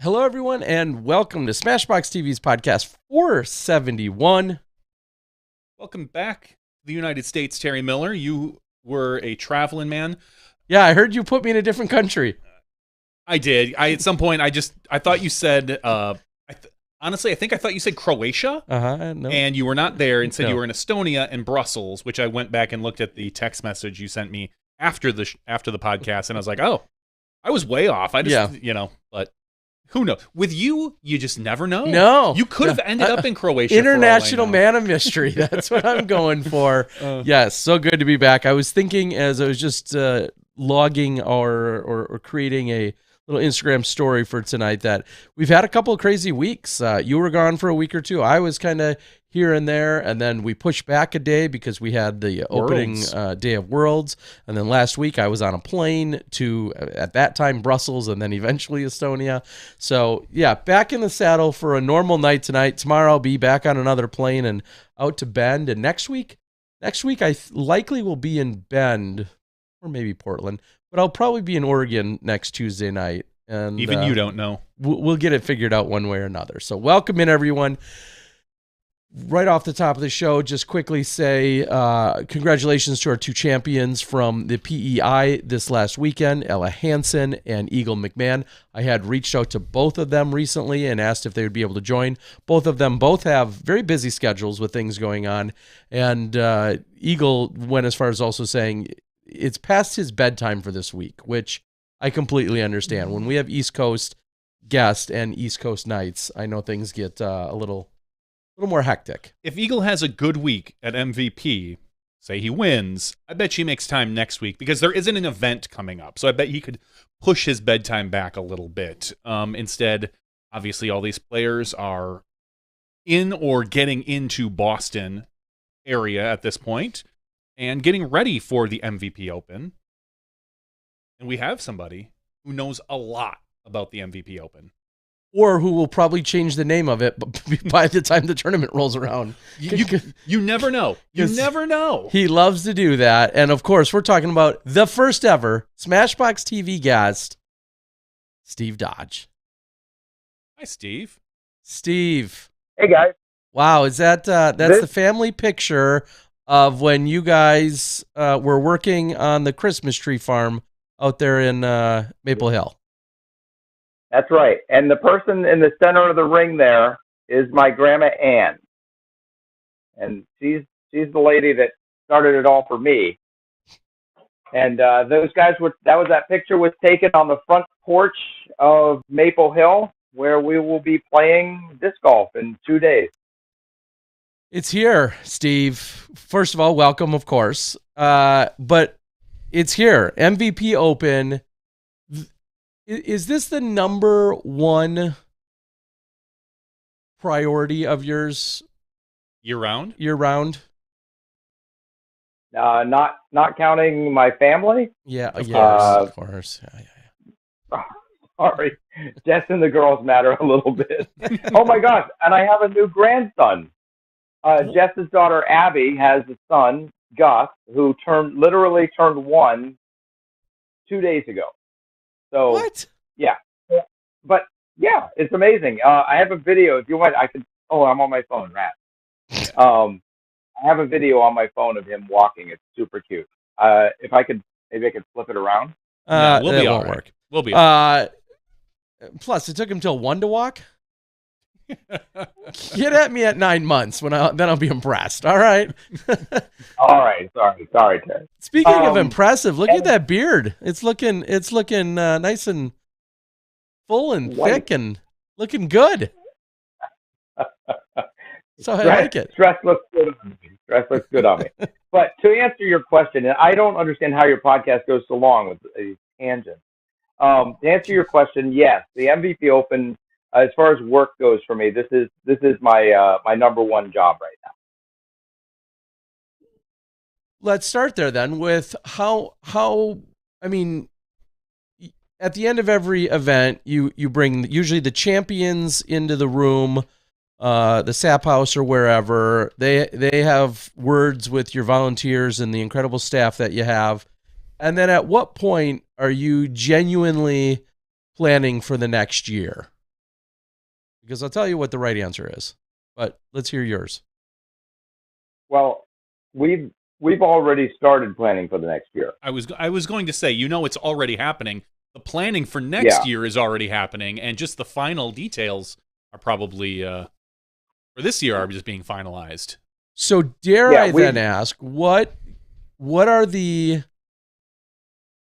Hello, everyone, and welcome to SmashBoxxTV's podcast 471. Welcome back to the United States, Terry Miller. You were a traveling man. Yeah, I heard you put me in a different country. I did. At some point, I thought you said, honestly, I think I thought you said Croatia. No. And you were not there. Instead, No. you were in Estonia and Brussels, which I went back and looked at the text message you sent me after the podcast, and I was like, oh, I was way off. But who knows? With you, you just never know. No. You could have ended up in Croatia. International man of mystery. That's what I'm going for. Yes, so good to be back. I was thinking as I was just logging or creating a little Instagram story for tonight that we've had a couple of crazy weeks. You were gone for a week or two. I was kind of here and there, and then we pushed back a day because we had the opening day of Worlds. And then last week I was on a plane to, at that time, Brussels, and then eventually Estonia. So yeah, back in the saddle for a normal night tonight. Tomorrow I'll be back on another plane and out to Bend. And next week I likely will be in Bend or maybe Portland, but I'll probably be in Oregon next Tuesday night. And even you don't know. We'll get it figured out one way or another. So welcome in, everyone. Right off the top of the show, just quickly say congratulations to our two champions from the PEI this last weekend, Ella Hansen and Eagle McMahon. I had reached out to both of them recently and asked if they would be able to join. Both of them have very busy schedules with things going on. And Eagle went as far as also saying it's past his bedtime for this week, which I completely understand. When we have East Coast guests and East Coast nights, I know things get a little more hectic. If Eagle has a good week at MVP, say he wins, I bet he makes time next week because there isn't an event coming up. So I bet he could push his bedtime back a little bit. Instead, obviously, all these players are in or getting into Boston area at this point and getting ready for the MVP Open. And we have somebody who knows a lot about the MVP Open. Or who will probably change the name of it by the time the tournament rolls around. You never know. You never know. He loves to do that. And, of course, we're talking about the first ever SmashBoxxTV guest, Steve Dodge. Hi, Steve. Steve. Hey, guys. Wow, is that's the family picture of when you guys were working on the Christmas tree farm out there in Maple Hill? That's right. And the person in the center of the ring there is my grandma Ann. And she's the lady that started it all for me. And those guys that picture was taken on the front porch of Maple Hill, where we will be playing disc golf in 2 days. It's here, Steve. First of all, welcome, of course. But it's here. MVP Open. Is this the number one priority of yours? Year round? Year round? Not counting my family. Yeah, of course. Yeah. Sorry, Jess and the girls matter a little bit. Oh my gosh! And I have a new grandson. Jess's daughter Abby has a son, Gus, who literally turned 1 2 days ago. So what? Yeah, but yeah, it's amazing. I have a video. If you want, I could. Oh, I'm on my phone, Rat. I have a video on my phone of him walking. It's super cute. If I could, maybe I could flip it around. No, we'll be all won't right. work. We'll be all right. Plus, it took him till 1 to walk. Get at me at 9 months then I'll be impressed. All right. All right. Sorry, Ted. Speaking of impressive, look at that beard. It's looking nice and full and white. Thick and looking good. So I like it. Stress looks good on me. But to answer your question, and I don't understand how your podcast goes so long with a tangent. To answer your question, yes, the MVP Open. As far as work goes for me, this is my my number one job right now. Let's start there then with how I mean, at the end of every event, you bring usually the champions into the room, the Sap House or wherever. They have words with your volunteers and the incredible staff that you have. And then at what point are you genuinely planning for the next year? Because I'll tell you what the right answer is, but let's hear yours. Well, we've already started planning for the next year. I was going to say, it's already happening. The planning for next year is already happening, and just the final details are probably for this year are just being finalized. So dare I then ask, what are the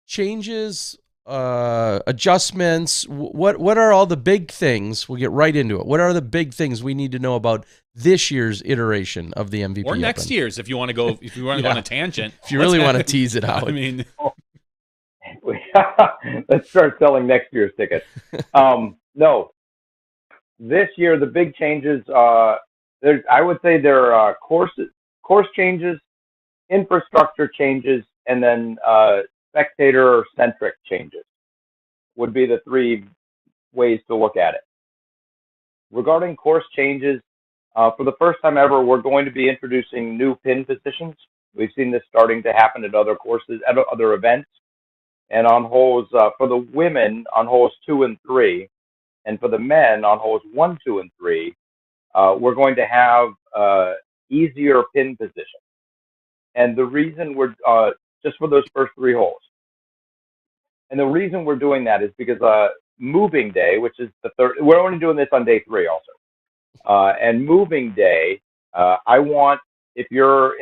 changes, adjustments? What are all the big things? We'll get right into it. What are the big things we need to know about this year's iteration of the MVP or next Open? year's, if you want to go go on a tangent, if you really want to tease it out. I mean, let's start selling next year's tickets. No, this year the big changes. I would say there are course changes, infrastructure changes, and then spectator centric changes would be the three ways to look at it. Regarding course changes, for the first time ever, we're going to be introducing new pin positions. We've seen this starting to happen at other courses, at other events. And on holes, for the women, on holes 2 and 3, and for the men, on holes 1, 2, and 3, we're going to have easier pin positions. And the reason we're, just for those first 3 holes. And the reason we're doing that is because moving day, which is the third, we're only doing this on day 3 also. And moving day, I want, if you're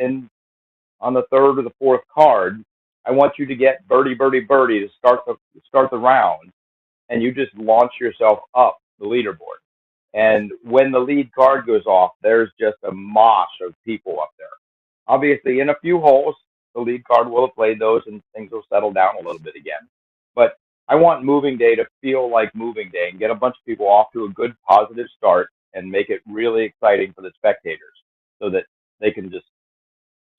on the 3rd or the 4th card, I want you to get birdie, birdie, birdie to start the round, and you just launch yourself up the leaderboard. And when the lead card goes off, there's just a mosh of people up there. Obviously, in a few holes, the lead card will have played those, and things will settle down a little bit again. But I want moving day to feel like moving day and get a bunch of people off to a good, positive start and make it really exciting for the spectators so that they can just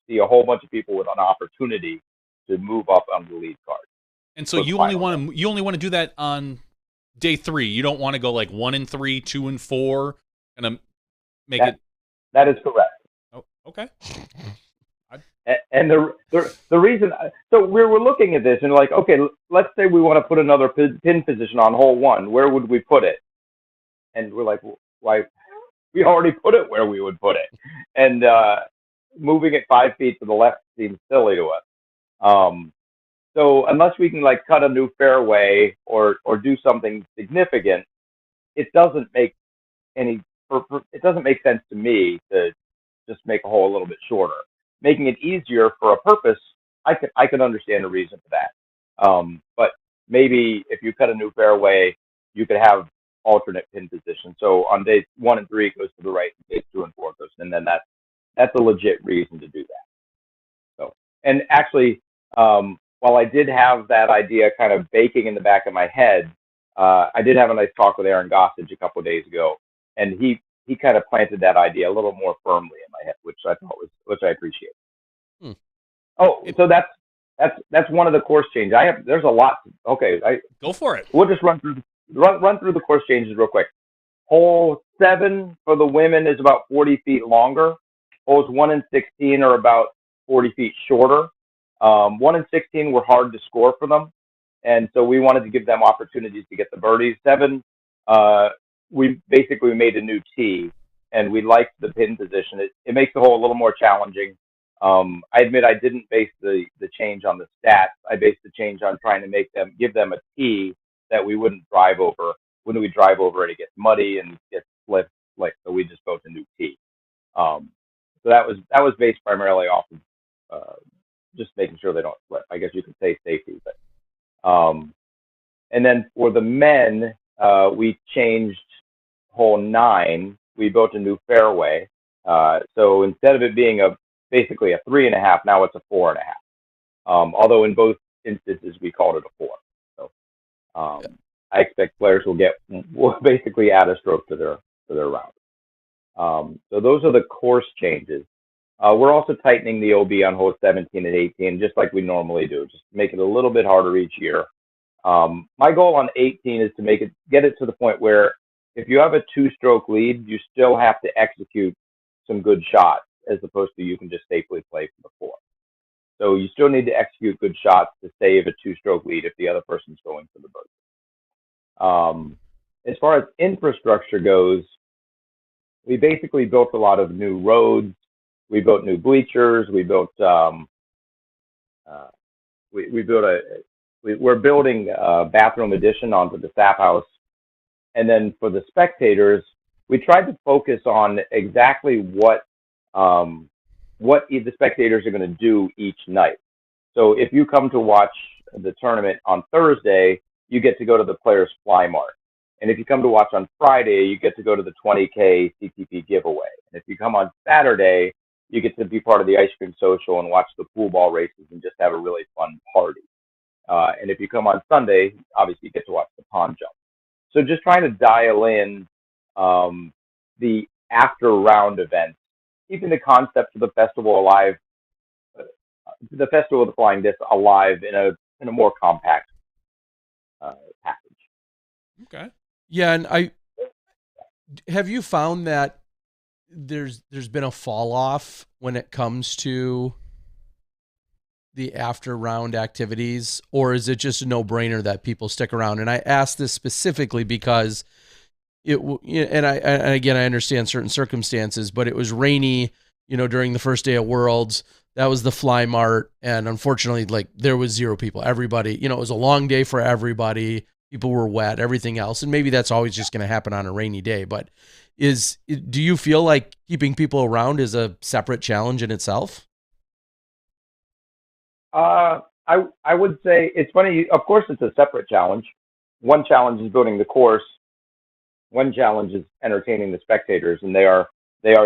see a whole bunch of people with an opportunity to move up on the lead card. And so you only want to do that on day 3. You don't want to go like 1 and 3, 2 and 4, and make it. That is correct. Oh, okay. And the reason, so we were looking at this and like, okay, let's say we want to put another pin position on hole 1. Where would we put it? And we're like, why? We already put it where we would put it. And moving it 5 feet to the left seems silly to us. So unless we can like cut a new fairway or do something significant, it doesn't make sense to me to just make a hole a little bit shorter. Making it easier for a purpose, I could understand a reason for that. But maybe if you cut a new fairway, you could have alternate pin position. So on days 1 and 3 it goes to the right, days 2 and 4 goes, and then that's a legit reason to do that. So, and actually, while I did have that idea kind of baking in the back of my head, I did have a nice talk with Aaron Gossage a couple of days ago, and he kind of planted that idea a little more firmly in my head, which I appreciate. Oh, so that's one of the course changes. There's a lot. Okay, go for it. We'll just run through the course changes real quick. Hole 7 for the women is about 40 feet longer. Holes 1 and 16 are about 40 feet shorter. 1 and 16 were hard to score for them, and so we wanted to give them opportunities to get the birdies. 7, we basically made a new tee, and we liked the pin position. It makes the hole a little more challenging. I admit I didn't base the change on the stats. I based the change on trying to give them a tee that we wouldn't drive over. When we drive over it, it gets muddy and gets slick, so we just built a new tee. So that was based primarily off of just making sure they don't slip. I guess you could say safety, but and then for the men, we changed hole 9. We built a new fairway. So instead of it being basically a 3.5, now it's a 4.5. Although in both instances we called it a 4. So I expect players will basically add a stroke to their round. So those are the course changes. We're also tightening the OB on holes 17 and 18, just like we normally do, just to make it a little bit harder each year. My goal on 18 is to get it to the point where if you have a 2-stroke lead, you still have to execute some good shots, as opposed to you can just safely play for the 4. So you still need to execute good shots to save a 2-stroke lead if the other person's going for the birdie. as far as infrastructure goes, we basically built a lot of new roads. We built new bleachers. We built uh, we built we're building a bathroom addition onto the staff house. And then for the spectators, we tried to focus on exactly what the spectators are going to do each night. So if you come to watch the tournament on Thursday, you get to go to the Players Fly Mart. And if you come to watch on Friday, you get to go to the 20K CTP giveaway. And if you come on Saturday, you get to be part of the ice cream social and watch the pool ball races and just have a really fun party. And if you come on Sunday, obviously you get to watch the pond jump. So just trying to dial in the after round events, keeping the concept of the festival alive, the festival of the flying disc alive in a more compact package. Okay. Yeah, and have you found that there's been a fall off when it comes to the after round activities, or is it just a no brainer that people stick around? And I ask this specifically because and again, I understand certain circumstances, but it was rainy, during the first day of Worlds. That was the Fly Mart, and unfortunately, like, there was zero people. Everybody, it was a long day for everybody. People were wet, everything else, and maybe that's always just going to happen on a rainy day. But do you feel like keeping people around is a separate challenge in itself? I would say it's funny. Of course, it's a separate challenge. One challenge is building the course. One challenge is entertaining the spectators, and they are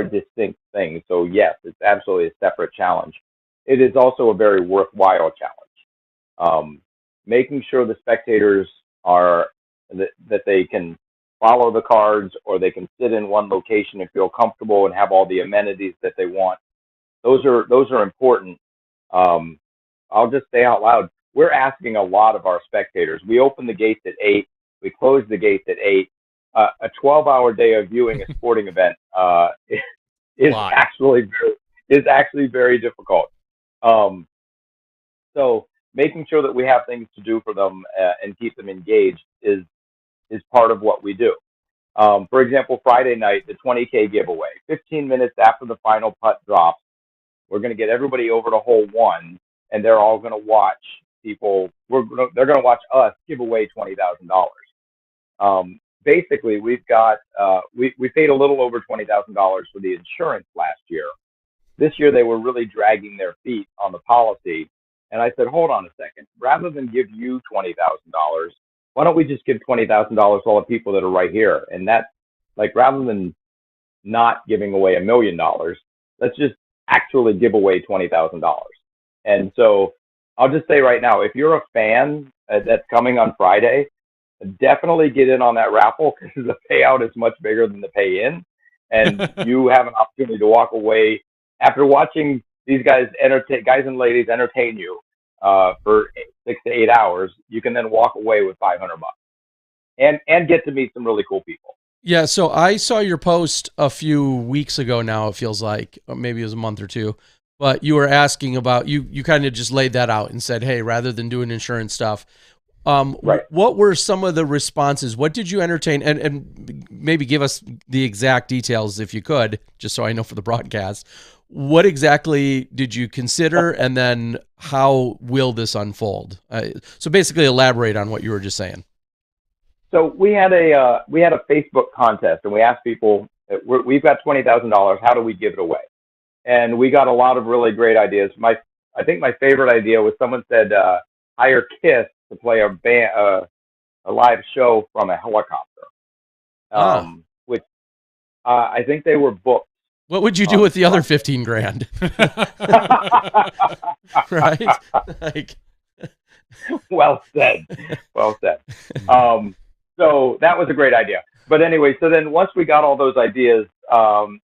distinct things. So yes, it's absolutely a separate challenge. It is also a very worthwhile challenge. Making sure the spectators are that they can follow the cards, or they can sit in one location and feel comfortable and have all the amenities that they want. Those are important. I'll just say out loud, we're asking a lot of our spectators. We open the gates at 8. We close the gates at 8. A 12-hour day of viewing a sporting event is actually very difficult. So making sure that we have things to do for them and keep them engaged is part of what we do. For example, Friday night, the 20K giveaway. 15 minutes after the final putt drops, we're going to get everybody over to hole 1, and they're all going to watch people. They're going to watch us give away $20,000. Basically, we've got we paid a little over $20,000 for the insurance last year. This year, they were really dragging their feet on the policy, and I said, hold on a second. Rather than give you $20,000, why don't we just give $20,000 to all the people that are right here? And that, like, rather than not giving away $1 million, let's just actually give away $20,000. And so I'll just say right now, if you're a fan that's coming on Friday, definitely get in on that raffle, because the payout is much bigger than the pay in, and you have an opportunity to walk away after watching these guys and ladies entertain you for 6 to 8 hours. You can then walk away with $500 and get to meet some really cool people. Yeah, so I saw your post a few weeks ago now, it feels like, or maybe it was a month or two, but you were asking about, you kind of just laid that out and said, hey, rather than doing insurance stuff, right. What were some of the responses? What did you entertain? And maybe give us the exact details if you could, just so I know for the broadcast. What exactly did you consider, and then how will this unfold? So basically elaborate on what you were just saying. So we had a Facebook contest, and we asked people, we've got $20,000. How do we give it away? And we got a lot of really great ideas. I think my favorite idea was someone said, hire KISS to play a live show from a helicopter, which I think they were booked. What would you do with the other 15 grand? Right? Like... Well said. Well said. So that was a great idea. But anyway, so then once we got all those ideas,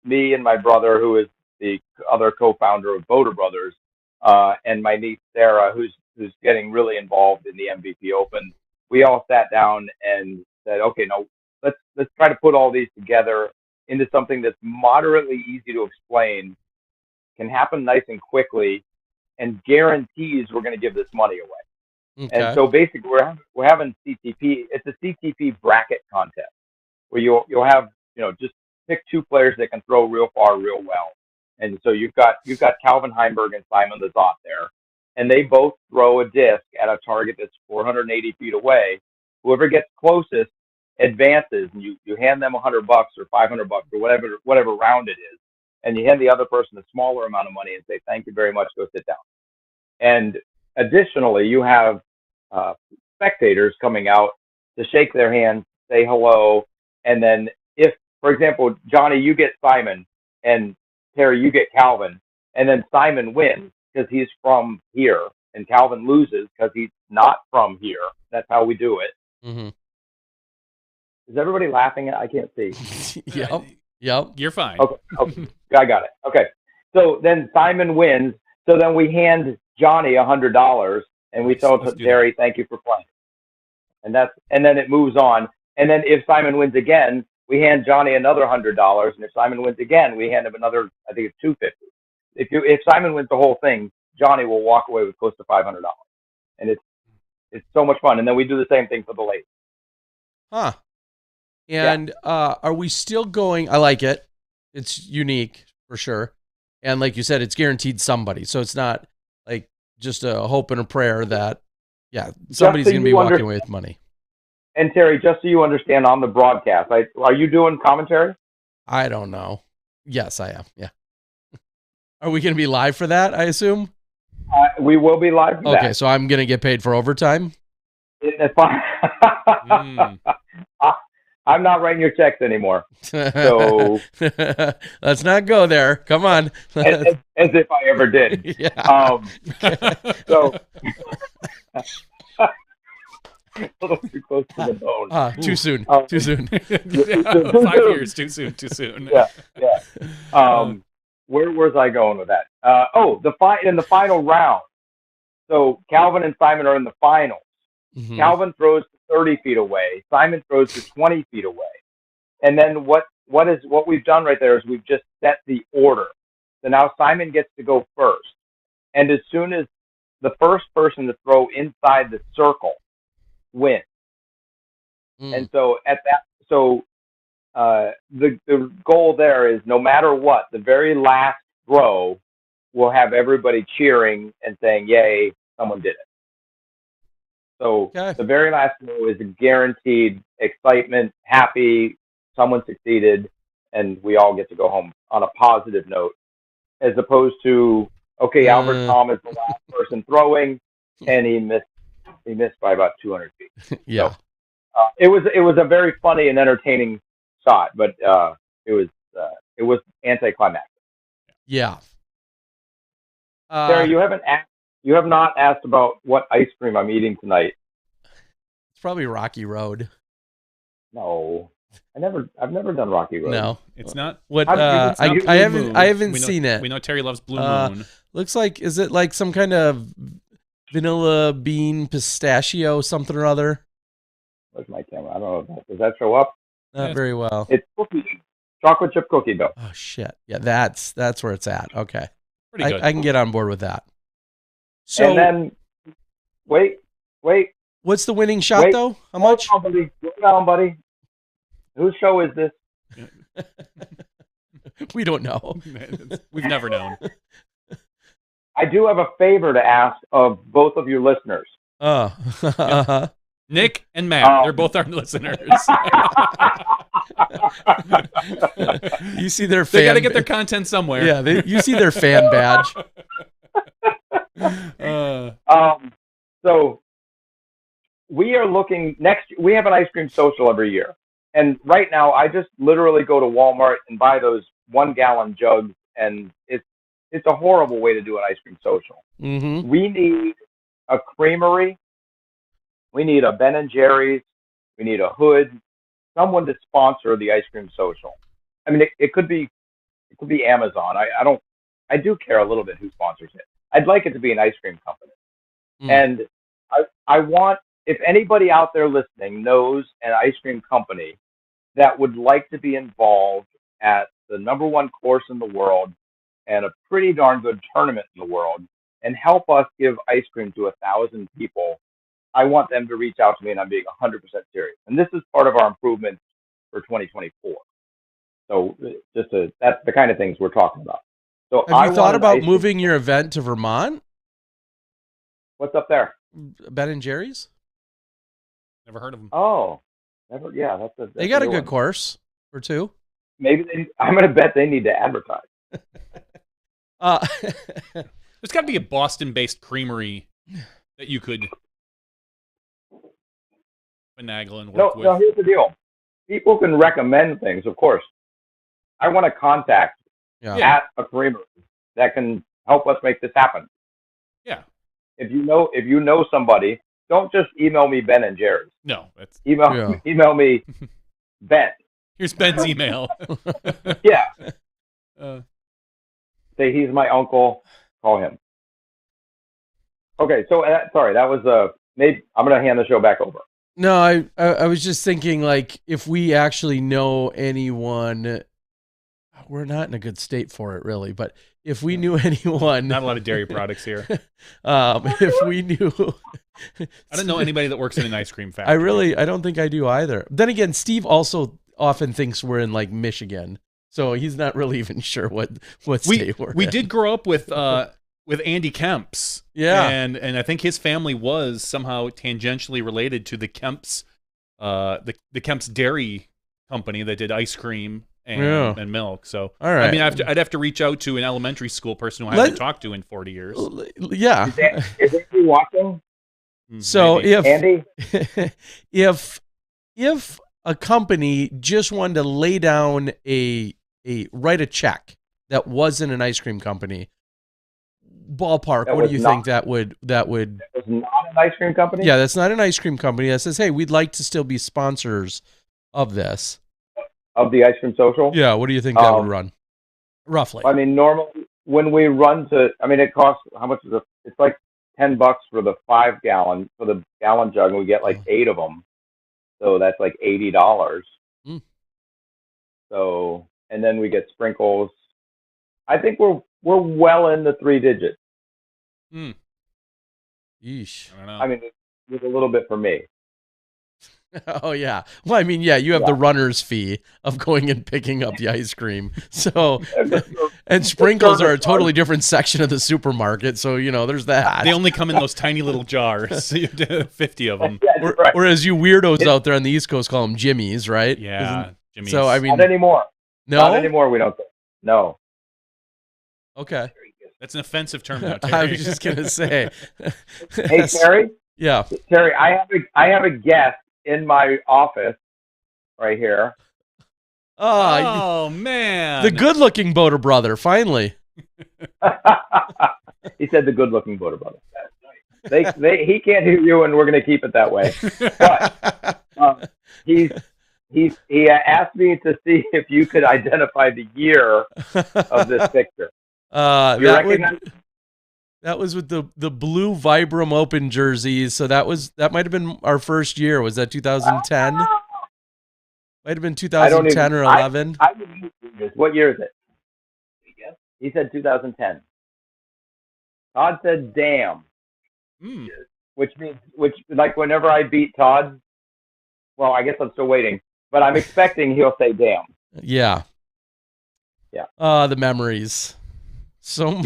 me and my brother, who is the other co-founder of Boater Brothers, and my niece Sarah, who's getting really involved in the MVP Open, we all sat down and said, okay, no, let's try to put all these together into something that's moderately easy to explain, can happen nice and quickly, and guarantees we're going to give this money away. Okay. And so basically we're having CTP. It's a CTP bracket contest. where you'll have, just pick two players that can throw real far, real well. And so you've got Calvin Heimberg and Simon Lizotte there, and they both throw a disc at a target that's 480 feet away. Whoever gets closest advances, and you hand them $100 or $500 or whatever round it is, and you hand the other person a smaller amount of money and say, thank you very much, go sit down. And additionally, you have spectators coming out to shake their hands, say hello, and then if, for example, Johnny, you get Simon, and Terry, you get Calvin, and then Simon wins because he's from here, and Calvin loses because he's not from here. That's how we do it. Mm-hmm. Is everybody laughing? I can't see. Yep. You're fine. Okay. I got it. Okay. So then Simon wins. So then we hand Johnny $100, and we tell Terry, thank you for playing. And then it moves on. And then if Simon wins again, we hand Johnny another $100, and if Simon wins again, we hand him another, I think it's $250. If Simon wins the whole thing, Johnny will walk away with close to $500, and it's so much fun. And then we do the same thing for the ladies. Huh. And are we still going? I like it. It's unique for sure. And like you said, it's guaranteed somebody. So it's not like just a hope and a prayer that, somebody's going to be walking away with money. And Terry, just so you understand on the broadcast, are you doing commentary? I don't know. Yes, I am. Yeah. Are we going to be live for that, I assume? We will be live for that. Okay, so I'm going to get paid for overtime? That's fine. I'm not writing your checks anymore. So let's not go there. Come on. As if I ever did. Yeah. So a little too close to the bone. Too soon. Too soon. 5 years. Too soon. Yeah. Where was I going with that? In the final round. So Calvin and Simon are in the finals. Mm-hmm. Calvin throws to 30 feet away. Simon throws to 20 feet away. And then what we've done right there is we've just set the order. So now Simon gets to go first. And as soon as the first person to throw inside the circle wins. And so the goal there is no matter what, the very last throw will have everybody cheering and saying, yay, someone did it. So The very last throw is a guaranteed excitement, happy, someone succeeded, and we all get to go home on a positive note, as opposed to, Albert Tom is the last person throwing, and he missed by about 200 feet. Yeah. So, it was a very funny and entertaining shot, but it was anticlimactic. Yeah. Sarah, you have not asked about what ice cream I'm eating tonight. It's probably Rocky Road. No, I've never done Rocky Road. No, it's not. What? I haven't seen it. We know Terry loves Blue Moon. Looks like, is it like some kind of vanilla bean pistachio something or other? Where's my camera? I don't know. Does that show up? Not very well. It's chocolate chip cookie dough. Oh shit! Yeah, that's where it's at. Okay, pretty good. I can get on board with that. So and then wait. What's the winning shot though? How much? Slow down, buddy. Whose show is this? We don't know. We've never known. I do have a favor to ask of both of your listeners. Nick and Matt, they're both our listeners. You see their fan. They got to get their content somewhere. Yeah, you see their fan badge. So we are looking we have an ice cream social every year. And right now I just literally go to Walmart and buy those 1-gallon jugs, and it's a horrible way to do an ice cream social. Mm-hmm. We need a creamery. We need a Ben & Jerry's. We need a Hood. Someone to sponsor the ice cream social. I mean, it could be Amazon. I do care a little bit who sponsors it. I'd like it to be an ice cream company. And I want, if anybody out there listening knows an ice cream company that would like to be involved at the #1 course in the world and a pretty darn good tournament in the world and help us give ice cream to 1,000 people, I want them to reach out to me, and I'm being 100% serious. And this is part of our improvement for 2024. So that's the kind of things we're talking about. So have you thought about moving your event to Vermont? What's up there? Ben and Jerry's? Never heard of them. Oh, never. Yeah, that's they got a good course or two. Maybe I'm going to bet they need to advertise. There's got to be a Boston-based creamery that you could finagle and work with. No, here's the deal. People can recommend things, of course. I want to contact at a creamery that can help us make this happen. Yeah. If you know somebody, don't just email me Ben and Jerry's. No, that's email me Ben. Here's Ben's email. Yeah. Say he's my uncle. Call him. Okay, so sorry, that was maybe I'm gonna hand the show back over. No, I was just thinking, like, if we actually know anyone, we're not in a good state for it, really. But if we knew anyone, not a lot of dairy products here. If we knew, I don't know anybody that works in an ice cream factory. I don't think I do either. Then again, Steve also often thinks we're in like Michigan, so he's not really even sure what state we're in. We did grow up with Andy Kemp's. Yeah. And I think his family was somehow tangentially related to the Kemp's the Kemp's dairy company that did ice cream and milk. So all right. I mean I'd have to reach out to an elementary school person who I haven't talked to in 40 years. Yeah. Is Andy watching? So Andy? if a company just wanted to lay down write a check that wasn't an ice cream company, ballpark, what do you think that would That was not an ice cream company? Yeah, that's not an ice cream company that says, hey, we'd like to still be sponsors of this. Of the ice cream social? Yeah, what do you think that would run? Roughly. I mean, normally when we run it costs, how much is it? It's like $10 for the 5 gallon, for the gallon jug, and we get like 8 of them. So that's like $80. So, and then we get sprinkles. I think we're well in the 3 digits. Yeesh. I don't know. I mean, it's a little bit for me. Oh, yeah. Well, I mean, yeah, you have the runner's fee of going and picking up the ice cream. So, and sprinkles are a totally different section of the supermarket. So, there's that. They only come in those tiny little jars. So you have to have 50 of them. Yeah, right. Whereas you weirdos out there on the East Coast call them Jimmies, right? Yeah, Jimmies. So, I mean. Not anymore. No? Not anymore, we don't think. No. Okay. That's an offensive term now, Terry. I was just going to say. Hey, Terry? Yeah. Terry, I have a guest in my office right here. Oh, man. The good-looking Boater brother, finally. He said the good-looking Boater brother. He can't hear you, and we're going to keep it that way. But he asked me to see if you could identify the year of this picture. That was with the blue Vibram Open jerseys. So that might have been our first year. Was that 2010? Might have been 2010 or 11. What year is it? He said 2010. Todd said damn. Which means like whenever I beat Todd, well, I guess I'm still waiting, but I'm expecting he'll say damn. Yeah. Yeah. The memories. So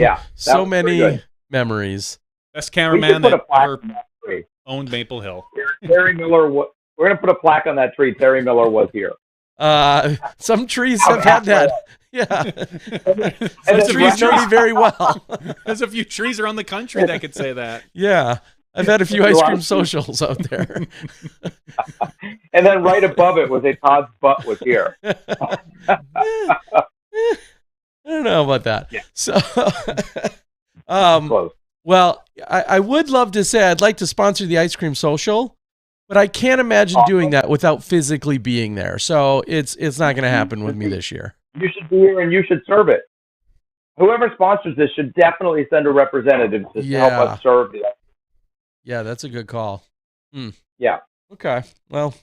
many memories. Best cameraman that ever tree. Owned Maple Hill. Terry Miller. We're gonna put a plaque on that tree. Terry Miller was here. Some trees have had that. Yeah. Some trees know me very well. There's a few trees around the country that could say that. Yeah. I've had a few ice cream socials out there. And then right above it was a Todd's butt was here. I don't know about that. Yeah. So, well, I would love to say I'd like to sponsor the ice cream social, but I can't imagine doing that without physically being there. So it's not going to happen with me this year. You should be here and you should serve it. Whoever sponsors this should definitely send a representative to help us serve the. Yeah, that's a good call. Yeah. Okay. Well,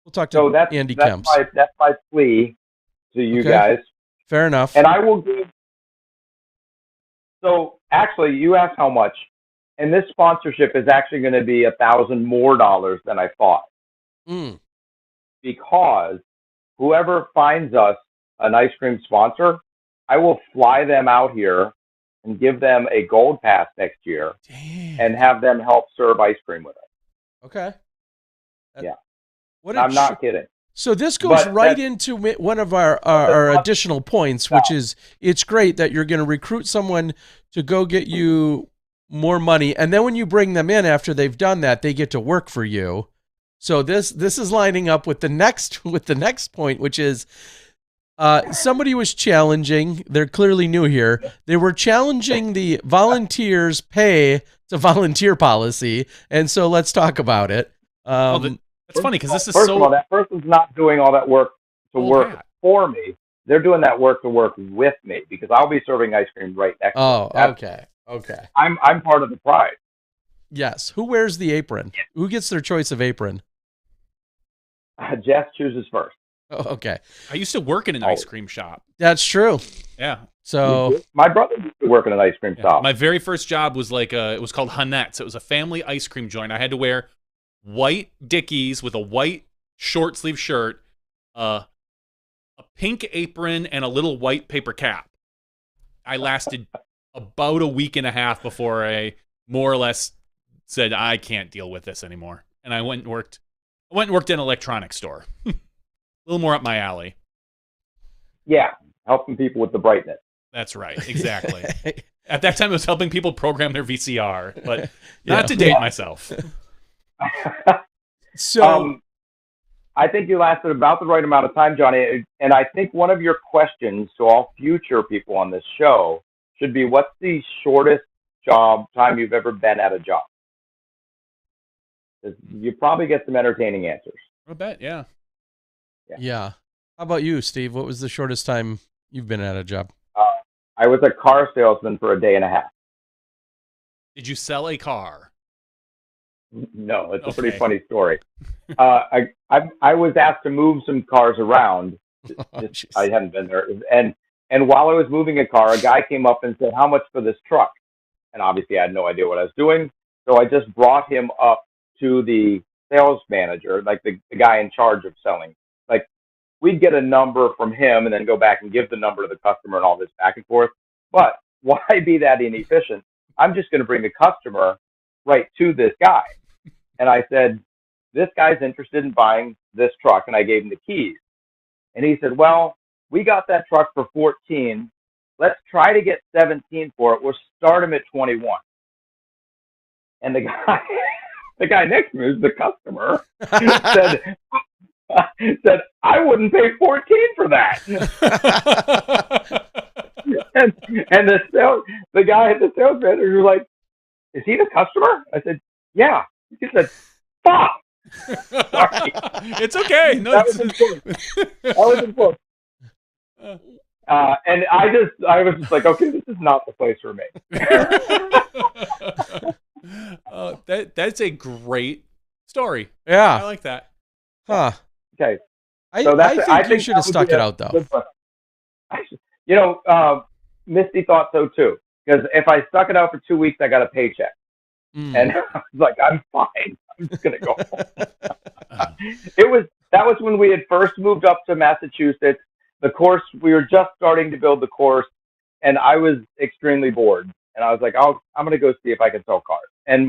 we'll talk to Andy Kemps. That's my plea to you guys. Fair enough. And I will give. So actually, you asked how much, and this sponsorship is actually going to be $1,000 more than I thought. Because whoever finds us an ice cream sponsor, I will fly them out here and give them a gold pass next year. Damn. And have them help serve ice cream with us. Okay. Yeah. I'm not kidding. So this goes right into one of our additional points, which is it's great that you're going to recruit someone to go get you more money, and then when you bring them in after they've done that, they get to work for you. So this is lining up with the next point, which is somebody was challenging. They're clearly new here. They were challenging the volunteers' pay to volunteer policy, and so let's talk about it. It's funny because this is first of all, that person's not doing all that work to work for me. They're doing that work to work with me because I'll be serving ice cream right next to them. Okay. I'm part of the prize. Yes. Who wears the apron? Who gets their choice of apron? Jess chooses first. Oh, okay. I used to work in an ice cream shop. That's true. Yeah. So my brother used to work in an ice cream shop. My very first job was it was called Hanette's. It was a family ice cream joint. I had to wear white Dickies with a white short sleeve shirt, a pink apron, and a little white paper cap. I lasted about a week and a half before I more or less said I can't deal with this anymore, and I went and worked in an electronics store. A little more up my alley. Yeah, helping people with the brightness. That's right, exactly. At that time, it was helping people program their VCR, but not to date myself. So I think you lasted about the right amount of time, Johnny. And I think one of your questions to all future people on this show should be, what's the shortest time you've ever been at a job? You probably get some entertaining answers. I bet, yeah. How about you, Steve? What was the shortest time you've been at a job? I was a car salesman for a day and a half. Did you sell a car? No, it's a pretty funny story. I was asked to move some cars around. I hadn't been there. And while I was moving a car, a guy came up and said, "How much for this truck?" And obviously I had no idea what I was doing. So I just brought him up to the sales manager, like the guy in charge of selling. Like, we'd get a number from him and then go back and give the number to the customer and all this back and forth. But why be that inefficient? I'm just going to bring the customer right to this guy. And I said, "This guy's interested in buying this truck." And I gave him the keys. And he said, "Well, we got that truck for 14. Let's try to get 17 for it. We'll start him at 21. And the guy next to me, who's the customer, said, "I wouldn't pay 14 for that." and the guy at the sales manager was like, "Is he the customer?" I said, "Yeah." He said, "Fuck." Sorry. It's okay. No, that was important. And I was just like, okay, this is not the place for me. That's a great story. Yeah, I like that. Huh. Okay. I think you should have stuck it out, though. Misty thought so too. Because if I stuck it out for 2 weeks, I got a paycheck. And I was like, I'm fine. I'm just gonna go home. That was when we had first moved up to Massachusetts. The course, we were just starting to build the course, and I was extremely bored. And I was like, I'm gonna go see if I can sell cars. And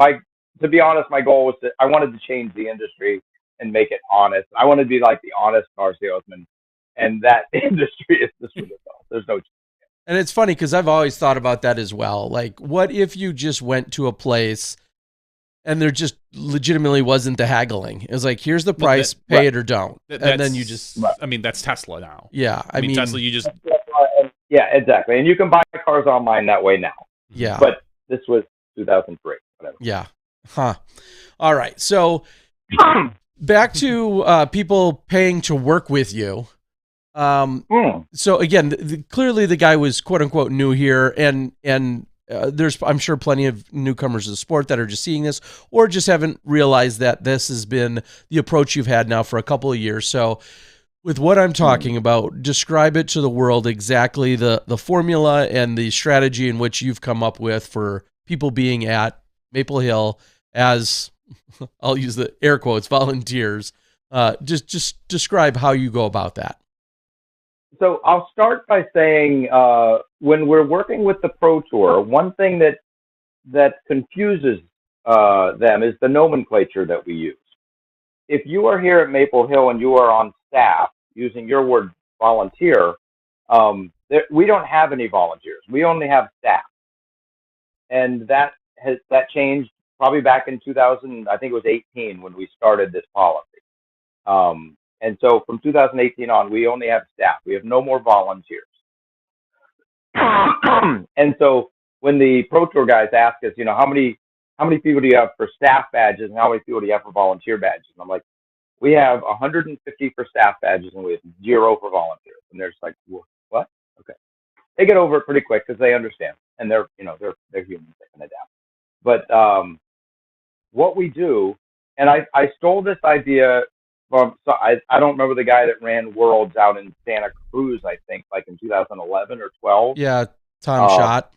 to be honest, my goal was I wanted to change the industry and make it honest. I wanted to be like the honest car salesman, and that industry is just ridiculous. There's no. And it's funny because I've always thought about that as well. Like, what if you just went to a place and there just legitimately wasn't the haggling? It was like, here's the price, pay it or don't. And then you just... I mean, that's Tesla now. Yeah. I mean, Tesla, you just... Yeah, exactly. And you can buy cars online that way now. Yeah. But this was 2003. Whatever. Yeah. Huh. All right. So back to people paying to work with you. So again, clearly the guy was quote unquote new here, and there's, I'm sure, plenty of newcomers to the sport that are just seeing this or just haven't realized that this has been the approach you've had now for a couple of years. So with what I'm talking about, describe it to the world exactly the formula and the strategy in which you've come up with for people being at Maple Hill as, I'll use the air quotes, volunteers. Just describe how you go about that. So I'll start by saying when we're working with the Pro Tour, one thing that confuses them is the nomenclature that we use. If you are here at Maple Hill and you are on staff, using your word volunteer, we don't have any volunteers. We only have staff. And that changed probably back in 2000, I think it was 18 when we started this policy. And so from 2018 on, we only have staff. We have no more volunteers. And so when the Pro Tour guys ask us, how many people do you have for staff badges and how many people do you have for volunteer badges? And I'm like, we have 150 for staff badges and we have 0 for volunteers. And they're just like, what? Okay. They get over it pretty quick because they understand, and they're humans, they can adapt. But what we do, and I stole this idea from, so I don't remember the guy that ran Worlds out in Santa Cruz, I think, like in 2011 or 12. Yeah, Tom Schott.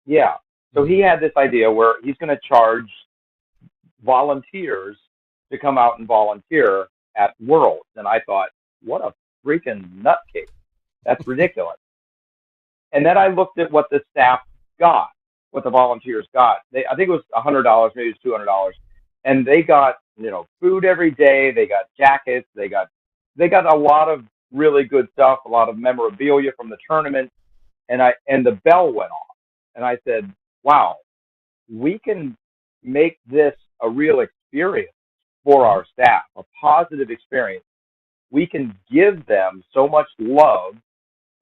Yeah. So he had this idea where he's going to charge volunteers to come out and volunteer at Worlds. And I thought, what a freaking nutcase. That's ridiculous. And then I looked at what the staff got, what the volunteers got. I think it was $100, maybe it was $200. And they got, food every day. They got jackets. They got a lot of really good stuff, a lot of memorabilia from the tournament. And the bell went off. And I said, wow, we can make this a real experience for our staff, a positive experience. We can give them so much love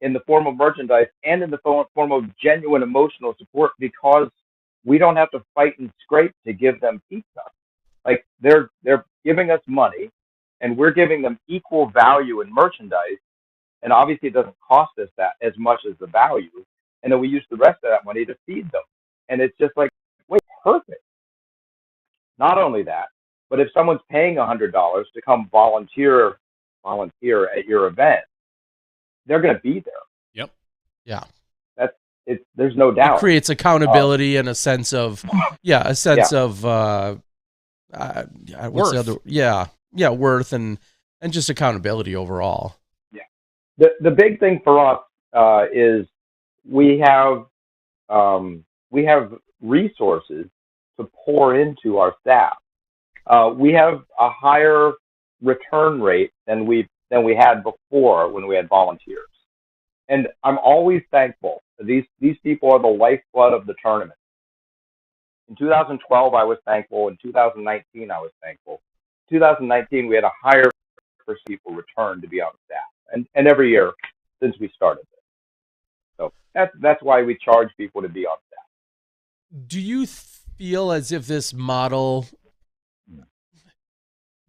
in the form of merchandise and in the form of genuine emotional support because we don't have to fight and scrape to give them pizza. Like they're giving us money and we're giving them equal value in merchandise. And obviously it doesn't cost us that as much as the value. And then we use the rest of that money to feed them. And it's just like, wait, perfect. Not only that, but if someone's paying $100 to come volunteer at your event, they're going to be there. Yep. Yeah. There's no doubt. It creates accountability and a sense of, of, what's the other? Worth and just accountability overall. Yeah. The big thing for us is we have resources to pour into our staff. We have a higher return rate than we had before when we had volunteers. And I'm always thankful. These people are the lifeblood of the tournament. In 2012, I was thankful. In 2019, I was thankful. 2019, we had a higher percentage of people return to be on staff, and every year since we started this. So that's why we charge people to be on staff. Do you feel as if this model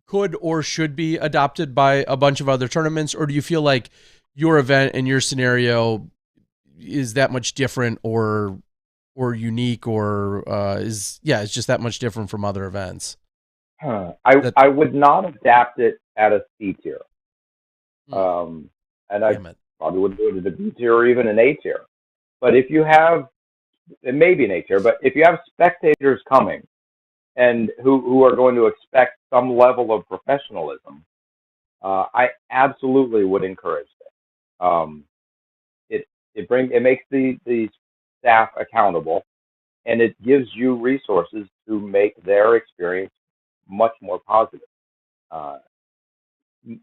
could or should be adopted by a bunch of other tournaments, or do you feel like your event and your scenario is that much different or unique or it's just that much different from other events? I would not adapt it at a C tier. And I probably wouldn't do it at a B tier or even an A tier. But if you have, it may be an A tier, but if you have spectators coming and who are going to expect some level of professionalism, I absolutely would encourage that. It makes the staff accountable, and it gives you resources to make their experience much more positive.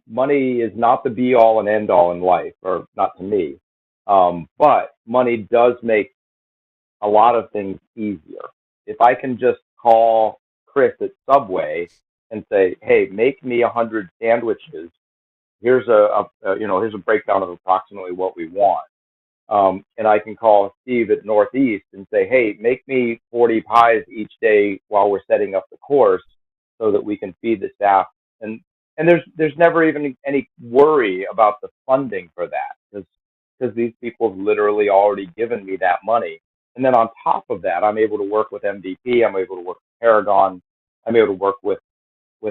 Money is not the be all and end all in life, or not to me, but money does make a lot of things easier. If I can just call Chris at Subway and say, "Hey, make me 100 sandwiches. Here's here's a breakdown of approximately what we want." And I can call Steve at Northeast and say, "Hey, make me 40 pies each day while we're setting up the course, so that we can feed the staff." And there's never even any worry about the funding for that, because these people have literally already given me that money. And then on top of that, I'm able to work with MVP. I'm able to work with Paragon. I'm able to work with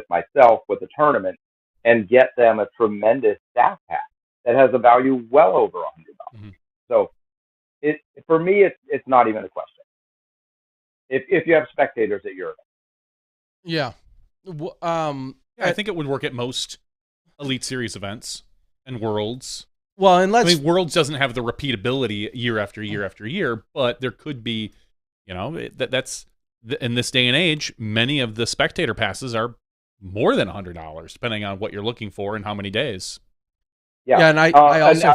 myself, with the tournament, and get them a tremendous staff pack that has a value well over $100. Mm-hmm. So for me, it's not even a question. If you have spectators at your event. Yeah. Yeah, I think it would work at most Elite Series events and Worlds. Well, and I mean, Worlds doesn't have the repeatability year after year after year, but there could be, that's in this day and age, many of the spectator passes are more than $100, depending on what you're looking for and how many days. Yeah, and I also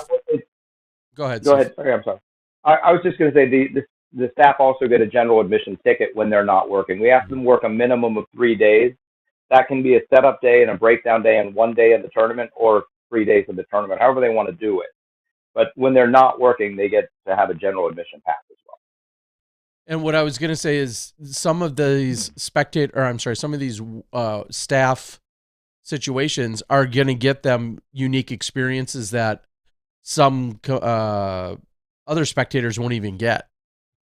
go ahead. Go ahead. Sorry, I'm sorry. I was just going to say the staff also get a general admission ticket when they're not working. We have them work a minimum of 3 days. That can be a setup day and a breakdown day and 1 day of the tournament, or 3 days of the tournament, however they want to do it. But when they're not working, they get to have a general admission pass as well. And what I was going to say is some of these some of these staff situations are going to get them unique experiences that some other spectators won't even get.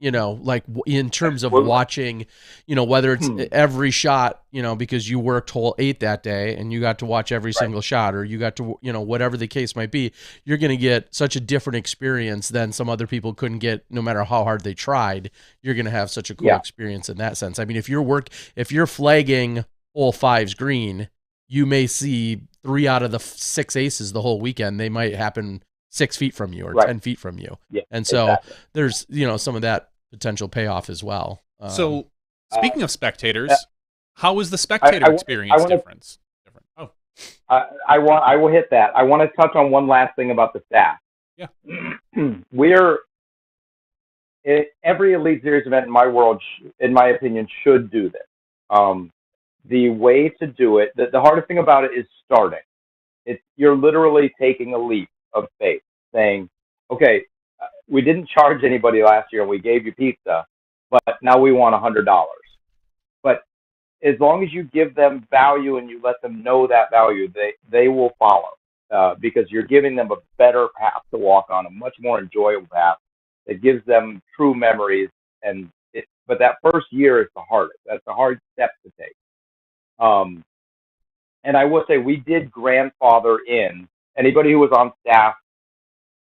Like in terms of watching, whether it's every shot, because you worked hole 8 that day and you got to watch every single shot, or you got to, whatever the case might be, you're going to get such a different experience than some other people couldn't get no matter how hard they tried. You're going to have such a cool experience in that sense. I mean, if you're flagging hole 5's green, you may see 3 out of the 6 aces the whole weekend. They might happen 6 feet from you or 10 feet from you. Yeah, and so there's, some of that potential payoff as well. So speaking of spectators, how is the spectator experience different? Oh, I will hit that. I want to touch on one last thing about the staff. Yeah. Every Elite Series event in my world, in my opinion, should do this. The way to do it, the hardest thing about it is starting. You're literally taking a leap of faith, saying, okay, we didn't charge anybody last year and we gave you pizza, but now we want $100. But as long as you give them value and you let them know that value, they will follow, because you're giving them a better path to walk on, a much more enjoyable path that gives them true memories. But that first year is the hardest. That's a hard step to take. And I will say we did grandfather in anybody who was on staff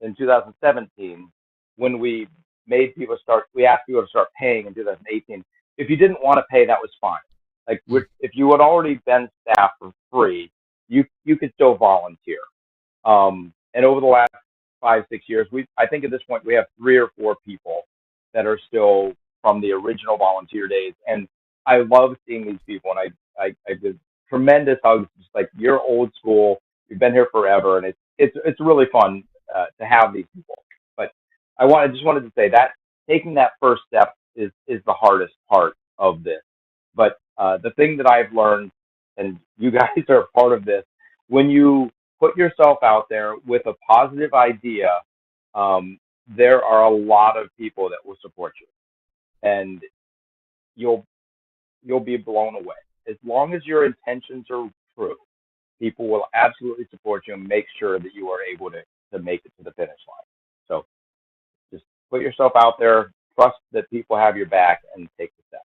in 2017 when we made people we asked people to start paying in 2018. If you didn't want to pay, that was fine. Like if you had already been staff for free, you could still volunteer. And over the last 5-6 years, I think at this point we have 3 or 4 people that are still from the original volunteer days, and I love seeing these people, and I did tremendous hugs, just like you're old school, you've been here forever, and it's really fun to have these people. But I just wanted to say that taking that first step is the hardest part of this. But the thing that I've learned, and you guys are a part of this, when you put yourself out there with a positive idea, there are a lot of people that will support you, and you'll be blown away. As long as your intentions are true, people will absolutely support you and make sure that you are able to make it to the finish line. So just put yourself out there, trust that people have your back, and take the step.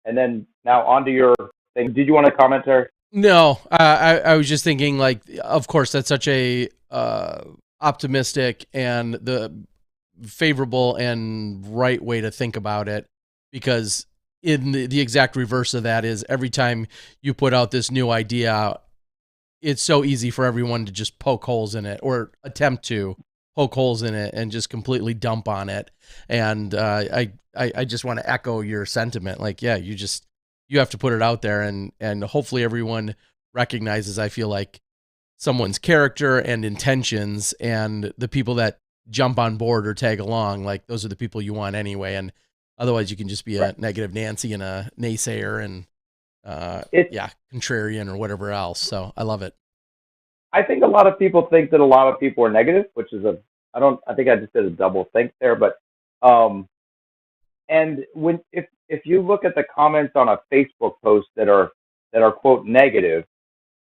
And then now on to your thing. Did you want to comment there? No, I was just thinking, like, of course, that's such a optimistic and the favorable and right way to think about it, because in the exact reverse of that is every time you put out this new idea, it's so easy for everyone to just poke holes in it or attempt to poke holes in it and just completely dump on it. And I just want to echo your sentiment. Like, yeah, you have to put it out there, and hopefully everyone recognizes, I feel like, someone's character and intentions, and the people that jump on board or tag along, like those are the people you want anyway. And otherwise you can just be a negative Nancy and a naysayer and contrarian or whatever else. So I love it. I think a lot of people think that a lot of people are negative, which is I think I just did a double think there, but and if you look at the comments on a Facebook post that are quote negative,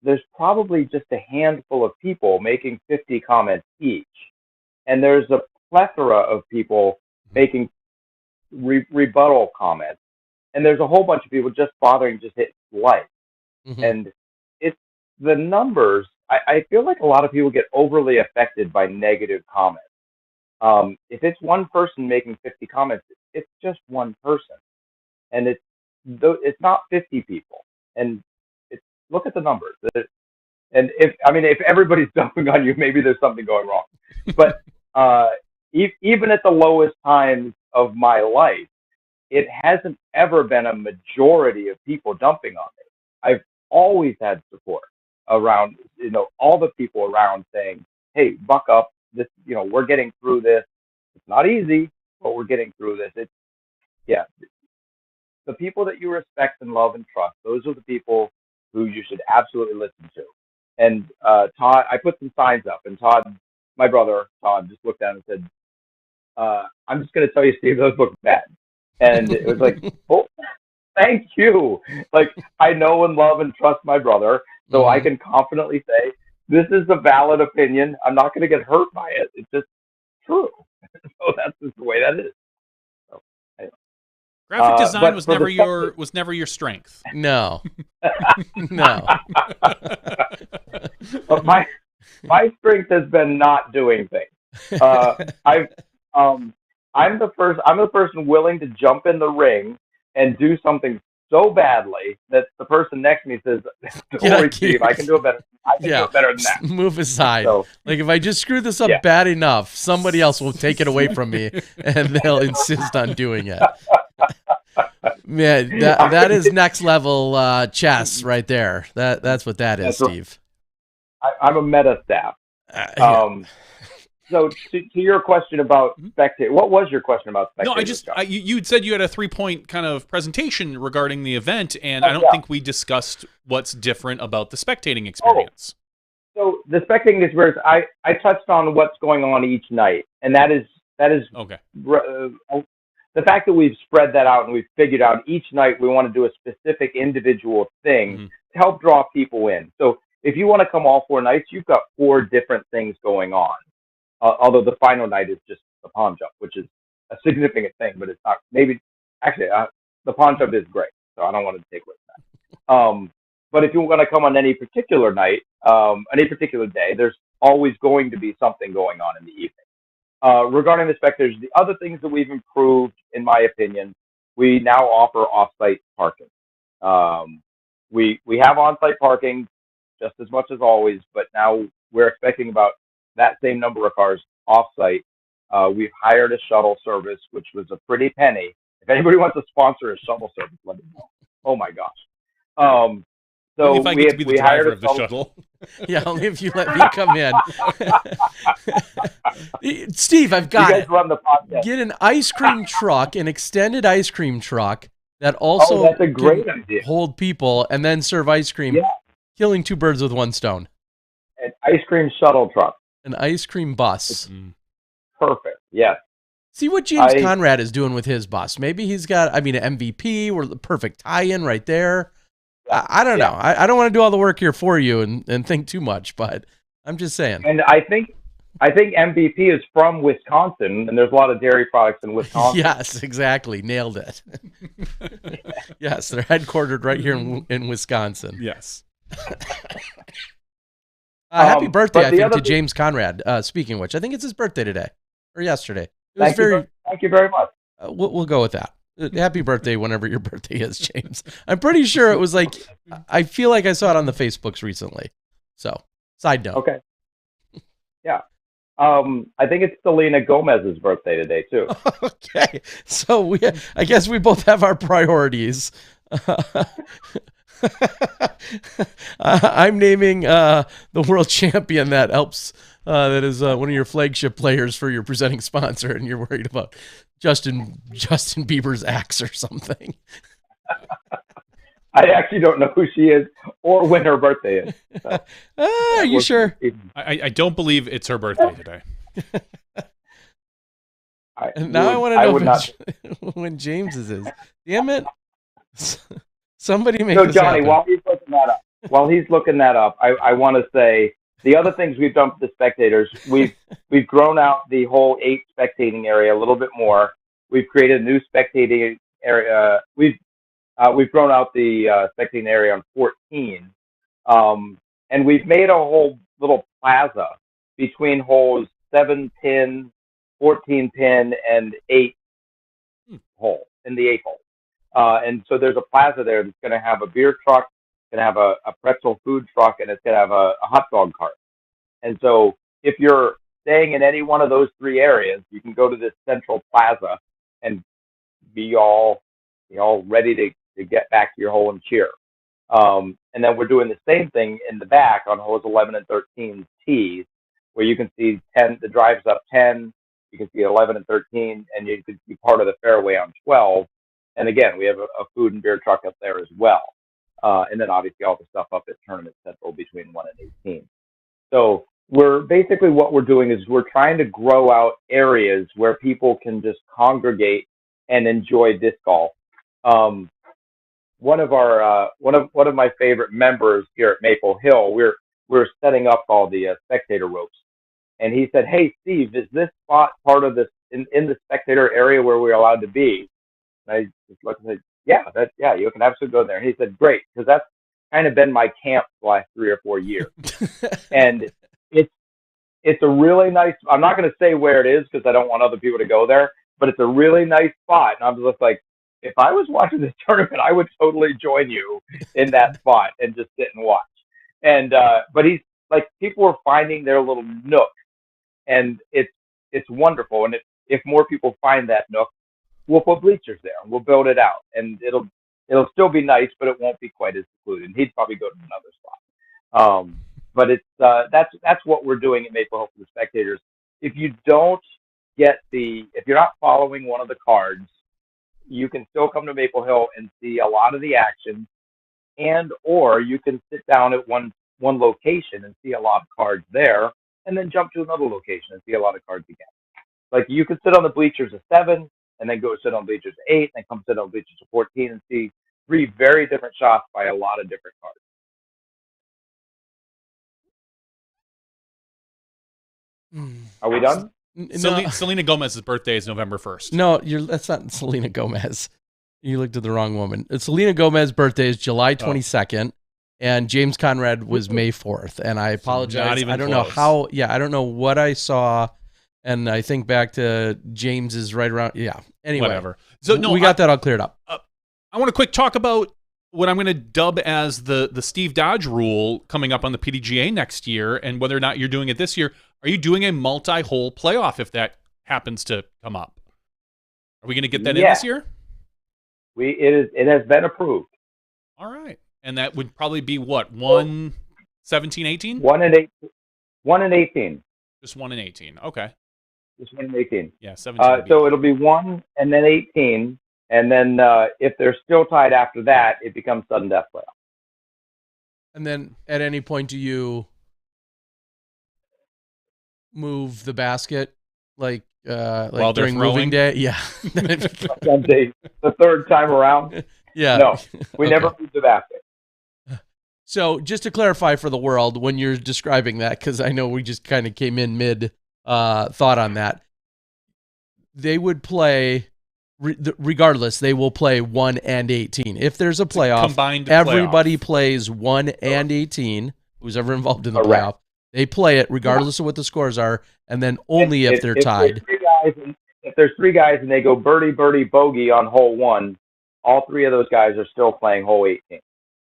there's probably just a handful of people making 50 comments each, and there's a plethora of people making rebuttal comments, and there's a whole bunch of people just bothering just hit like. And it's the numbers. I feel like a lot of people get overly affected by negative comments. If it's one person making 50 comments, it's just one person, and it's not 50 people, and look at the numbers. And if everybody's dumping on you, maybe there's something going wrong. But even at the lowest times of my life, it hasn't ever been a majority of people dumping on me. I've always had support around, all the people around saying, "Hey, buck up. This, we're getting through this. It's not easy, but we're getting through this." Yeah, the people that you respect and love and trust, those are the people who you should absolutely listen to. And Todd, I put some signs up, and Todd, my brother, Todd, just looked down and said, "I'm just going to tell you, Steve, those look bad." And it was like, "Oh, thank you." Like, I know and love and trust my brother, so I can confidently say, this is a valid opinion. I'm not going to get hurt by it. It's just true. So that's just the way that is. So, anyway. Graphic design was never your strength. No. No. But my strength has been not doing things. I'm the person willing to jump in the ring and do something so badly that the person next to me says, "Don't worry, Steve, I can do it better. I can do it better than that." Move aside. So, like, if I just screw this up bad enough, somebody else will take it away from me, and they'll insist on doing it. Man, that is next level chess right there. That's what that is, Steve. I'm a meta staff. So to your question about Spectator, what was your question about Spectator? No, you said you had a 3-point kind of presentation regarding the event, and I don't think we discussed what's different about the spectating experience. So the spectating experience, I touched on what's going on each night, and that is okay. The fact that we've spread that out and we've figured out each night we want to do a specific individual thing to help draw people in. So if you want to come all 4 nights, you've got 4 different things going on. Although the final night is just the pond jump, which is a significant thing, but it's not. Maybe actually, the pond jump is great, so I don't want to take away from that. But if you want to come on any particular night, any particular day, there's always going to be something going on in the evening. Regarding the spectators, the other things that we've improved, in my opinion, we now offer off-site parking. We have on-site parking just as much as always, but now we're expecting about that same number of cars off-site. We've hired a shuttle service, which was a pretty penny. If anybody wants to sponsor a shuttle service, let me know. Oh my gosh. So only if I get to be the driver of the shuttle. Yeah, only if you let me come in. Steve, I've got it. Run the podcast. Get an ice cream truck, an extended ice cream truck that also that's a great idea. Hold people and then serve ice cream. Yeah. Killing 2 birds with 1 stone. An ice cream shuttle truck. An ice cream bus. Perfect. Yes. See what James Conrad is doing with his bus. Maybe he's got, an MVP or the perfect tie-in right there. I don't know. I don't want to do all the work here for you and think too much, but I'm just saying. And I think MVP is from Wisconsin, and there's a lot of dairy products in Wisconsin. Yes, exactly. Nailed it. Yes, they're headquartered right here in Wisconsin. Yes. Happy birthday, I think, to James Conrad. Speaking of which, I think it's his birthday today or yesterday. Thank you very much. We'll go with that. Happy birthday whenever your birthday is, James. I'm pretty sure it was I feel like I saw it on the Facebooks recently. So, side note. Okay. Yeah. I think it's Selena Gomez's birthday today, too. Okay. So, I guess we both have our priorities. I'm naming the world champion that helps. That is one of your flagship players for your presenting sponsor, and you're worried about Justin Bieber's axe or something. I actually don't know who she is or when her birthday is. So. Are you sure? I don't believe it's her birthday today. I want to know when James's is. Damn it. Somebody make this Johnny, happen. while he's looking that up, I want to say the other things we've done for the spectators, we've grown out the whole 8 spectating area a little bit more. We've created a new spectating area. We've grown out the spectating area on 14, and we've made a whole little plaza between holes 7 pin, 14 pin, and 8 hole in the 8 hole. And so there's a plaza there that's going to have a beer truck, going to have a pretzel food truck, and it's going to have a hot dog cart. And so if you're staying in any one of those three areas, you can go to this central plaza and be all ready to get back to your hole and cheer. And then we're doing the same thing in the back on holes 11 and 13 tees, where you can see 10, the drives up 10, you can see 11 and 13, and you can see part of the fairway on 12. And again, we have a food and beer truck up there as well. And then obviously all the stuff up at Tournament Central between 1 and 18. So we're basically, what we're doing is we're trying to grow out areas where people can just congregate and enjoy disc golf. One of my favorite members here at Maple Hill, we're setting up all the spectator ropes, and he said, "Hey Steve, is this spot part of this in the spectator area where we're allowed to be?" And I just looked and said, "Yeah, you can absolutely go there." And he said, "Great," because that's kind of been my camp the last 3 or 4 years, and it's a really nice. I'm not going to say where it is because I don't want other people to go there, but it's a really nice spot. And I'm just like, if I was watching this tournament, I would totally join you in that spot and just sit and watch. And but he's like, people are finding their little nook, and it's wonderful. And if more people find that nook, we'll put bleachers there and we'll build it out, and it'll still be nice, but it won't be quite as secluded. He'd probably go to another spot. But it's that's what we're doing at Maple Hill for the spectators. If you don't if you're not following one of the cards, you can still come to Maple Hill and see a lot of the action, or you can sit down at one location and see a lot of cards there, and then jump to another location and see a lot of cards again. Like, you could sit on the bleachers at 7, and then go sit on bleachers at 8, and then come sit on bleachers at 14 and see 3 very different shots by a lot of different cards. Are we done? No. Selena Gomez's birthday is November 1st. No, that's not Selena Gomez. You looked at the wrong woman. Selena Gomez's birthday is July 22nd, and James Conrad was May 4th. And I apologize. I don't know how. Yeah, I don't know what I saw, and I think back to James's right around. Yeah. Anyway, whatever. So no, we got that all cleared up. I want to quick talk about what I'm going to dub as the Steve Dodge rule coming up on the PDGA next year, and whether or not you're doing it this year. Are you doing a multi-hole playoff if that happens to come up? Are we going to get that in this year? It has been approved. All right. And that would probably be what? 1, 17, 18? 1 and 18. Just 1 and 18. Okay. Just 1 and 18. Yeah, 17. So it'll be 1 and then 18. And then if they're still tied after that, it becomes sudden death playoff. And then at any point, do you move the basket like during moving day? Yeah. The third time around? Yeah. No, we never moved the basket. So just to clarify for the world, when you're describing that, because I know we just kind of came in mid thought on that, they would play, regardless, they will play 1 and 18. If there's a playoff, combined everybody plays 1 and 18, who's ever involved in the playoff. They play it regardless of what the scores are, and then only if they're tied. If there's 3 guys and they go birdie, birdie, bogey on hole 1, all 3 of those guys are still playing hole 18.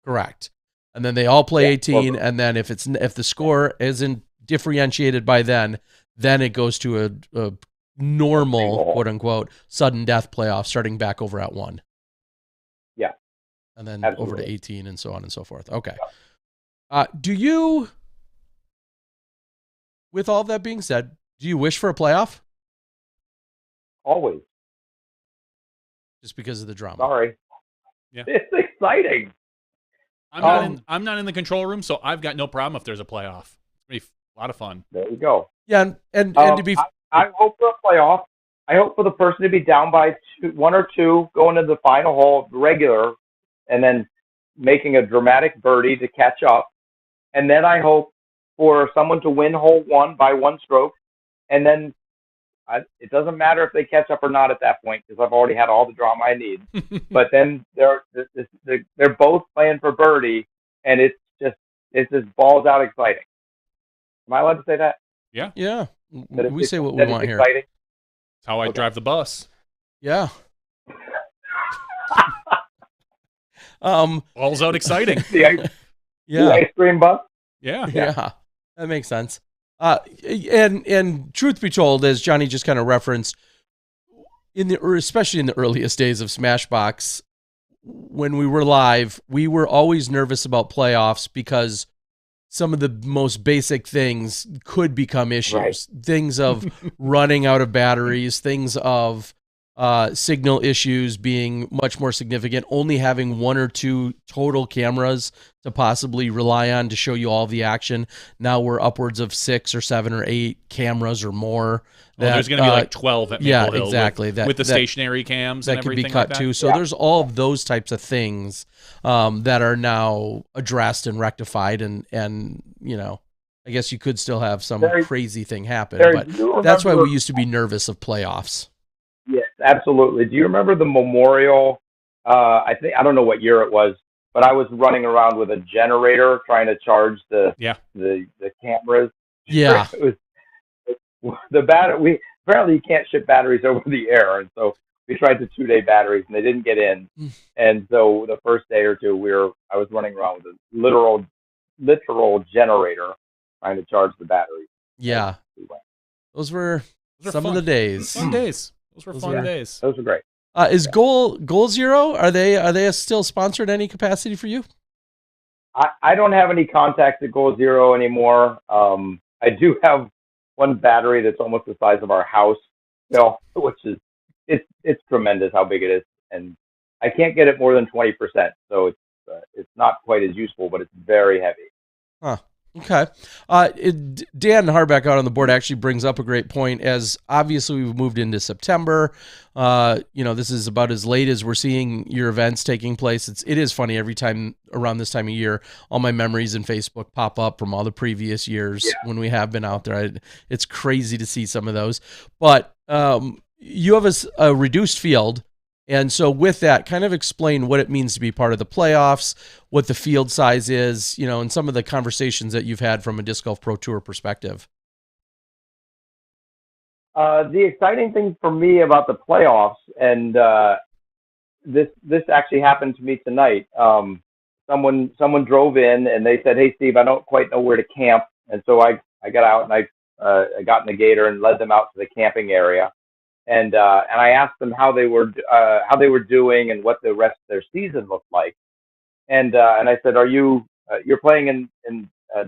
Correct. And then they all play 18, and then if the score isn't differentiated by then it goes to a normal, quote unquote, sudden death playoff starting back over at 1. Yeah. And then over to 18 and so on and so forth. Okay. Do you, with all of that being said, do you wish for a playoff? Always. Just because of the drama. Sorry. Yeah. It's exciting. I'm not in the control room, so I've got no problem if there's a playoff. It's going to be a lot of fun. There you go. Yeah, and to be... I hope for a playoff. I hope for the person to be down by 1 or 2 going to the final hole of the regular, and then making a dramatic birdie to catch up. And then I hope for someone to win hole 1 by 1 stroke, and then it doesn't matter if they catch up or not at that point because I've already had all the drama I need. But then they're both playing for birdie, and it's just balls out exciting. Am I allowed to say that? Yeah. Yeah. We say what we want here. Exciting? That's how I drive the bus. Yeah. All's out exciting. The Yeah. ice cream bus. Yeah. Yeah, that makes sense. And truth be told, as Johnny just kind of referenced, especially in the earliest days of Smashbox, when we were live, we were always nervous about playoffs because some of the most basic things could become issues. Right. Things of running out of batteries, things of signal issues being much more significant, only having 1 or 2 total cameras to possibly rely on to show you all the action. Now we're upwards of 6 or 7 or 8 cameras or more. There's going to be like 12 at Maple Hill exactly. with the stationary cams that and could be everything cut like that. too. So there's all of those types of things that are now addressed and rectified, and you know, I guess you could still have some crazy thing happen, but that's why we used to be nervous of playoffs. Yes, absolutely. Do you remember the Memorial? I don't know what year it was, but I was running around with a generator trying to charge the cameras. Yeah. It was the battery. Apparently you can't ship batteries over the air, and so we tried the 2-day batteries, and they didn't get in. And so the first day or two, I was running around with a literal generator trying to charge the batteries. Yeah, those were some fun. of the days. Fun days. Those were fun days. Those were great. Is Goal Zero? Are they still sponsored in any capacity for you? I don't have any contacts at Goal Zero anymore. I do have one battery that's almost the size of our house, which is it's tremendous how big it is, and I can't get it more than 20%, so it's not quite as useful, but it's very heavy. Huh. Okay. Dan Harbeck out on the board actually brings up a great point, as obviously we've moved into September. This is about as late as we're seeing your events taking place. It is funny every time around this time of year, all my memories in Facebook pop up from all the previous years when we have been out there. It's crazy to see some of those, but you have a reduced field. And so with that, kind of explain what it means to be part of the playoffs, what the field size is, and some of the conversations that you've had from a Disc Golf Pro Tour perspective. The exciting thing for me about the playoffs, and this actually happened to me tonight. Someone drove in and they said, "Hey, Steve, I don't quite know where to camp," and so I got out and I got in the gator and led them out to the camping area. And I asked them how they were doing and what the rest of their season looked like. And I said, "Are you're playing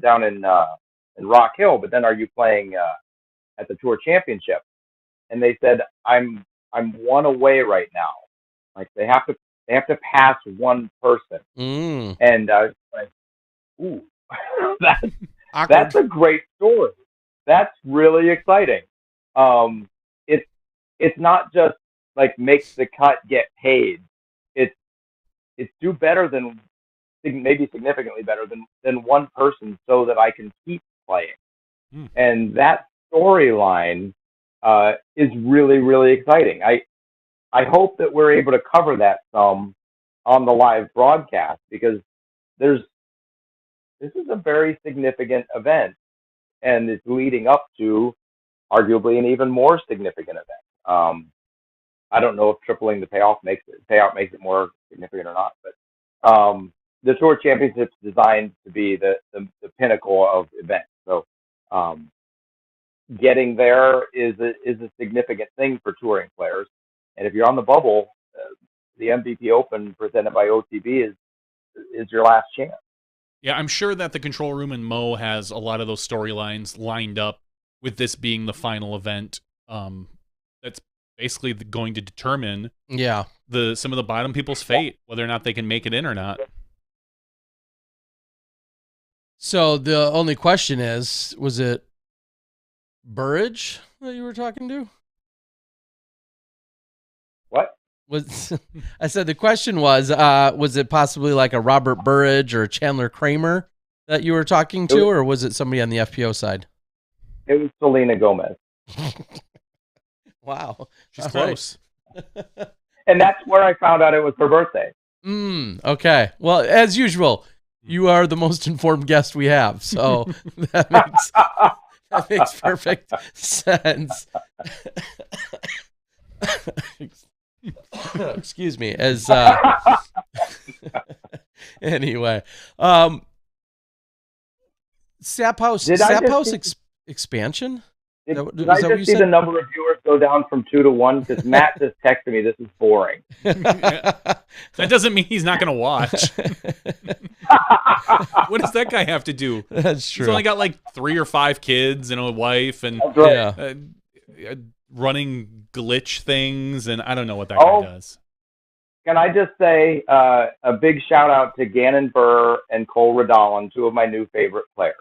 down in Rock Hill, but then are you playing at the Tour Championship?" And they said, "I'm 1 away right now. Like they have to pass 1 person." And I was like, "Ooh, that's a great story. That's really exciting." It's not just like make the cut, get paid. It's do better than, maybe significantly better than 1 person, so that I can keep playing. And that storyline is really, really exciting. I hope that we're able to cover that some on the live broadcast, because this is a very significant event, and it's leading up to arguably an even more significant event. I don't know if tripling the payout makes it more significant or not, but the Tour Championship is designed to be the pinnacle of events. So getting there is a significant thing for touring players. And if you're on the bubble, the MVP Open presented by OTB is your last chance. Yeah, I'm sure that the control room and Mo has a lot of those storylines lined up, with this being the final event. That's basically going to determine some of the bottom people's fate, whether or not they can make it in or not. So the only question is, was it Burridge that you were talking to? What? I said the question was it possibly like a Robert Burridge or a Chandler Kramer that you were talking to, or was it somebody on the FPO side? It was Selena Gomez. Wow. She's close. Right. And that's where I found out it was her birthday. Okay. Well, as usual, you are the most informed guest we have, so that makes perfect sense. Excuse me. Anyway, Sap House expansion. Did I just see the number of viewers go down from 2 to 1? Because Matt just texted me, this is boring. That doesn't mean he's not going to watch. What does that guy have to do? That's true. He's only got like 3 or 5 kids and a wife and running glitch things, and I don't know what that guy does. Can I just say a big shout out to Gannon Burr and Cole Radallen, 2 of my new favorite players.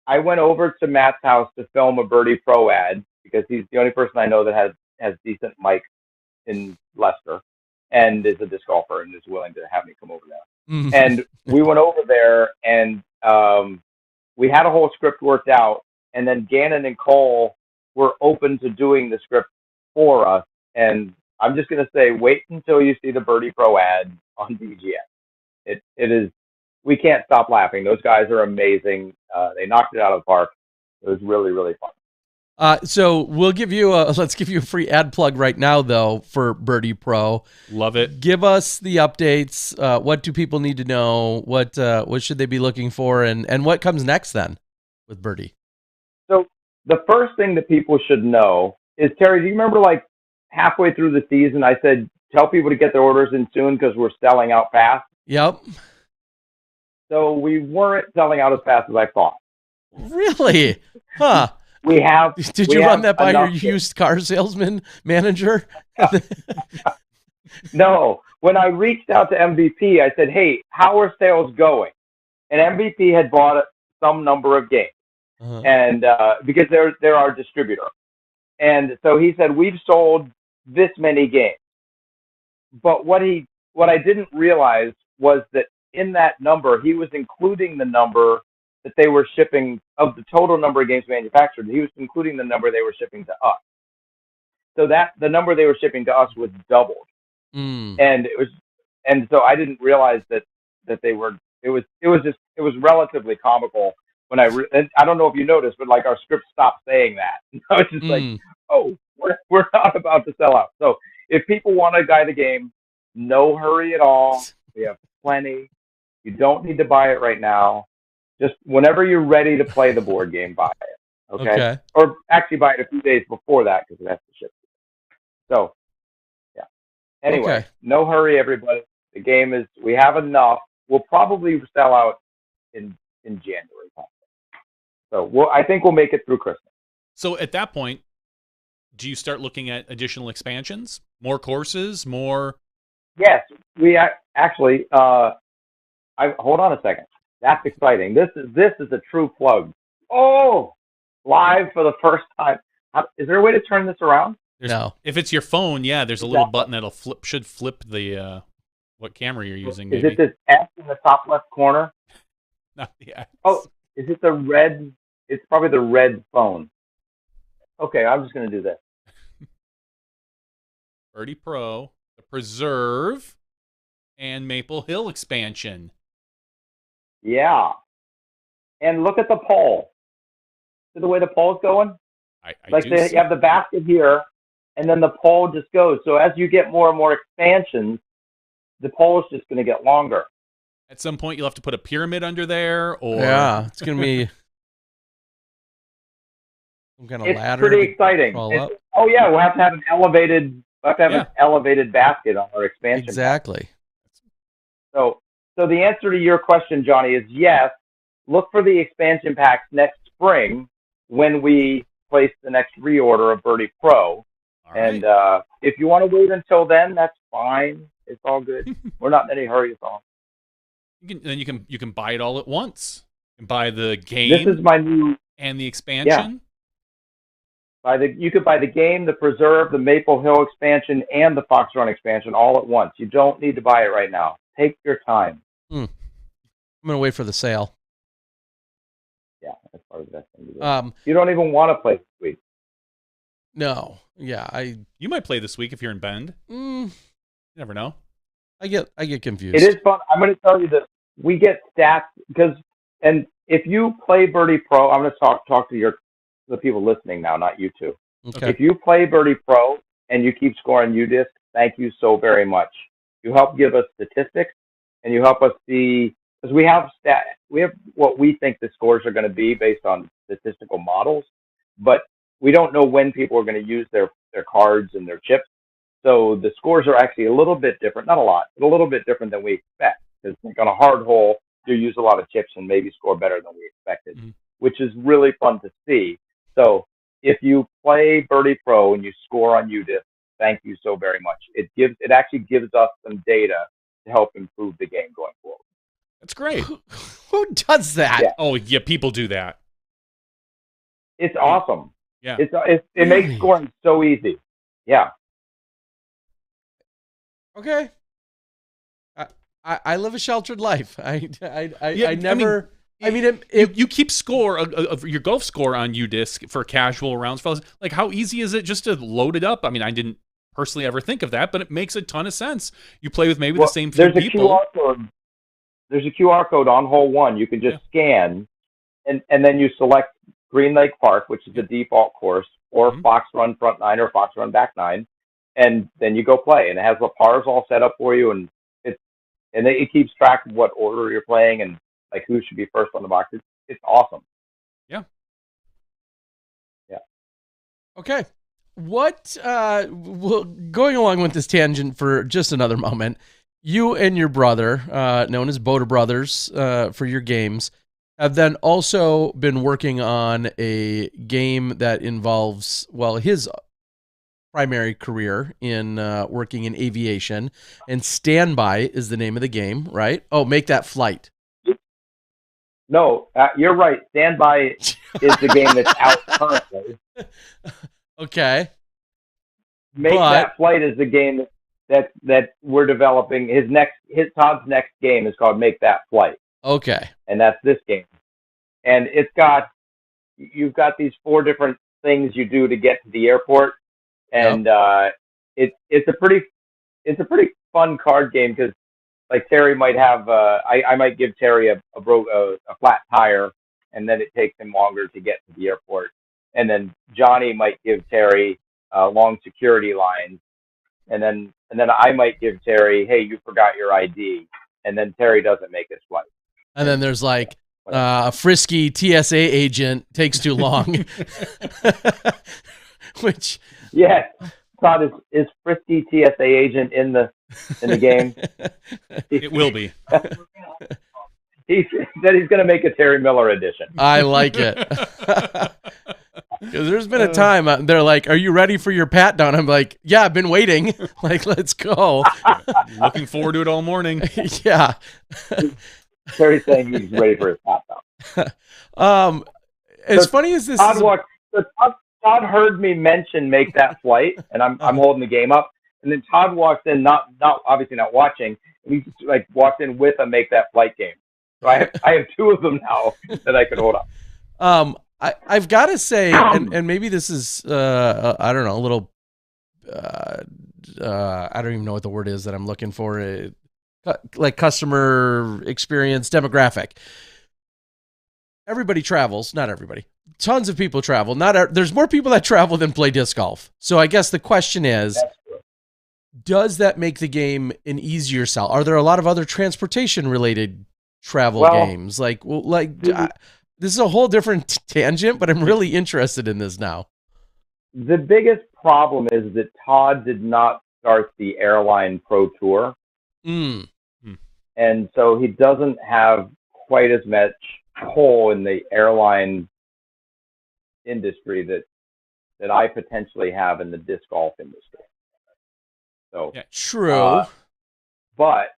I went over to Matt's house to film a Birdie Pro ad because he's the only person I know that has decent mics in Leicester and is a disc golfer and is willing to have me come over there. Mm-hmm. And we went over there and we had a whole script worked out, and then Gannon and Cole were open to doing the script for us. And I'm just going to say, wait until you see the Birdie Pro ad on BGS. It is. We can't stop laughing. Those guys are amazing. They knocked it out of the park. It was really, really fun. So we'll give you let's give you a free ad plug right now, though, for Birdie Pro. Love it. Give us the updates. What do people need to know? What should they be looking for? And what comes next then with Birdie? So the first thing that people should know is, Terry, do you remember like halfway through the season, I said, tell people to get their orders in soon because we're selling out fast? Yep. So we weren't selling out as fast as I thought. Really? Huh. Did you run that by your used car salesman manager? No. When I reached out to MVP, I said, hey, how are sales going? And MVP had bought some number of games. Uh-huh. And because they're our distributor. And so he said, we've sold this many games. But what I didn't realize was that in that number, he was including the number that they were shipping of the total number of games manufactured. He was including the number they were shipping to us. So that the number they were shipping to us was doubled. And so I didn't realize that they were, it was relatively comical when and I don't know if you noticed, but like our script stopped saying that. I was just like, oh, we're not about to sell out. So if people want to buy the game, no hurry at all. We have plenty. You don't need to buy it right now. Just whenever you're ready to play the board game, buy it. Okay? Or actually buy it a few days before that because it has to ship. So, yeah. Anyway, no hurry, everybody. The game is, we have enough. We'll probably sell out in January. So I think we'll make it through Christmas. So at that point, do you start looking at additional expansions? More courses? More? Yes. We actually... hold on a second. That's exciting. This is a true plug. Oh, live for the first time. Is there a way to turn this around? No. If it's your phone, yeah, there's a little button that'll should flip the what camera you're using. Is it this S in the top left corner? Not the S. Oh, is it the red? It's probably the red phone. Okay, I'm just going to do this. Birdie Pro, the Preserve, and Maple Hill expansion. Yeah. And look at the poll. See the way the poll's going? You have the basket here, and then the poll just goes. So as you get more and more expansions, the poll is just going to get longer. At some point, you'll have to put a pyramid under there, or it's going to be some kind of ladder. It's pretty exciting. Oh yeah, we'll have to have an elevated. An elevated basket on our expansion. Exactly. So the answer to your question, Johnny, is yes. Look for the expansion packs next spring when we place the next reorder of Birdie Pro. And if you want to wait until then, that's fine. It's all good. We're not in any hurry at all. You can buy it all at once. You can buy the game. This is my new and the expansion. You could buy the game, the Preserve, the Maple Hill expansion, and the Fox Run expansion all at once. You don't need to buy it right now. Take your time. I'm going to wait for the sale. Yeah, that's probably the best thing to do. You don't even want to play this week. No. Yeah, You might play this week if you're in Bend. You never know. I get confused. It is fun. I'm going to tell you that we get stats and if you play Birdie Pro, I'm going to talk to the people listening now, not you two. Okay. If you play Birdie Pro and you keep scoring UDisc, thank you so very much. You help give us statistics, and you help us see, because we have what we think the scores are going to be based on statistical models, but we don't know when people are going to use their cards and their chips. So the scores are actually a little bit different, not a lot, but a little bit different than we expect. Because like on a hard hole, you use a lot of chips and maybe score better than we expected, which is really fun to see. So if you play Birdie Pro and you score on UDisc, thank you so very much. It actually gives us some data to help improve the game going forward. That's great. Who does that? Yeah. Oh yeah, people do that. It's awesome. Yeah. It makes scoring so easy. Yeah. Okay. I live a sheltered life. I never. You keep score of your golf score on UDisc for casual rounds, fellas. Like, how easy is it just to load it up? I mean, I didn't personally ever think of that, but it makes a ton of sense. You play with maybe the same few people. There's a QR code on hole 1. You can just scan, and then you select Green Lake Park, which is the default course, or Fox Run Front 9 or Fox Run Back 9, and then you go play. And it has the pars all set up for you, and it keeps track of what order you're playing and like who should be first on the box. It's awesome. Yeah. Yeah. Okay. What going along with this tangent for just another moment, you and your brother, known as Boda Brothers, for your games, have then also been working on a game that involves, well, his primary career in working in aviation, and Standby is the name of the game, right? Oh, Make That Flight. No, you're right. Standby is the game that's out currently. Okay. That Flight is the game that we're developing. Todd's next game is called Make That Flight. Okay. And that's this game. And you've got these 4 different things you do to get to the airport. And it's a pretty fun card game because like Terry might have I might give Terry a flat tire, and then it takes him longer to get to the airport. And then Johnny might give Terry long security lines, and then I might give Terry, hey, you forgot your ID, and then Terry doesn't make his flight. And then there's like a frisky TSA agent takes too long, which Todd is frisky TSA agent in the game. It will be. He said he's going to make a Terry Miller edition. I like it. Because there's been a time they're like, "Are you ready for your pat down?" I'm like, "Yeah, I've been waiting. Like, let's go." Looking forward to it all morning. Yeah. Terry's saying he's ready for his pat down. As funny as this Todd heard me mention Make That Flight, and I'm holding the game up, and then Todd walks in, not obviously not watching, and he just like walked in with a Make That Flight game. So I have 2 of them now that I could hold up. I've got to say, and maybe this is I don't know, a little I don't even know what the word is that I'm looking for, like customer experience demographic. Everybody travels, not everybody. Tons of people travel. There's more people that travel than play disc golf. So I guess the question is, does that make the game an easier sell? Are there a lot of other transportation related travel games? This is a whole different tangent, but I'm really interested in this now. The biggest problem is that Todd did not start the Airline Pro Tour. And so he doesn't have quite as much pull in the airline industry that I potentially have in the disc golf industry. So true. But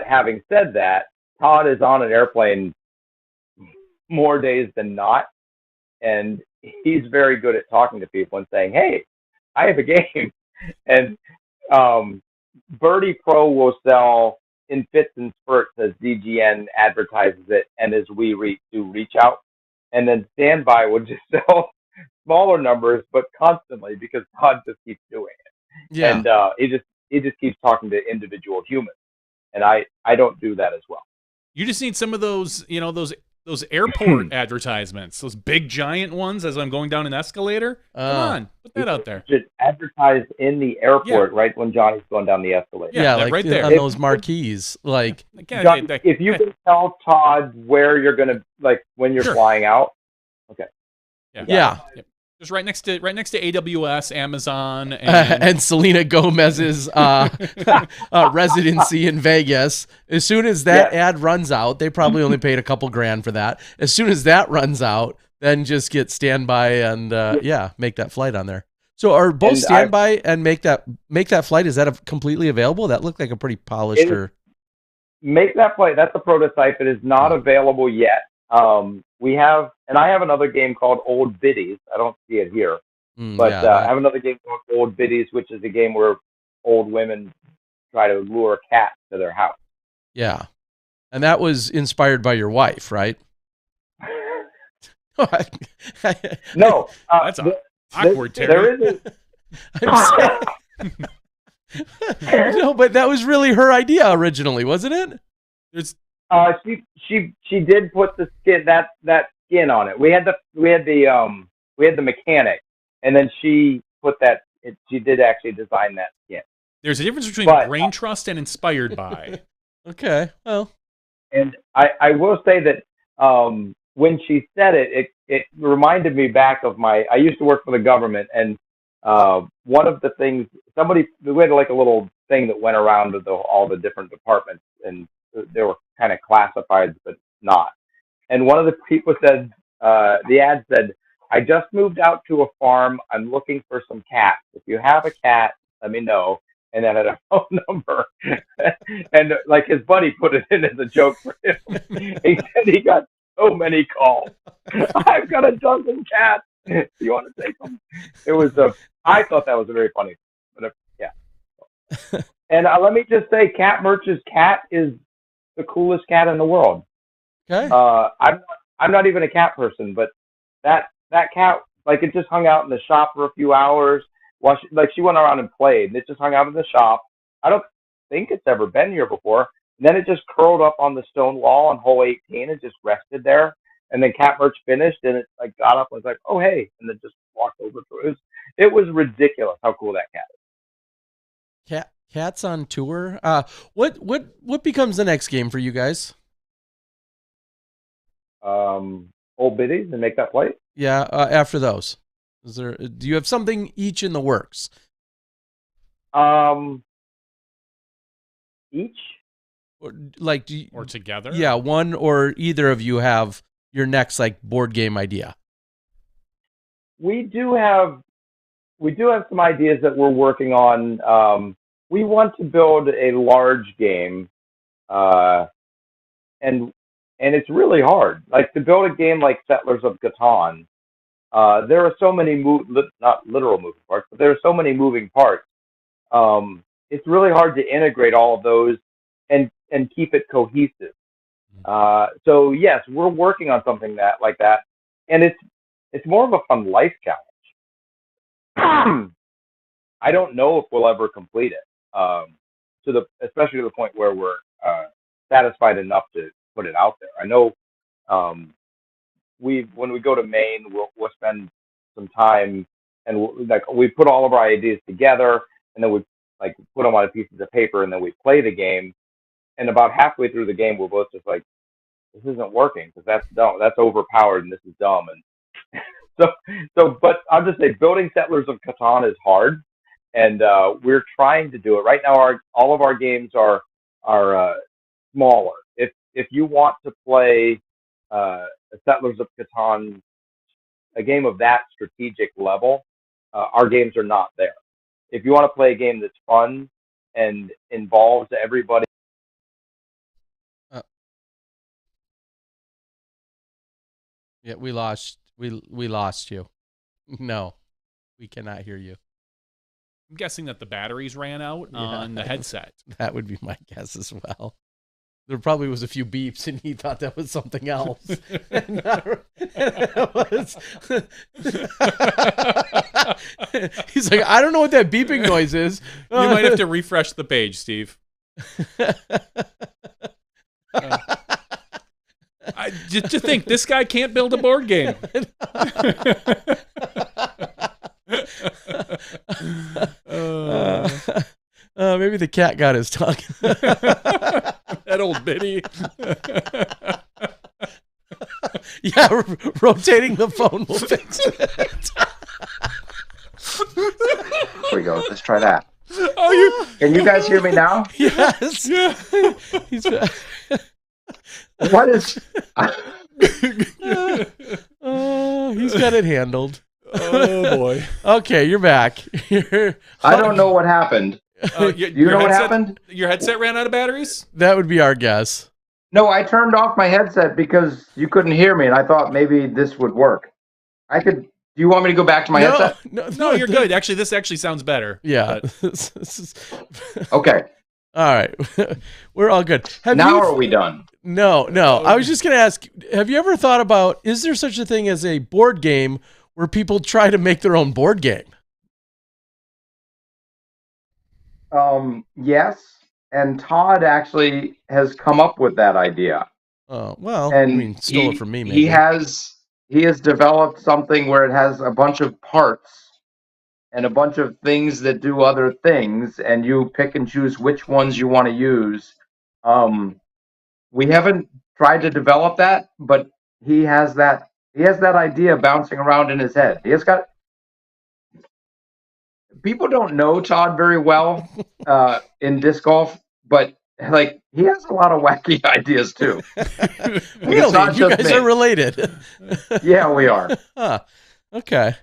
having said that, Todd is on an airplane more days than not, and he's very good at talking to people and saying, "Hey, I have a game." And Birdie Pro will sell in fits and spurts as DGN advertises it, and as we do reach out. And then Standby will just sell smaller numbers, but constantly, because Todd just keeps doing it. Yeah. And he just keeps talking to individual humans. And I don't do that as well. You just need some of those, those those airport advertisements, those big giant ones as I'm going down an escalator. Come on, put that out there. Just advertise in the airport right when Johnny's going down the escalator. Yeah, like right there on those marquees. Like, John, if you can tell Todd where you're gonna, like, when you're flying out. Okay. Yeah. Just right next to AWS, Amazon, and Selena Gomez's residency in Vegas. As soon as that ad runs out, they probably only paid a couple grand for that. As soon as that runs out, then just get standby and make that flight on there. So are both standby and make that flight? Is that completely available? That looked like a pretty polished. Make that flight. That's a prototype. It is not available yet. We have, and I have another game called Old Biddies. I don't see it here, but I have another game called Old Biddies, which is a game where old women try to lure cats to their house. Yeah, and that was inspired by your wife, right? No, that's awkward, Terry. There is no, but that was really her idea originally, wasn't it? She did put the skin that skin on it. We had the mechanic, and then she put that. She did actually design that skin. There's a difference between brain trust and inspired by. Okay, well, and I will say that when she said it reminded me back of I used to work for the government, and one of the things we had like a little thing that went around to all the different departments, and they were kind of classified, but not. And one of the people said, the ad said, "I just moved out to a farm. I'm looking for some cats. If you have a cat, let me know." And then had a phone number. And like his buddy put it in as a joke for him. He said he got so many calls. "I've got a dozen cats. Do you want to take them?" It was I thought that was a very funny, but And let me just say, Cat Merch's cat is the coolest cat in the world. Okay. I'm not even a cat person, but that cat, like, it just hung out in the shop for a few hours while she went around and played, and it just hung out in the shop. I don't think it's ever been here before. And then it just curled up on the stone wall on hole 18 and just rested there. And then Cat Merch finished, and it like got up and was like, "Oh hey," and then just walked over to it. It was ridiculous how cool that cat is. Cats on tour. What becomes the next game for you guys? Old Biddies and make that flight. Yeah. After those, do you have something each in the works? Each. Or together? Yeah, one or either of you have your next like board game idea. We do have some ideas that we're working on. We want to build a large game, and it's really hard. Like, to build a game like Settlers of Catan, there are so many not literal moving parts, but there are so many moving parts. It's really hard to integrate all of those and keep it cohesive. So yes, we're working on something like that, and it's more of a fun life challenge. I don't know if we'll ever complete it, especially to the point where we're satisfied enough to put it out there. I know when we go to Maine, we'll spend some time and we put all of our ideas together, and then we put them on pieces of paper, and then we play the game. And about halfway through the game, we're both just like, "This isn't working because that's dumb. That's overpowered, and this is dumb." And but I'll just say, building Settlers of Catan is hard, and we're trying to do it right now. All of our games are smaller. If you want to play a Settlers of Catan, a game of that strategic level, our games are not there. If you want to play a game that's fun and involves everybody. Yeah, we lost you. No, we cannot hear you. I'm guessing that the batteries ran out on the headset. That would be my guess as well. There probably was a few beeps, and he thought that was something else. He's like, "I don't know what that beeping noise is." You might have to refresh the page, Steve. Just to think, this guy can't build a board game. Maybe the cat got his tongue. That old biddy. Yeah, rotating the phone will fix it. Here we go. Let's try that. Oh, Can you guys hear me now? Yes. Yeah. What is? He's got it handled. Oh boy. Okay, you're back. I don't know what happened. You know what happened? Your headset ran out of batteries? That would be our guess. No, I turned off my headset because you couldn't hear me, and I thought maybe this would work. I could. Do you want me to go back to my headset? No, you're good. Actually, this actually sounds better. Yeah. Okay. All right. We're all good. Are we done? No. I was just going to ask, have you ever thought about, is there such a thing as a board game where people try to make their own board game? Yes. And Todd actually has come up with that idea. Oh, well, And stole it from me, maybe. He has developed something where it has a bunch of parts and a bunch of things that do other things, and you pick and choose which ones you want to use. We haven't tried to develop that, but he has that idea bouncing around in his head. People don't know Todd very well in disc golf, but like he has a lot of wacky ideas too. Really? You guys are related. Yeah, we are. Huh. Okay.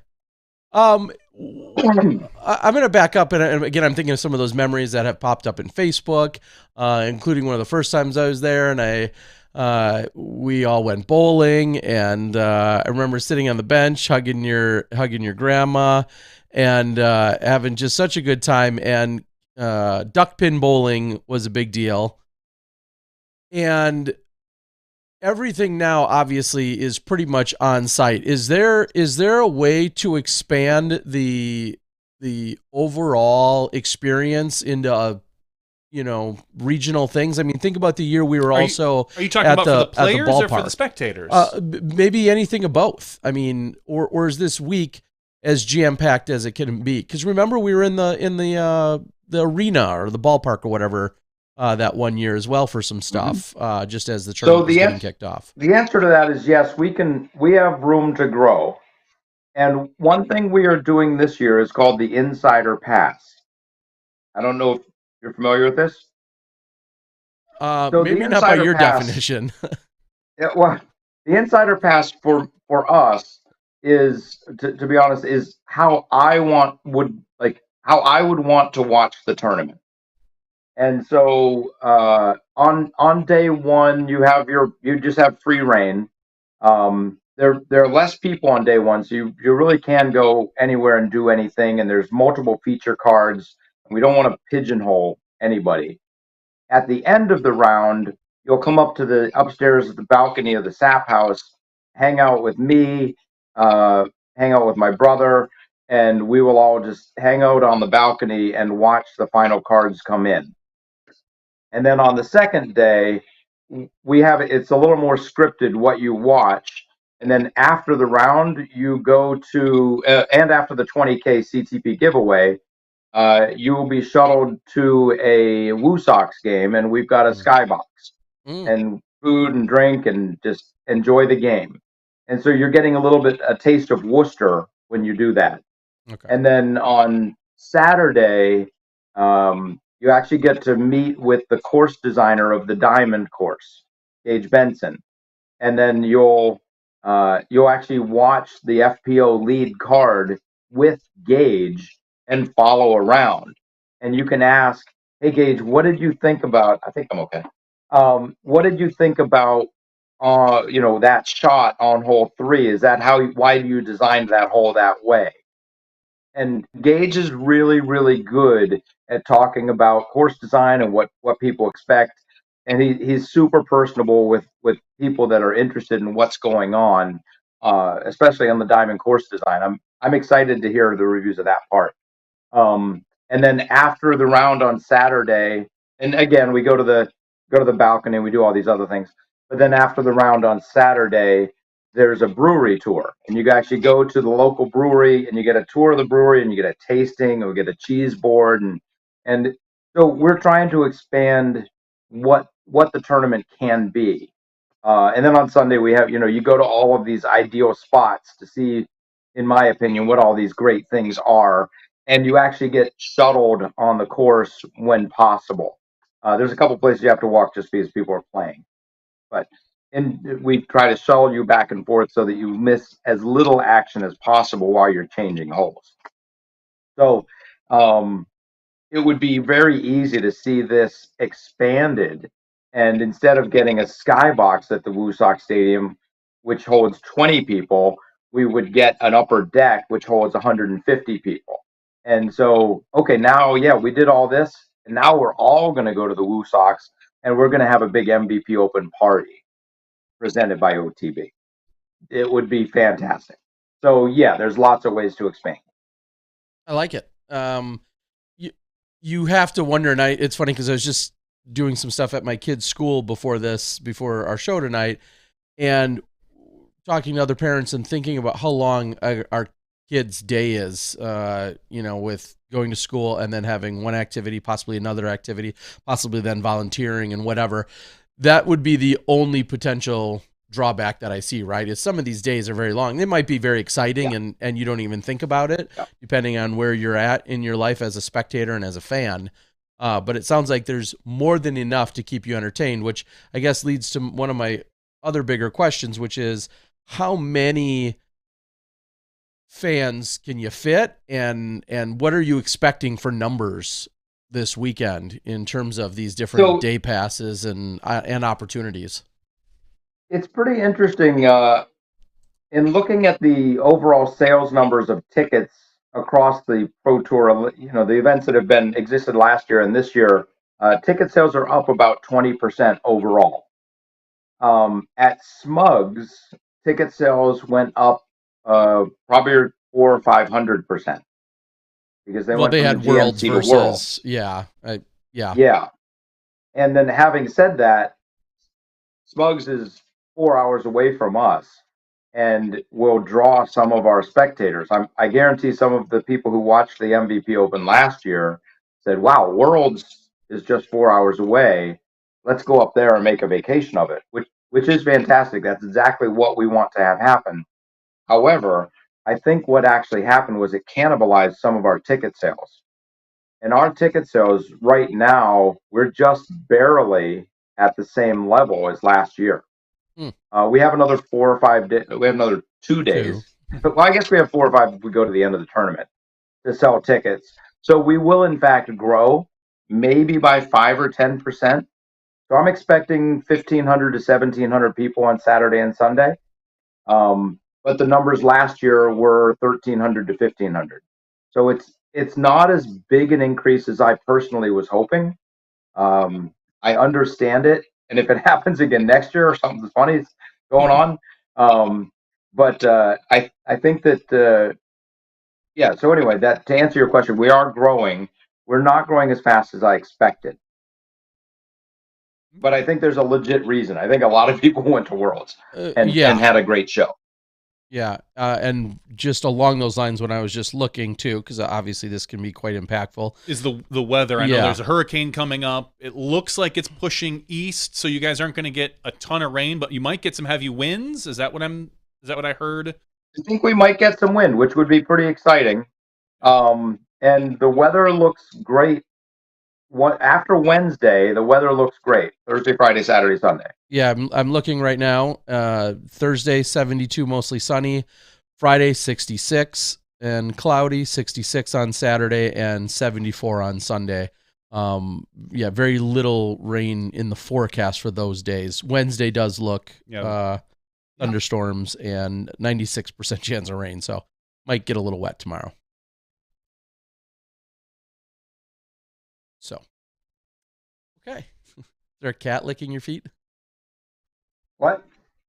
I'm going to back up, and again, I'm thinking of some of those memories that have popped up in Facebook, including one of the first times I was there, and we all went bowling, and I remember sitting on the bench, hugging your grandma, and having just such a good time. And duck pin bowling was a big deal, and everything now obviously is pretty much on site. Is there a way to expand the overall experience into regional things? I mean, think about the year we were Are you talking about for the players or for the spectators? Maybe anything of both. I mean, or is this week as jam-packed as it can be? Because remember, we were in the arena or the ballpark or whatever that one year as well for some stuff, just as the tournament was getting kicked off. The answer to that is yes. We have room to grow, and one thing we are doing this year is called the Insider Pass. I don't know if you're familiar with this. Maybe not by your definition. Yeah, well, the Insider Pass for us is, to be honest, is how I would want to watch the tournament. And so on day one, you just have free reign. There are less people on day one, so you really can go anywhere and do anything. And there's multiple feature cards. We don't want to pigeonhole anybody. At the end of the round, you'll come up to the upstairs at the balcony of the Sap House, hang out with me, hang out with my brother, and we will all just hang out on the balcony and watch the final cards come in. And then on the second day, it's a little more scripted what you watch. And then after the round, you go to, and after the 20K CTP giveaway, you will be shuttled to a Woo Sox game, and we've got a skybox and food and drink and just enjoy the game. And so you're getting a taste of Worcester when you do that. Okay. And then on Saturday, you actually get to meet with the course designer of the Diamond course, Gage Benson. And then you'll actually watch the FPO lead card with Gage and follow around. And you can ask, hey, Gage, what did you think about, I think I'm okay. What did you think about, that shot on hole 3? Is that why do you designed that hole that way? And Gage is really, really good at talking about course design and what people expect. And he's super personable with people that are interested in what's going on, especially on the Diamond course design. I'm excited to hear the reviews of that part. And then after the round on Saturday, and again, we go to the balcony, we do all these other things. But then after the round on Saturday, there's a brewery tour, and you actually go to the local brewery and you get a tour of the brewery and you get a tasting and we get a cheese board and so we're trying to expand what the tournament can be. And then on Sunday we have, you go to all of these ideal spots to see, in my opinion, what all these great things are, and you actually get shuttled on the course when possible. There's a couple places you have to walk just because people are playing, but and we try to shuttle you back and forth so that you miss as little action as possible while you're changing holes. So it would be very easy to see this expanded. And instead of getting a skybox at the Woosok Stadium, which holds 20 people, we would get an upper deck, which holds 150 people. And so, okay, now, yeah, we did all this. And now we're all going to go to the Woosoks and we're going to have a big MVP Open party presented by OTB. It would be fantastic. So, yeah, there's lots of ways to expand. I like it. You have to wonder, and it's funny because I was just doing some stuff at my kid's school before our show tonight, and talking to other parents and thinking about how long our kid's day is, with going to school and then having one activity, possibly another activity, possibly then volunteering and whatever. That would be the only potential drawback that I see, right? Is some of these days are very long. They might be very exciting and you don't even think about it, depending on where you're at in your life as a spectator and as a fan. But it sounds like there's more than enough to keep you entertained, which I guess leads to one of my other bigger questions, which is how many fans can you fit, and what are you expecting for numbers this weekend in terms of these different day passes and opportunities? It's pretty interesting in looking at the overall sales numbers of tickets across the Pro Tour. The events that have existed last year and this year, ticket sales are up about 20% overall. At Smugs, ticket sales went up probably 400 or 500% because they went they from had the Worlds GNC versus to World. Yeah. And then having said that, Smugs is 4 hours away from us and will draw some of our spectators. I guarantee some of the people who watched the MVP Open last year said, wow, Worlds is just 4 hours away. Let's go up there and make a vacation of it, which is fantastic. That's exactly what we want to have happen. However, I think what actually happened was it cannibalized some of our ticket sales. And our ticket sales right now, we're just barely at the same level as last year. We have another 4 or 5 days. We have another 2 days. Well, I guess we have 4 or 5 if we go to the end of the tournament to sell tickets. So we will, in fact, grow maybe by 5 or 10%. So I'm expecting 1,500 to 1,700 people on Saturday and Sunday. But the numbers last year were 1,300 to 1,500. So it's not as big an increase as I personally was hoping. I understand it, and if it happens again next year or something funny is going on, but I think that yeah. So anyway, that to answer your question, we are growing. We're not growing as fast as I expected, but I think there's a legit reason. I think a lot of people went to Worlds and had a great show. Yeah, and just along those lines, when I was just looking too, because obviously this can be quite impactful, is the weather. I know there's a hurricane coming up. It looks like it's pushing east, so you guys aren't going to get a ton of rain, but you might get some heavy winds. Is that what I heard? I think we might get some wind, which would be pretty exciting. And the weather looks great. After Wednesday, the weather looks great. Thursday, Friday, Saturday, Sunday. Yeah, I'm looking right now. Thursday, 72, mostly sunny. Friday, 66 and cloudy. 66 on Saturday and 74 on Sunday. Very little rain in the forecast for those days. Wednesday does look thunderstorms and 96% chance of rain, so might get a little wet tomorrow. So, okay. Is there a cat licking your feet? What?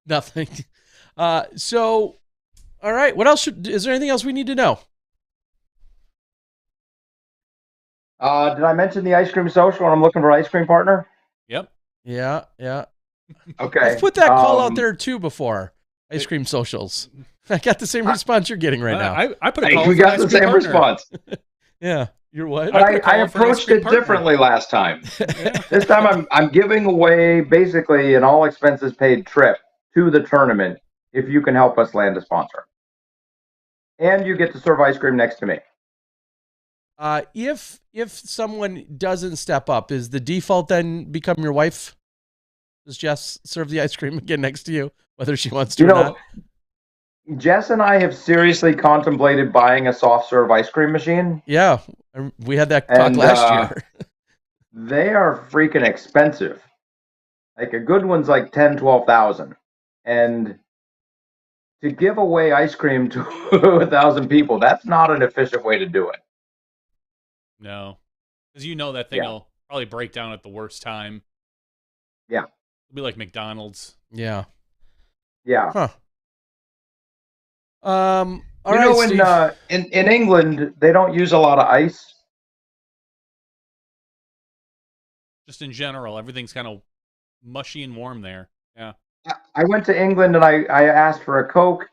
Nothing. So, all right. What else? Is there anything else we need to know? Did I mention the ice cream social when I'm looking for an ice cream partner? Yep. Yeah. Okay. I've put that call out there too before. Ice cream socials. I got the same response you're getting right now. I put a call. We got the same response. Yeah. You're what? But I approached it differently last time. This time I'm giving away basically an all expenses paid trip to the tournament if you can help us land a sponsor. And you get to serve ice cream next to me. If someone doesn't step up, is the default then become your wife? Does Jess serve the ice cream again next to you, whether she wants to or not? Jess and I have seriously contemplated buying a soft serve ice cream machine. Yeah, we had that talk last year. They are freaking expensive. Like a good one's like 10, 12,000. And to give away ice cream to 1,000 people, that's not an efficient way to do it. No, because that thing will probably break down at the worst time. Yeah. It'll be like McDonald's. Yeah. Yeah. Huh. All right, in England, they don't use a lot of ice. Just in general, everything's kind of mushy and warm there. Yeah. I went to England and I asked for a Coke.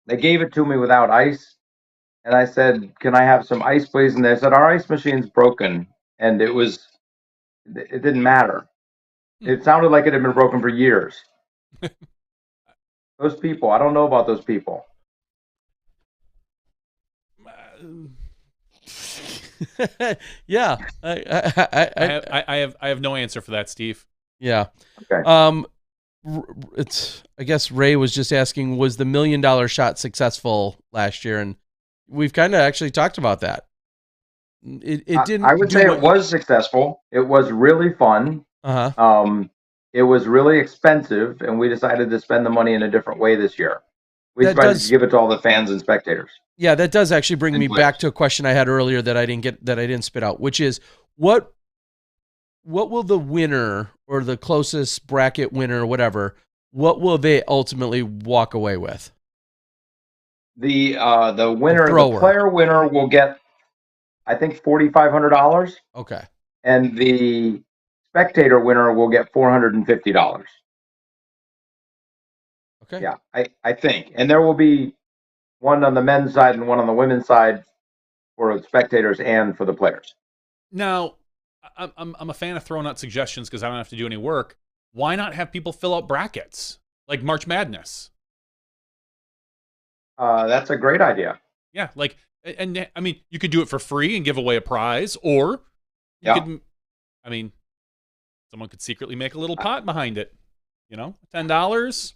They gave it to me without ice. And I said, "Can I have some ice, please?" And they said, "Our ice machine's broken." And it didn't matter. It sounded like it had been broken for years. Those people, I don't know about those people. Yeah, I have no answer for that, Steve. Yeah. Okay. I guess Ray was just asking, was the $1 million shot successful last year? And we've kind of actually talked about that. It didn't. I would say it was successful. It was really fun. It was really expensive, and we decided to spend the money in a different way this year. We decided to give it to all the fans and spectators. Yeah, that does actually bring me back to a question I had earlier that I didn't spit out, which is what will the winner or the closest bracket winner or whatever, what will they ultimately walk away with? The winner, the player winner will get, I think, $4,500. Okay. And the spectator winner will get $450. Okay. Yeah, I think. And there will be one on the men's side and one on the women's side for the spectators and for the players. Now, I'm a fan of throwing out suggestions because I don't have to do any work. Why not have people fill out brackets like March Madness? That's a great idea. Yeah, and I mean, you could do it for free and give away a prize, or you could, I mean, someone could secretly make a little pot behind it. $10.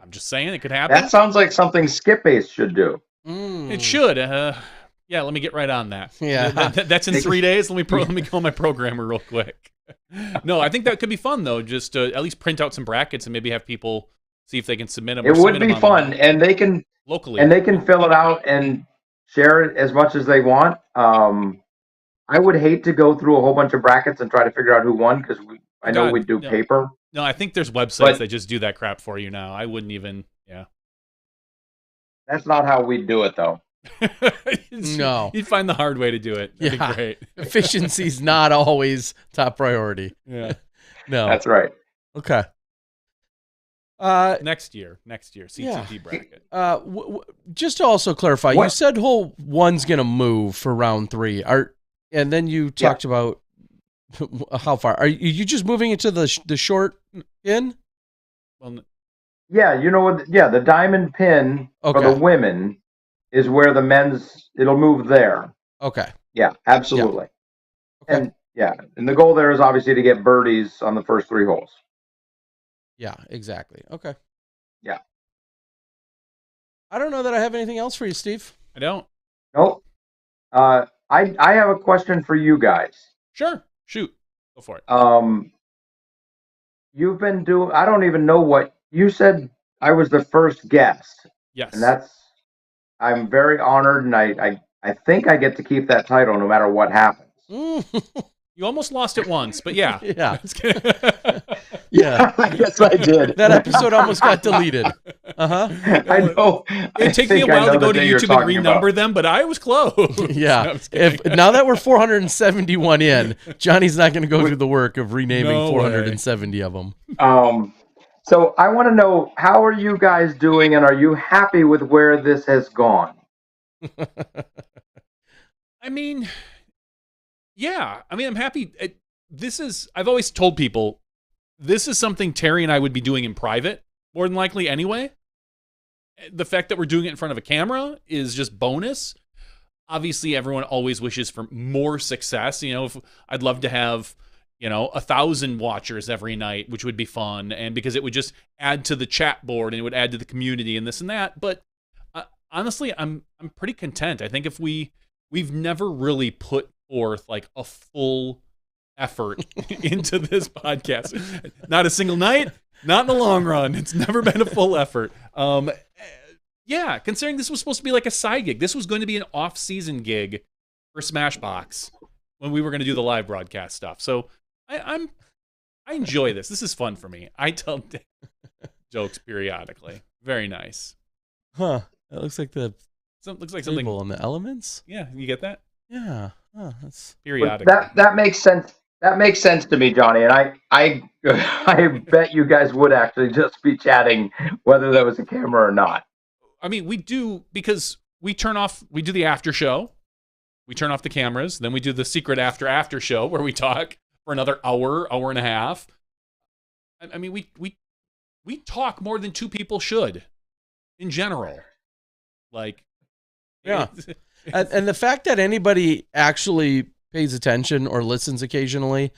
I'm just saying it could happen. That sounds like something Skip Ace should do. It should. Yeah, let me get right on that. Yeah, that's in 3 days. Let me call my programmer real quick. No, I think that could be fun though. Just at least print out some brackets and maybe have people see if they can submit them. It would be fun, and they can locally, and they can fill it out and share it as much as they want. I would hate to go through a whole bunch of brackets and try to figure out who won because I know we do paper. No, I think there's websites that just do that crap for you now. I wouldn't even. Yeah. That's not how we do it, though. No. You'd find the hard way to do it. That'd be great. Efficiency's not always top priority. Yeah. No. That's right. Okay. Next year, CTV bracket. Just to also clarify, you said hole one's going to move for round 3. And then you talked about how far. Are you just moving it to the short pin? Well, yeah, you know what? Yeah, the diamond pin for the women is where the men's, it'll move there. Okay. Yeah, absolutely. Yeah. Okay. And the goal there is obviously to get birdies on the first 3 holes. Yeah, exactly. Okay. Yeah. I don't know that I have anything else for you, Steve. I don't. Nope. I have a question for you guys. Sure. Shoot. Go for it. You've been doing, I don't even know what, you said I was the first guest. Yes. And I'm very honored, and I think I get to keep that title no matter what happens. You almost lost it once, but yeah. Yeah. Yeah, I guess I did. That episode almost got deleted. I know. It'd take me a while to go to YouTube and renumber them, but I was close. Yeah. Now that we're 471 in, Johnny's not going to go through the work of renaming 470 of them. So I want to know, how are you guys doing, and are you happy with where this has gone? I mean, yeah. I mean, I'm happy. I've always told people, this is something Terry and I would be doing in private, more than likely anyway. The fact that we're doing it in front of a camera is just bonus. Obviously, everyone always wishes for more success. I'd love to have 1,000 watchers every night, which would be fun, and because it would just add to the chat board and it would add to the community and this and that. But honestly, I'm pretty content. I think if we've never really put forth like a full effort into this podcast, not a single night, not in the long run. It's never been a full effort. Yeah, considering this was supposed to be like a side gig, this was going to be an off-season gig for Smashbox when we were going to do the live broadcast stuff. So I enjoy this. This is fun for me. I tell jokes periodically. Very nice. Huh? It looks like looks like something on the elements. Yeah, you get that? Yeah. Oh, that's periodic. That makes sense. That makes sense to me, Johnny. And I bet you guys would actually just be chatting whether there was a camera or not. I mean, we do, because we do the after show. We turn off the cameras. Then we do the secret after show where we talk for another hour and a half. I mean, we talk more than two people should in general. Like, yeah. And the fact that anybody actually pays attention or listens occasionally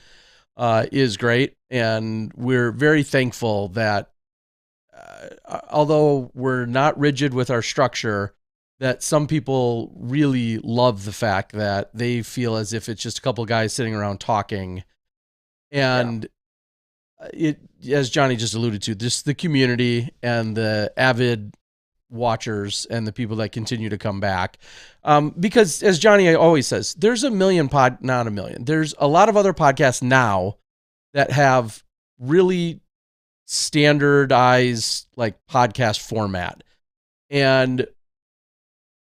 is great. And we're very thankful that although we're not rigid with our structure, that some people really love the fact that they feel as if it's just a couple of guys sitting around talking. And it, as Johnny just alluded to, just the community and the avid watchers and the people that continue to come back. Because as Johnny always says, there's not a million. There's a lot of other podcasts now that have really standardized like podcast format. And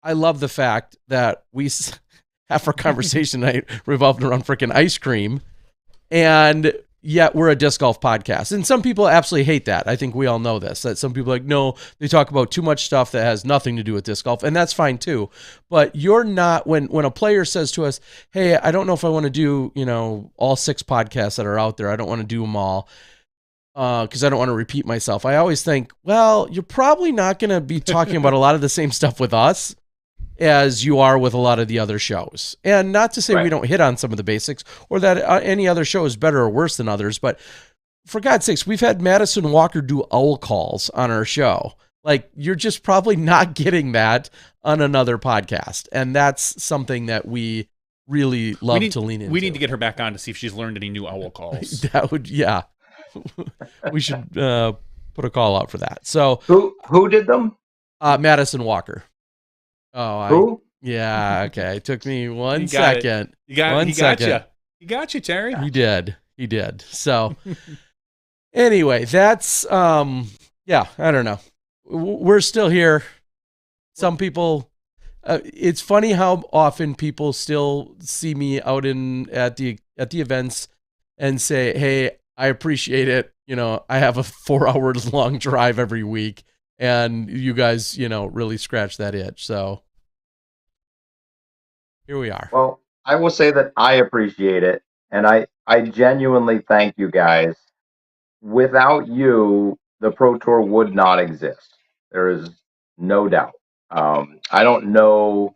I love the fact that we half our conversation tonight revolved around freaking ice cream, and yet we're a disc golf podcast. And some people absolutely hate that. I think we all know this, that some people are like, no, they talk about too much stuff that has nothing to do with disc golf. And that's fine too. But you're not, when a player says to us, hey, I don't know if I want to do, all 6 podcasts that are out there. I don't want to do them all because I don't want to repeat myself. I always think, well, you're probably not going to be talking about a lot of the same stuff with us as you are with a lot of the other shows. And not to say we don't hit on some of the basics or that any other show is better or worse than others, but for God's sakes, we've had Madison Walker do owl calls on our show. Like, you're just probably not getting that on another podcast. And that's something that we really love to lean into. We need to get her back on to see if she's learned any new owl calls. That would, yeah. We should put a call out for that. So who did them? Madison Walker. Oh, who? Yeah, okay. It took me 1 second. He got you. He got you, Terry. He did. So anyway, that's yeah, I don't know. We're still here. Some people it's funny how often people still see me out at the events and say, "Hey, I appreciate it. I have a 4-hour long drive every week, and you guys, really scratch that itch." So here we are. Well, I will say that I appreciate it, and I genuinely thank you guys. Without you, the Pro Tour would not exist. There is no doubt. I don't know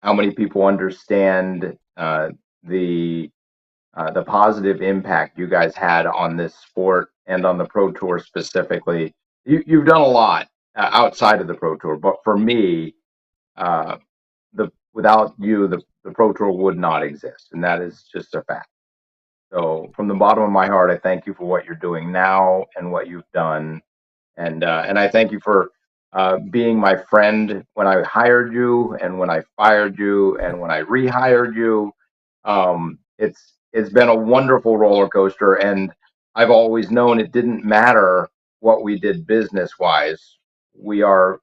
how many people understand the positive impact you guys had on this sport and on the Pro Tour specifically. You've done a lot outside of the Pro Tour, but for me, without you, the Pro Tour would not exist, and that is just a fact. So, from the bottom of my heart, I thank you for what you're doing now and what you've done, and I thank you for being my friend when I hired you, and when I fired you, and when I rehired you. It's been a wonderful roller coaster, and I've always known it didn't matter what we did business wise. we are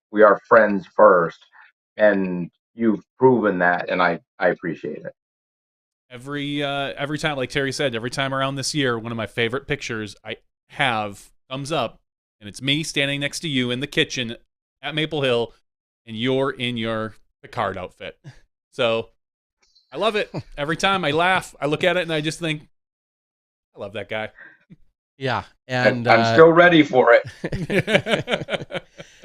friends first, and you've proven that, and I appreciate it. Every time, like Terry said, every time around this year, one of my favorite pictures I have thumbs up, and it's me standing next to you in the kitchen at Maple Hill, and you're in your Picard outfit. So I love it. Every time I laugh, I look at it, and I just think, I love that guy. Yeah, and I'm still ready for it.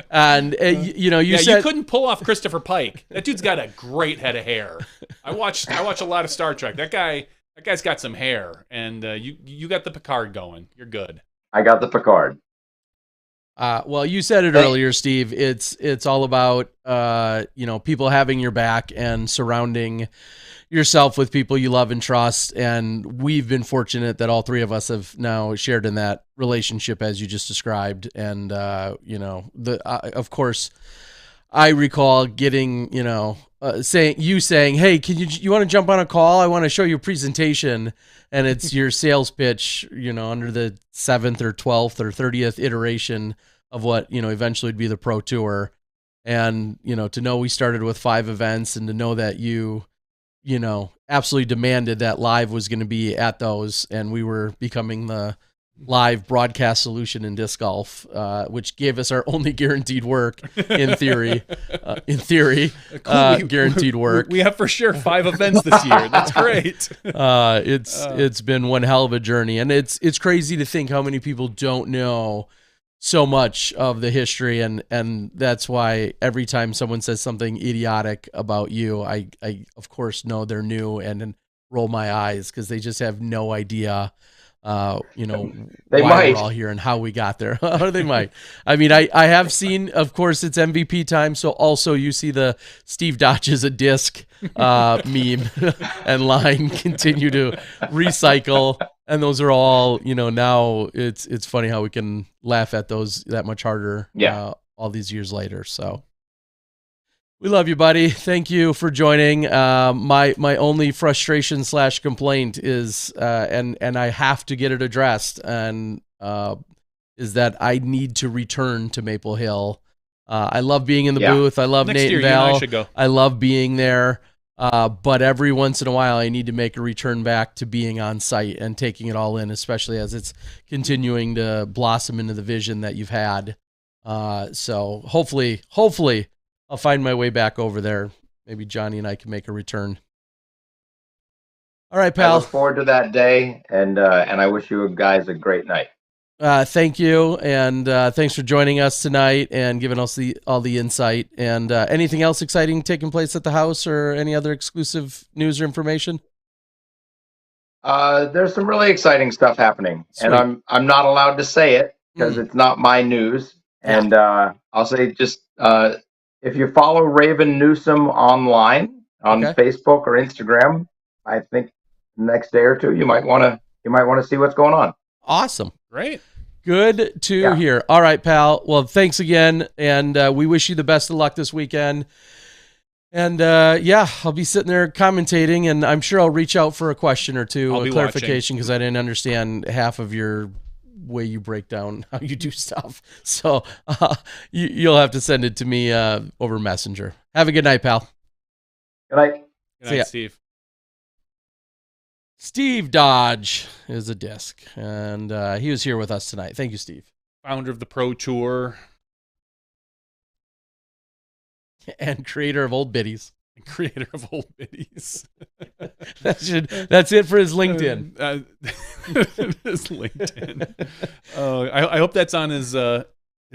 And you said you couldn't pull off Christopher Pike. That dude's got a great head of hair. I watch a lot of Star Trek. That guy's got some hair, and you got the Picard going. You're good. I got the Picard. Well, you said it earlier, Steve. It's all about people having your back and surrounding yourself with people you love and trust. And we've been fortunate that all three of us have now shared in that relationship as you just described. And of course, I recall getting saying, "Hey, can you want to jump on a call? I want to show you a presentation." And it's your sales pitch, under the 7th or 12th or 30th iteration of what, eventually would be the Pro Tour. And, to know we started with 5 events, and to know that you absolutely demanded that live was going to be at those, and we were becoming the live broadcast solution in disc golf, which gave us our only guaranteed work in theory. Guaranteed work. We have for sure 5 events this year. That's great. It's been one hell of a journey, and it's crazy to think how many people don't know so much of the history, and that's why every time someone says something idiotic about you, I of course know they're new and roll my eyes, because they just have no idea why we're all here and how we got there. Or they might. I mean, I have seen, of course, it's MVP time, so also you see the Steve dodges a disc meme and line continue to recycle, and those are all, now it's funny how we can laugh at those that much harder all these years later. So we love you, buddy. Thank you for joining. My only frustration / complaint is, and I have to get it addressed, and is that I need to return to Maple Hill. I love being in the booth. I love Nate and Val. I love being there. But every once in a while, I need to make a return back to being on site and taking it all in, especially as it's continuing to blossom into the vision that you've had. So hopefully, I'll find my way back over there. Maybe Johnny and I can make a return. All right, pal. I look forward to that day, and I wish you guys a great night. Thank you, and thanks for joining us tonight and giving us all the insight. And anything else exciting taking place at the house, or any other exclusive news or information? There's some really exciting stuff happening. Sweet. And I'm not allowed to say it because it's not my news. And I'll say just if you follow Raven Newsom online on Facebook or Instagram, I think the next day or two you might want to see what's going on. Awesome. Great. Good to hear. All right, pal. Well, thanks again, and we wish you the best of luck this weekend. And I'll be sitting there commentating, and I'm sure I'll reach out for a question or two, a clarification, because I didn't understand half of your way you break down how you do stuff. So you'll have to send it to me over Messenger. Have a good night, pal. Good night. Good night, Steve. Steve Dodge is a disc, and he was here with us tonight. Thank you, Steve. Founder of the Pro Tour. And creator of Old Biddies. Creator of Old Biddies. That's it for his LinkedIn. His LinkedIn. I hope that's on his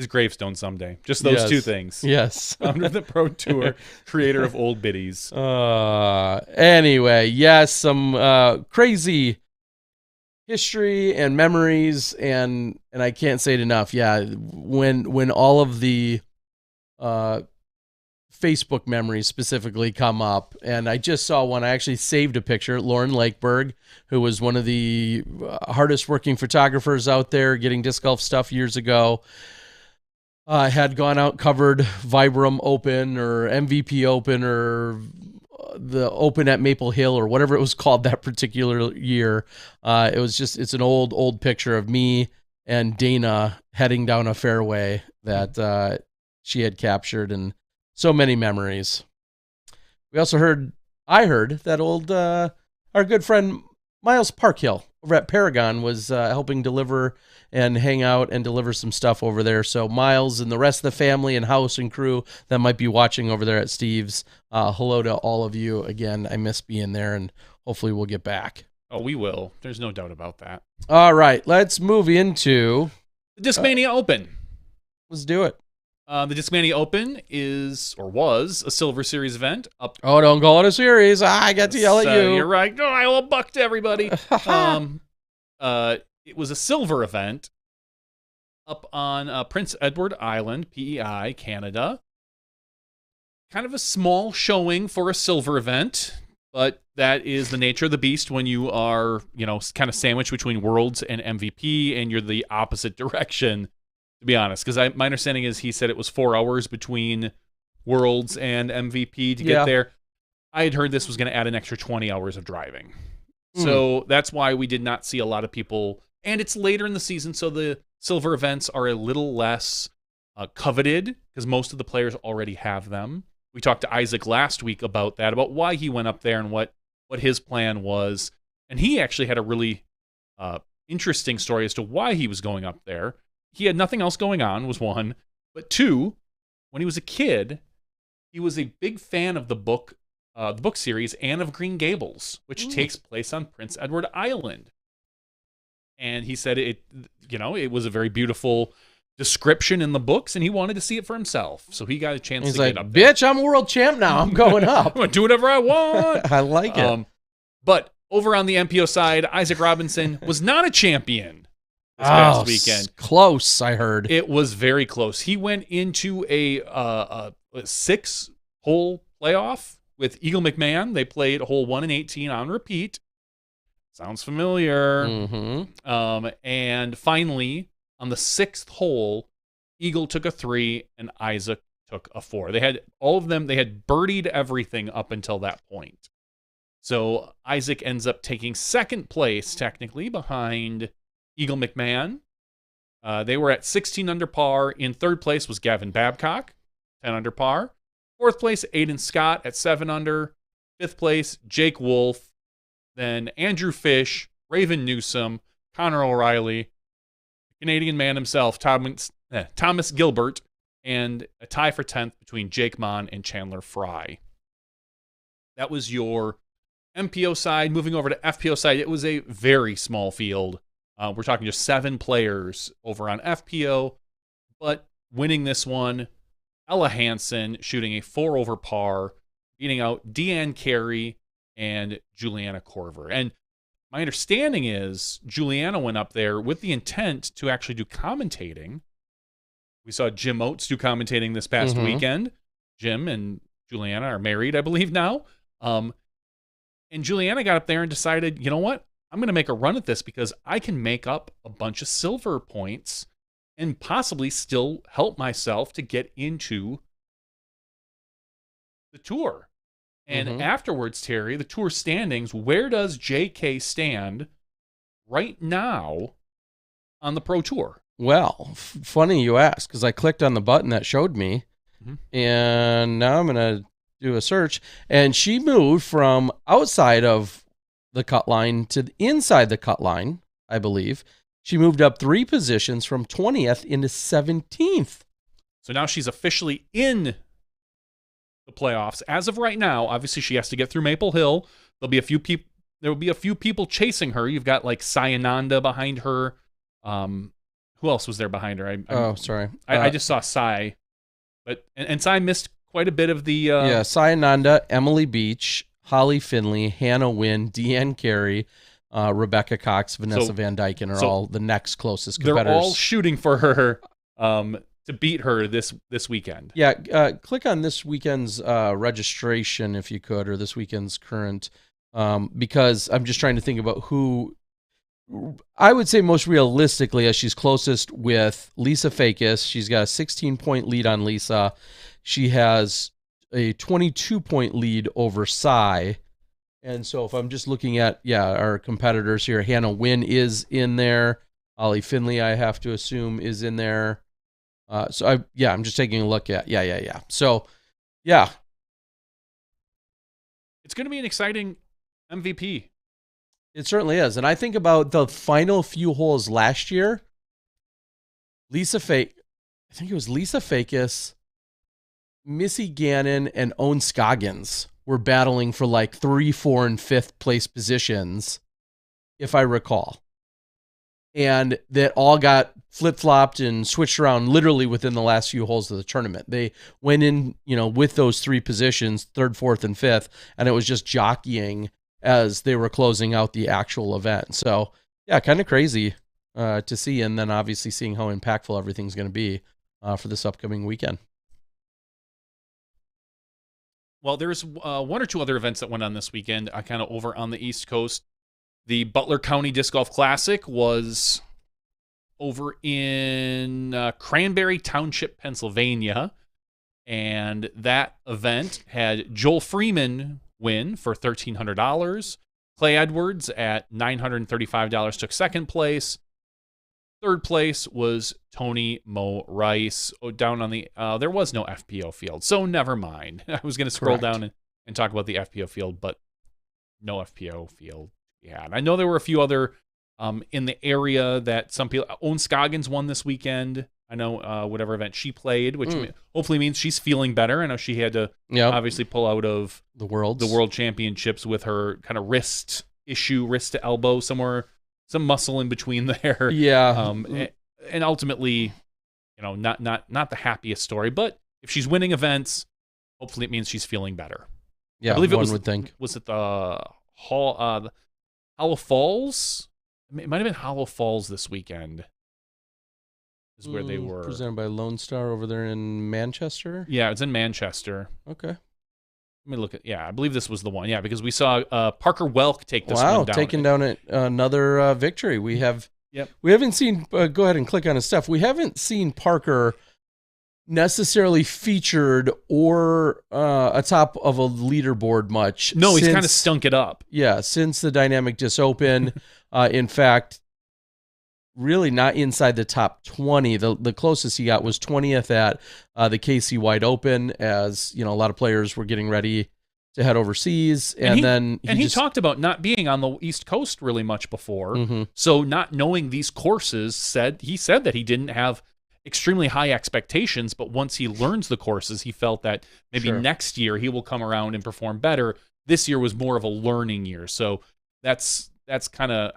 gravestone someday. Just those two things. Yes. Founder of the Pro Tour, creator of Old Biddies. Anyway, yes, some crazy history and memories, and I can't say it enough. Yeah, when all of the Facebook memories specifically come up, and I just saw one. I actually saved a picture. Lauren Lakeberg, who was one of the hardest working photographers out there getting disc golf stuff years ago, had gone out, covered Vibram Open or MVP Open or the Open at Maple Hill or whatever it was called that particular year. It's an old picture of me and Dana heading down a fairway that she had captured, and so many memories. We also I heard that our good friend Miles Parkhill over at Paragon was helping deliver and hang out and deliver some stuff over there. So Miles and the rest of the family and house and crew that might be watching over there at Steve's, hello to all of you. Again, I miss being there, and hopefully we'll get back. Oh, we will. There's no doubt about that. All right, let's move into The Discmania Open. Let's do it. The Discmania Open was a Silver Series event. Oh, don't call it a series. I got to yell at you. You're right. No, I will buck to everybody. It was a silver event up on Prince Edward Island, PEI, Canada. Kind of a small showing for a silver event, but that is the nature of the beast when you are, kind of sandwiched between Worlds and MVP, and you're the opposite direction, to be honest. Because my understanding is he said it was 4 hours between Worlds and MVP to get there. I had heard this was going to add an extra 20 hours of driving. So that's why we did not see a lot of people. And it's later in the season, so the silver events are a little less coveted because most of the players already have them. We talked to Isaac last week about that, about why he went up there and what his plan was. And he actually had a really interesting story as to why he was going up there. He had nothing else going on, was one. But two, when he was a kid, he was a big fan of the book series Anne of Green Gables, which takes place on Prince Edward Island. And he said it was a very beautiful description in the books, and he wanted to see it for himself. So he got a chance to get up there. Bitch, I'm world champ now. I'm going up. I'm going to do whatever I want. I like it. But over on the MPO side, Isaac Robinson was not a champion this past weekend. Close, I heard. It was very close. He went into a 6-hole playoff with Eagle McMahon. They played hole 1 and 18 on repeat. Sounds familiar. Mm-hmm. And finally, on the 6th hole, Eagle took a 3 and Isaac took a 4. They had birdied everything up until that point. So Isaac ends up taking second place, technically, behind Eagle McMahon. They were at 16 under par. In third place was Gavin Babcock, 10 under par. Fourth place, Aiden Scott at 7 under. Fifth place, Jake Wolf. Then Andrew Fish, Raven Newsom, Connor O'Reilly, Canadian man himself, Thomas Gilbert, and a tie for 10th between Jake Mon and Chandler Fry. That was your MPO side. Moving over to FPO side, it was a very small field. We're talking just 7 players over on FPO, but winning this one, Ella Hansen shooting a 4 over par, beating out Deanne Carey and Juliana Corver. And my understanding is Juliana went up there with the intent to actually do commentating. We saw Jim Oates do commentating this past weekend. Jim and Juliana are married, I believe, now. And Juliana got up there and decided, you know what? I'm going to make a run at this because I can make up a bunch of silver points and possibly still help myself to get into the tour. And afterwards, Terry, the tour standings, where does JK stand right now on the Pro Tour? Well, funny you ask, because I clicked on the button that showed me, and now I'm going to do a search, and she moved from outside of the cut line to inside the cut line, I believe. She moved up 3 positions from 20th into 17th. So now she's officially in the playoffs. As of right now, obviously she has to get through Maple Hill. There will be a few people chasing her. You've got like Sayananda behind her. Who else was there behind her? Sorry. I just saw Sai. But and Sai missed quite a bit of the Sayananda, Emily Beach, Holly Finley, Hannah Wynn, Deanne Carey, Rebecca Cox, Vanessa Van Dyken are all the next closest competitors. They're all shooting for her to beat her this weekend. Yeah, click on this weekend's registration if you could, or this weekend's current, because I'm just trying to think about who I would say most realistically as she's closest with Lisa Fakis. She's got a 16-point lead on Lisa. She has a 22-point lead over Sai. And so if I'm just looking at, our competitors here, Hannah Wynn is in there. Ollie Finley, I have to assume, is in there. I'm just taking a look at, So, yeah. It's going to be an exciting MVP. It certainly is. And I think about the final few holes last year. I think it was Lisa Fakis, Missy Gannon, and Owen Scoggins were battling for like 3, 4, and 5th place positions, if I recall. And that all got flip-flopped and switched around literally within the last few holes of the tournament. They went in, with those 3 positions, 3rd, 4th, and 5th, and it was just jockeying as they were closing out the actual event. So, yeah, kind of crazy to see, and then obviously seeing how impactful everything's going to be for this upcoming weekend. Well, there's 1 or 2 other events that went on this weekend, kind of over on the East Coast. The Butler County Disc Golf Classic was over in Cranberry Township, Pennsylvania, and that event had Joel Freeman win for $1,300. Clay Edwards at $935 took 2nd place. 3rd place was Tony Mo Rice. Down on the there was no FPO field, so never mind. I was going to scroll down and talk about the FPO field, but no FPO field. Yeah, I know there were a few other in the area that some people. Owen Scoggins won this weekend. I know whatever event she played, which hopefully means she's feeling better. I know she had to obviously pull out of the World Championships with her kind of wrist to elbow somewhere, some muscle in between there. Yeah. And ultimately, not the happiest story, but if she's winning events, hopefully it means she's feeling better. Yeah, I believe one would think. Was it the Hollow Falls? It might have been Hollow Falls this weekend. Is where they were. Presented by Lone Star over there in Manchester? Yeah, it's in Manchester. Okay. Let me look at, I believe this was the one. Yeah, because we saw Parker Welk take this one down. Taking down another victory. We haven't seen, go ahead and click on his stuff. We haven't seen Parker necessarily featured or atop of a leaderboard much. No, he's kind of stunk it up. Yeah, since the Dynamic Disc Open. In fact, really not inside the top 20. The closest he got was 20th at the KC Wide Open, as a lot of players were getting ready to head overseas. And he talked about not being on the East Coast really much before. So not knowing these courses, he said that he didn't have extremely high expectations, but once he learns the courses, he felt that maybe next year he will come around and perform better. This year was more of a learning year. So that's kind of,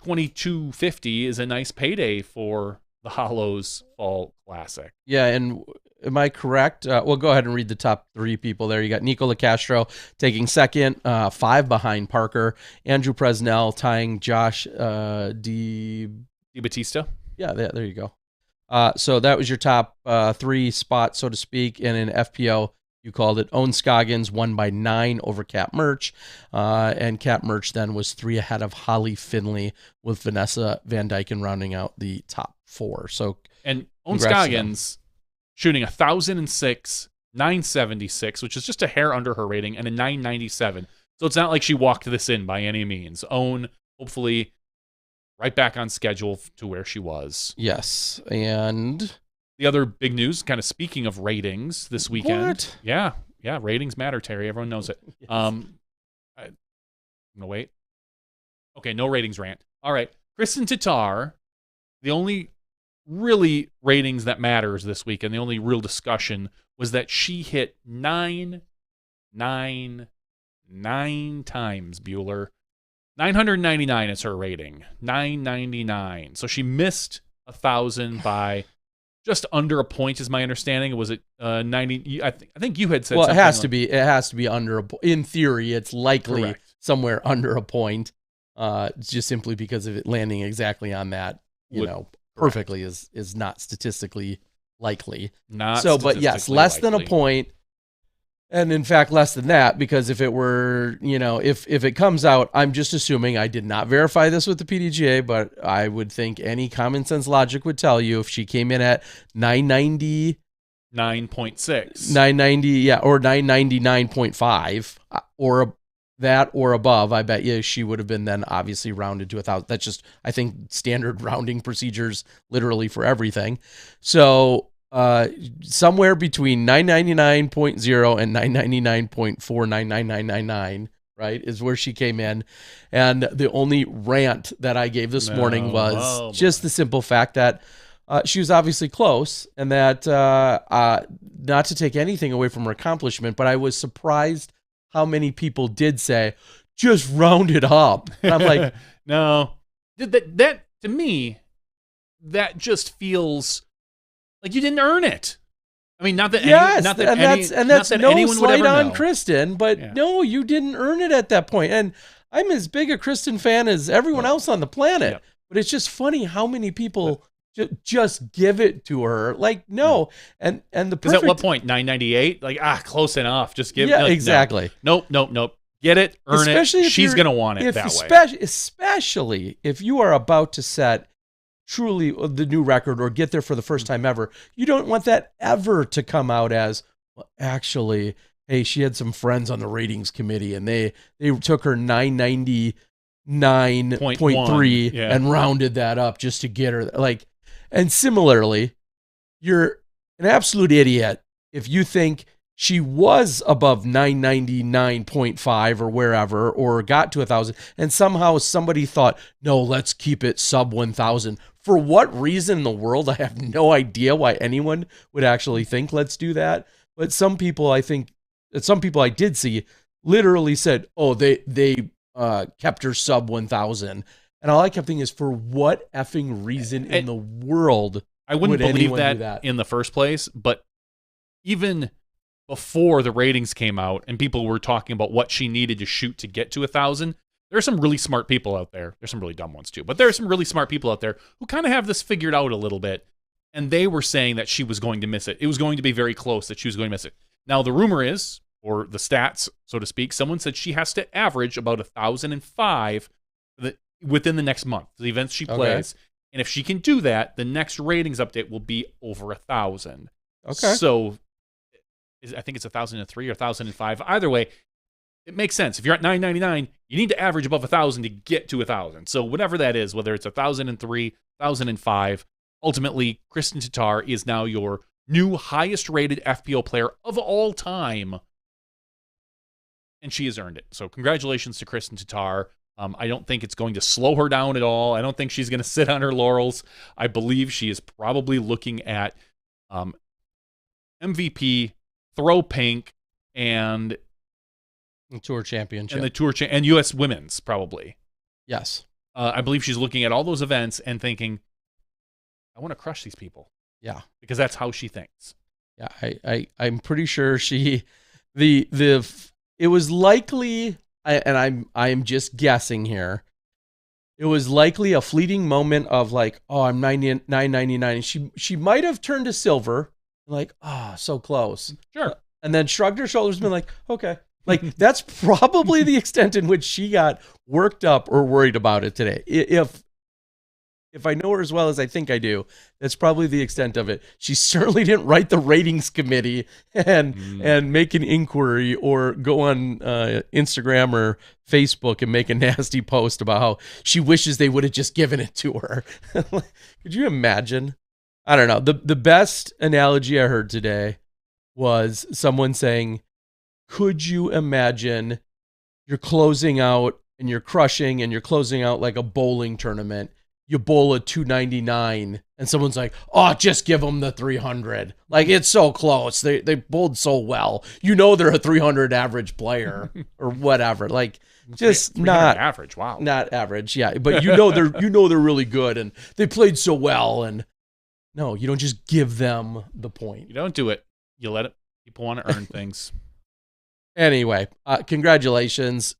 $22.50 is a nice payday for the Hollows Fall Classic. Yeah, and am I correct? Well, go ahead and read the top 3 people there. You got Nico LaCastro taking 2nd, 5 behind Parker. Andrew Presnell tying Josh Batista. Yeah, there you go. So that was your top 3 spots, so to speak. And in FPO, you called it Owen Scoggins, won by 9 over Cat Murch. And Cat Murch then was 3 ahead of Holly Finley, with Vanessa Van Dyken rounding out the top 4. And Owen Scoggins shooting 1,006, 976, which is just a hair under her rating, and a 997. So it's not like she walked this in by any means. Owen, hopefully, right back on schedule to where she was. Yes, and the other big news, kind of speaking of ratings this weekend. What? Yeah, ratings matter, Terry. Everyone knows it. Yes. I'm going to wait. Okay, no ratings rant. All right. Kristen Tatar, the only really ratings that matters this weekend, the only real discussion was that she hit 9 times, Bueller. 999 is her rating. 999. So she missed 1,000 by just under a point, is my understanding. Was it 90? I think you had said. Well, something it has to be under in theory, it's likely Correct. somewhere under a point. Just simply because of it landing exactly on that, perfectly is not statistically likely. But yes, less than a point. And in fact, less than that, because if it were, if it comes out, I'm just assuming, I did not verify this with the PDGA, but I would think any common sense logic would tell you if she came in at 990, 9.6, 990, or 999.5, or that or above, I bet you she would have been then obviously rounded to 1,000. That's just, I think, standard rounding procedures literally for everything. So somewhere between 999.0 and 999.49999, right, is where she came in. And the only rant that I gave this morning was just the simple fact that she was obviously close, and that not to take anything away from her accomplishment, but I was surprised how many people did say, just round it up. And I'm like, no, that to me, that just feels like you didn't earn it. I mean, not that that's no slight on Kristen, but no, you didn't earn it at that point. And I'm as big a Kristen fan as everyone else on the planet. Yep. But it's just funny how many people just give it to her. Like, no. And the perfect... At what point? 998? Like, close enough. Just give it. Yeah, exactly. No. Nope. Get it, earn especially it. She's going to want it that way. Especially if you are about to set truly the new record or get there for the first time ever. You don't want that ever to come out as, well, actually, hey, she had some friends on the ratings committee and they took her 999.3 and rounded that up just to get her. Like, and similarly, you're an absolute idiot if you think she was above 999.5 or wherever, or got to 1,000, and somehow somebody thought, no, let's keep it sub 1,000. For what reason in the world? I have no idea why anyone would actually think let's do that. But some people, I did see, literally said, oh, they kept her sub 1,000. And all I kept thinking is, for what effing reason in the world I wouldn't believe that in the first place, but even before the ratings came out and people were talking about what she needed to shoot to get to 1,000, there are some really smart people out there. There's some really dumb ones too, but there are some really smart people out there who kind of have this figured out a little bit, and they were saying that she was going to miss it. It was going to be very close, that she was going to miss it. Now, the rumor is, or the stats, so to speak, someone said she has to average about 1,005 within the next month, the events she plays. And if she can do that, the next ratings update will be over 1,000. Okay. So I think it's 1,003 or 1,005. Either way, it makes sense. If you're at 999, you need to average above 1,000 to get to 1,000. So whatever that is, whether it's 1,003, 1,005, ultimately, Kristen Tatar is now your new highest-rated FPO player of all time. And she has earned it. So congratulations to Kristen Tatar. I don't think it's going to slow her down at all. I don't think she's going to sit on her laurels. I believe she is probably looking at MVP, Throw Pink, and the Tour Championship. And the Tour and U.S. Women's, probably. Yes. I believe she's looking at all those events and thinking, I want to crush these people. Yeah. Because that's how she thinks. Yeah, I'm pretty sure it was likely, and I'm just guessing here, it was likely a fleeting moment of like, oh, I'm 999. She might have turned to silver, like, so close. Sure. And then shrugged her shoulders and been like, okay. Like, that's probably the extent in which she got worked up or worried about it today. If I know her as well as I think I do, that's probably the extent of it. She certainly didn't write the ratings committee and make an inquiry or go on Instagram or Facebook and make a nasty post about how she wishes they would have just given it to her. Could you imagine? I don't know. The best analogy I heard today was someone saying, could you imagine you're closing out and you're crushing and you're closing out like a bowling tournament. You bowl a 299 and someone's like, oh, just give them the 300. Like, it's so close. They bowled so well. You know, they're a 300 average player or whatever. Like, just not average. Wow. Not average. Yeah. But they're really good and they played so well. And no, you don't just give them the point. You don't do it. You let it. People want to earn things. Anyway, congratulations.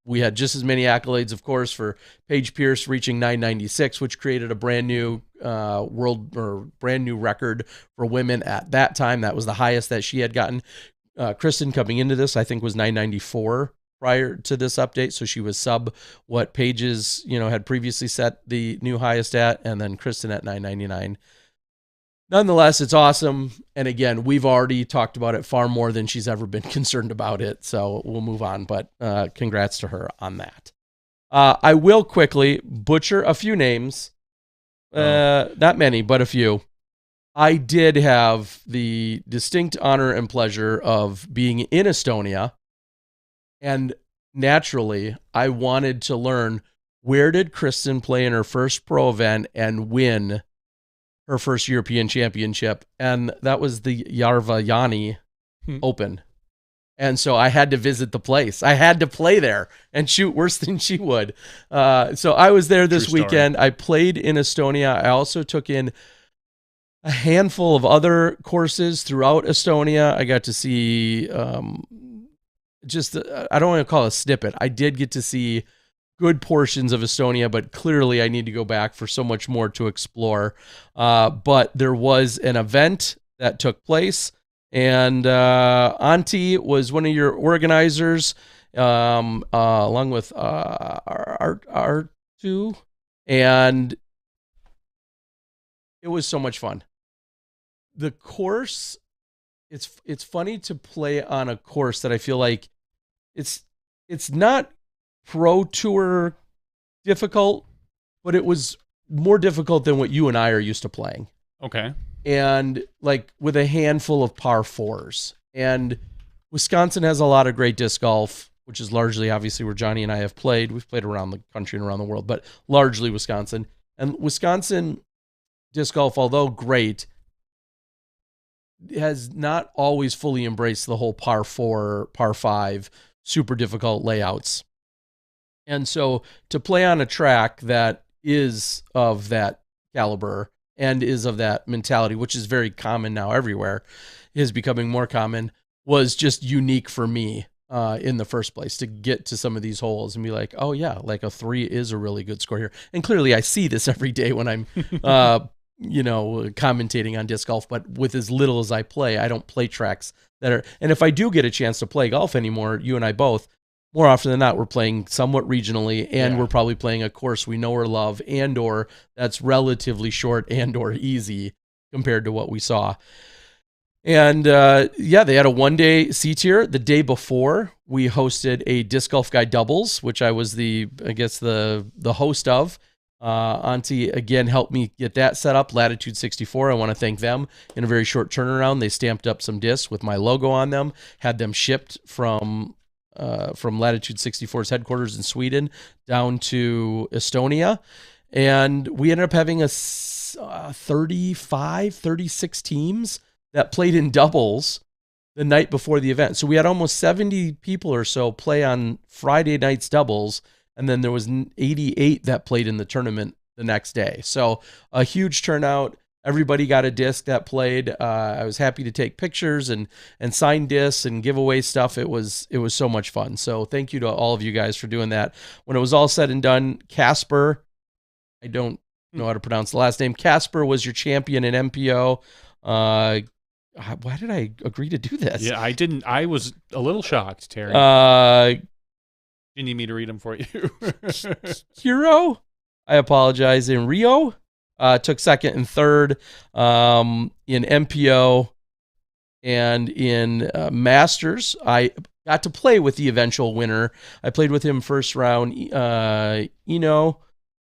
We had just as many accolades, of course, for Paige Pierce reaching 996, which created a brand new brand new record for women at that time. That was the highest that she had gotten. Kristen coming into this, I think, was 994 prior to this update, so she was sub what Paige's had previously set the new highest at, and then Kristen at 999. nonetheless, it's awesome. And again, we've already talked about it far more than she's ever been concerned about it. So we'll move on. But congrats to her on that. I will quickly butcher a few names. Not many, but a few. I did have the distinct honor and pleasure of being in Estonia. And naturally, I wanted to learn, where did Kristen play in her first pro event and win her first European championship? And that was the Järvenpää Open. And so I had to visit the place. I had to play there and shoot worse than she would. So I was there this weekend. I played in Estonia. I also took in a handful of other courses throughout Estonia. I got to see I don't want to call it a snippet. I did get to see good portions of Estonia, but clearly I need to go back for so much more to explore. But there was an event that took place, and Auntie was one of your organizers, along with R2, and it was so much fun. The course, it's funny to play on a course that I feel like it's not Pro Tour difficult, but it was more difficult than what you and I are used to playing. Okay. And like with a handful of par fours. And Wisconsin has a lot of great disc golf, which is largely obviously where Johnny and I have played. We've played around the country and around the world, but largely Wisconsin. And Wisconsin disc golf, although great, has not always fully embraced the whole par 4, par 5, super difficult layouts. And so to play on a track that is of that caliber and is of that mentality, which is very common now everywhere, is becoming more common, was just unique for me in the first place, to get to some of these holes and be like, oh yeah, like a 3 is a really good score here. And clearly I see this every day when I'm commentating on disc golf, but with as little as I play, I don't play tracks that are, and if I do get a chance to play golf anymore, you and I both, more often than not, we're playing somewhat regionally, and we're probably playing a course we know or love, and or that's relatively short and or easy compared to what we saw. And they had a 1-day C tier. The day before, we hosted a Disc Golf Guy doubles, which I was the host of. Auntie, again, helped me get that set up. Latitude 64, I want to thank them. In a very short turnaround, they stamped up some discs with my logo on them, had them shipped from Latitude 64's headquarters in Sweden down to Estonia. And we ended up having 36 teams that played in doubles the night before the event. So we had almost 70 people or so play on Friday night's doubles, and then there was 88 that played in the tournament the next day. So a huge turnout. Everybody got a disc that played. I was happy to take pictures and sign discs and give away stuff. It was so much fun. So thank you to all of you guys for doing that. When it was all said and done, Casper, I don't know how to pronounce the last name. Casper was your champion in MPO. Why did I agree to do this? Yeah, I didn't. I was a little shocked, Terry. You need me to read them for you. Hero, I apologize. In Rio, took second and third. In MPO and in Masters, I got to play with the eventual winner. I played with him first round. Eno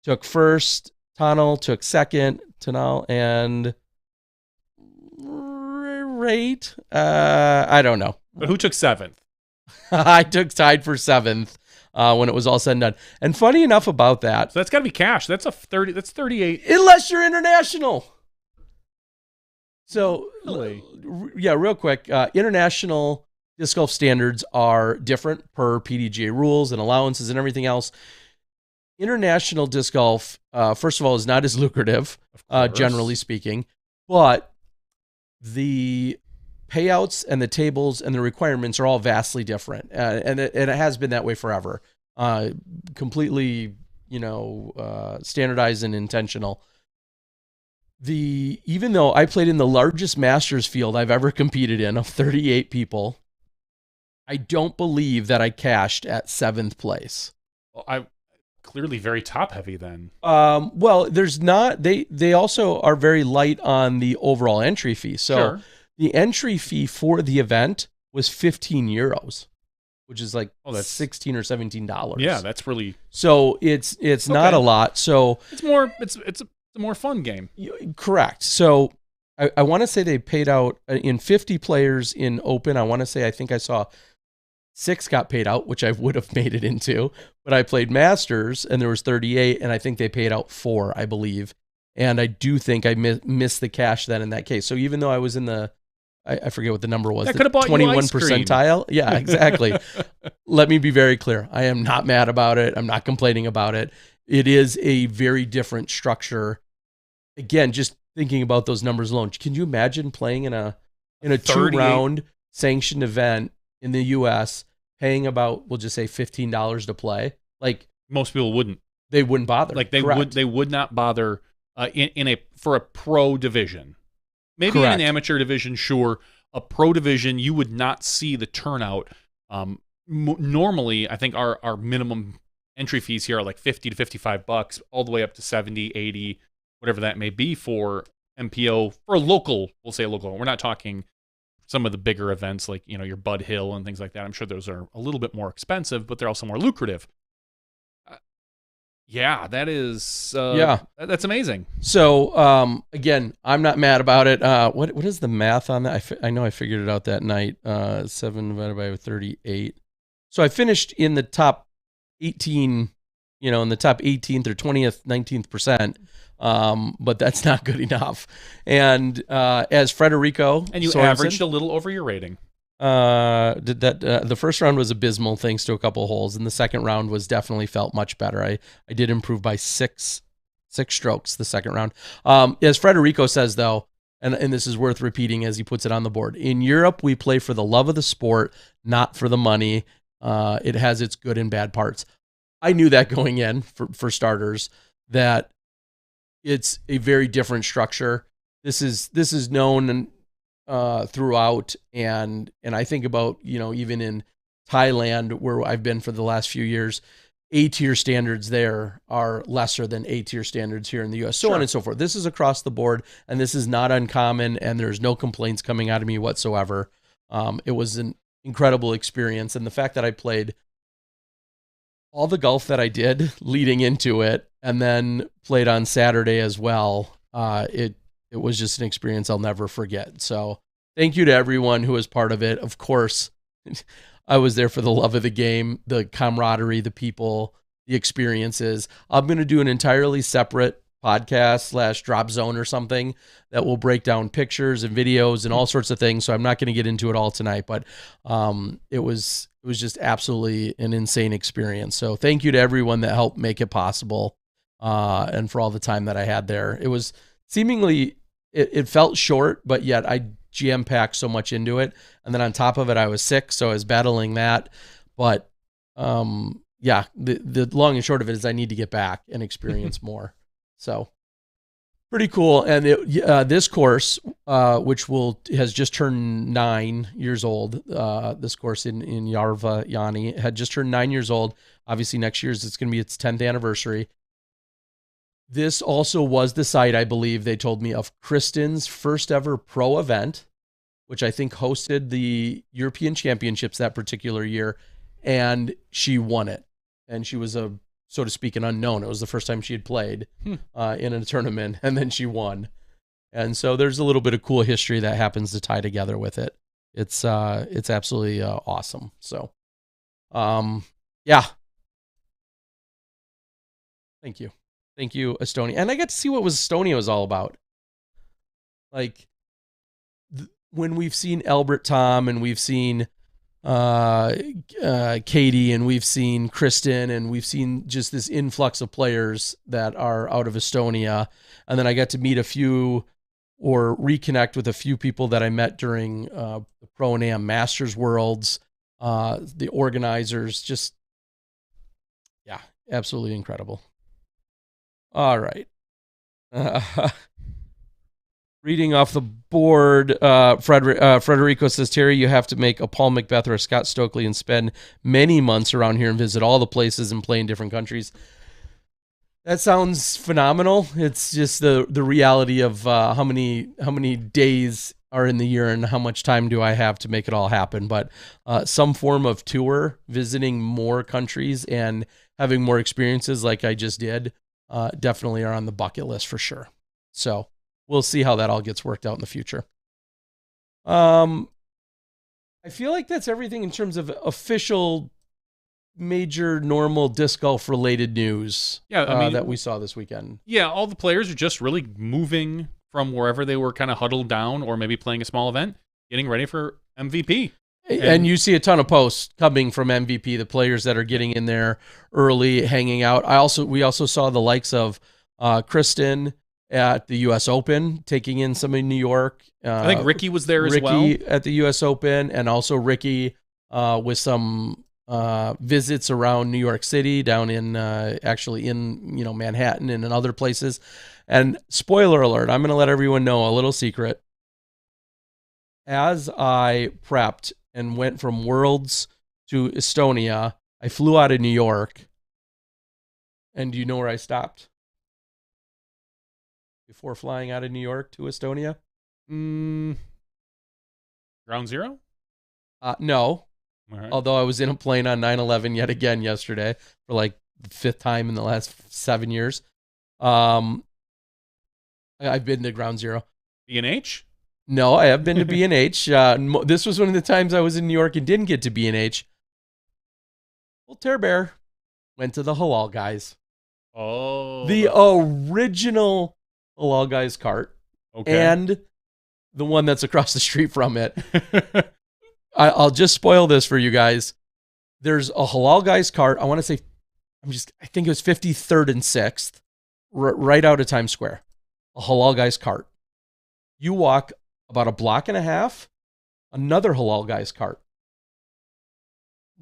took first. Tanal took second. Tanal and Rate. I don't know. But who took seventh? I took tied for seventh. When it was all said and done. And funny enough about that. So that's got to be cash. That's 38. Unless you're international. So, really? Yeah, real quick. International disc golf standards are different per PDGA rules and allowances and everything else. International disc golf, first of all, is not as lucrative, generally speaking. But the payouts and the tables and the requirements are all vastly different, and it has been that way forever. Completely, standardized and intentional. Even though I played in the largest Masters field I've ever competed in of 38 people, I don't believe that I cashed at 7th place. Well, clearly very top heavy then. Well, there's not. They also are very light on the overall entry fee. So Sure. the entry fee for the event was 15 euros, which is like that's $16 or $17. Yeah, that's really. So it's not a lot. So it's more. It's a more fun game. Correct. So I want to say they paid out in 50 players in Open. I think I saw 6 got paid out, which I would have made it into, but I played Masters and there was 38, and I think they paid out 4, I believe. And I do think I missed the cash then in that case. So even though I was in the, I forget what the number was, that could have bought 21 you ice cream. percentile. Yeah, exactly. Let me be very clear. I am not mad about it. I'm not complaining about it. It is a very different structure. Again, just thinking about those numbers alone, can you imagine playing in a 2-round sanctioned event in the U.S., paying about, we'll just say $15 to play? Like, most people wouldn't. They wouldn't bother. Like Correct. they would not bother for a pro division. Maybe Correct. in an amateur division, sure. A pro division, you would not see the turnout. Normally, I think our minimum entry fees here are like $50 to $55, all the way up to 70, 80, whatever that may be for MPO, for a local, we'll say local. We're not talking some of the bigger events like, your Bud Hill and things like that. I'm sure those are a little bit more expensive, but they're also more lucrative. Yeah, that is that's amazing. So again, I'm not mad about it. What is the math on that? I know I figured it out that night. 7 divided by 38. So I finished in the top 18, in the top 18th or 20th, 19th percent. But that's not good enough. And as Federico and you Sorensen, averaged a little over your rating. Did that? The first round was abysmal thanks to a couple of holes, and the second round was definitely felt much better. I did improve by six strokes the second round. As Federico says though, and this is worth repeating as he puts it on the board, in Europe we play for the love of the sport, not for the money. It has its good and bad parts. I knew that going in for starters, that it's a very different structure. This is known throughout, and I think about, even in Thailand, where I've been for the last few years, A-tier standards there are lesser than A-tier standards here in the U.S., so on and so forth. This is across the board, and this is not uncommon, and there's no complaints coming out of me whatsoever. It was an incredible experience, and the fact that I played all the golf that I did leading into it, and then played on Saturday as well, it was just an experience I'll never forget. So thank you to everyone who was part of it. Of course, I was there for the love of the game, the camaraderie, the people, the experiences. I'm going to do an entirely separate podcast / drop zone or something that will break down pictures and videos and all sorts of things. So I'm not going to get into it all tonight, but it was just absolutely an insane experience. So thank you to everyone that helped make it possible, and for all the time that I had there. It was seemingly, it felt short, but yet I jam-packed so much into it. And then on top of it, I was sick, so I was battling that. But yeah, the long and short of it is I need to get back and experience more. So pretty cool. And this course, which has just turned 9 years old, this course in Yarva Yanni had just turned 9 years old. Obviously next year it's going to be its 10th anniversary. This also was the site, I believe, they told me, of Kristen's first ever pro event, which I think hosted the European Championships that particular year, and she won it. And she was so to speak, an unknown. It was the first time she had played in a tournament, and then she won. And so there's a little bit of cool history that happens to tie together with it. It's absolutely awesome. So, yeah. Thank you, Estonia. And I got to see what Estonia was all about. Like, when we've seen Albert Tom, and we've seen Katie, and we've seen Kristen, and we've seen just this influx of players that are out of Estonia. And then I got to meet a few, or reconnect with a few people that I met during the Pro and Am Masters Worlds, the organizers. Just, yeah, absolutely incredible. All right. Reading off the board, Federico says, Terry, you have to make a Paul McBeth or a Scott Stokely and spend many months around here and visit all the places and play in different countries. That sounds phenomenal. It's just the reality of how many days are in the year and how much time do I have to make it all happen. But some form of tour, visiting more countries and having more experiences like I just did, definitely are on the bucket list for sure. So we'll see how that all gets worked out in the future. I feel like that's everything in terms of official major normal disc golf related news that we saw this weekend. Yeah, all the players are just really moving from wherever they were kind of huddled down or maybe playing a small event, getting ready for MVP. And you see a ton of posts coming from MVP, the players that are getting in there early, hanging out. We also saw the likes of Kristen at the U.S. Open, taking in some in New York. I think Ricky was there as well. Ricky at the U.S. Open, and also Ricky with some visits around New York City, down in actually in Manhattan and in other places. And spoiler alert, I'm going to let everyone know a little secret. As I prepped and went from Worlds to Estonia, I flew out of New York. And do you know where I stopped before flying out of New York to Estonia? Ground Zero? No. Right. Although I was in a plane on 9/11 yet again yesterday for like the 5th time in the last 7 years. I've been to Ground Zero. B&H? No, I have been to B&H. This was one of the times I was in New York and didn't get to B&H. Well, Tear Bear went to the Halal Guys. Oh. The original Halal Guys cart. Okay. And the one that's across the street from it. I'll just spoil this for you guys. There's a Halal Guys cart. I want to say, I think it was 53rd and 6th, right out of Times Square. A Halal Guys cart. You walk about a block and a half, another Halal Guys cart.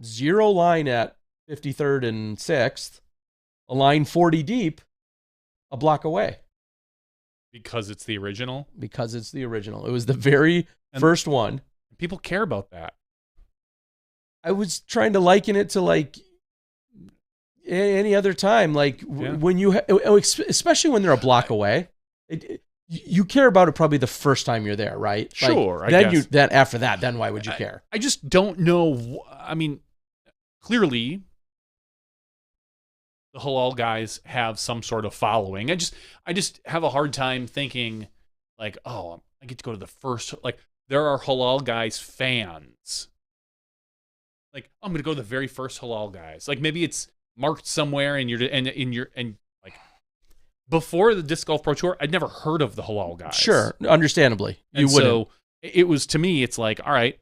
Zero line at 53rd and 6th, a line 40 deep, a block away. Because it's the original? Because it's the original. It was the very first one. People care about that. I was trying to liken it to like any other time, like when you, especially when they're a block away, you care about it probably the first time you're there, right? Sure. Like, I guess. Then after that, then why would you care? I just don't know. I mean, clearly the Halal Guys have some sort of following. I just have a hard time thinking like, oh, I get to go to the first, like, there are Halal Guys fans. Like, I'm going to go to the very first Halal Guys. Like, maybe it's marked somewhere and like, before the Disc Golf Pro Tour, I'd never heard of the Halal Guys. Sure. Understandably. You wouldn't. So it was, to me, it's like, all right,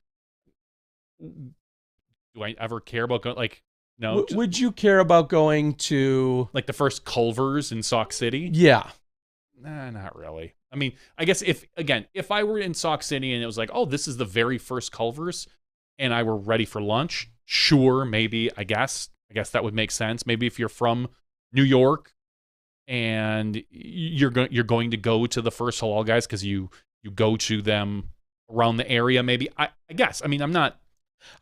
do I ever care about going, like, no. Would you care about going to, like, the first Culver's in Sauk City? Yeah. Nah, not really. I mean, I guess if I were in Sauk City and it was like, oh, this is the very first Culver's, and I were ready for lunch, sure, maybe, I guess that would make sense. Maybe if you're from New York and you're going to go to the first Halal Guys because you go to them around the area, maybe. I guess. I mean, I'm not.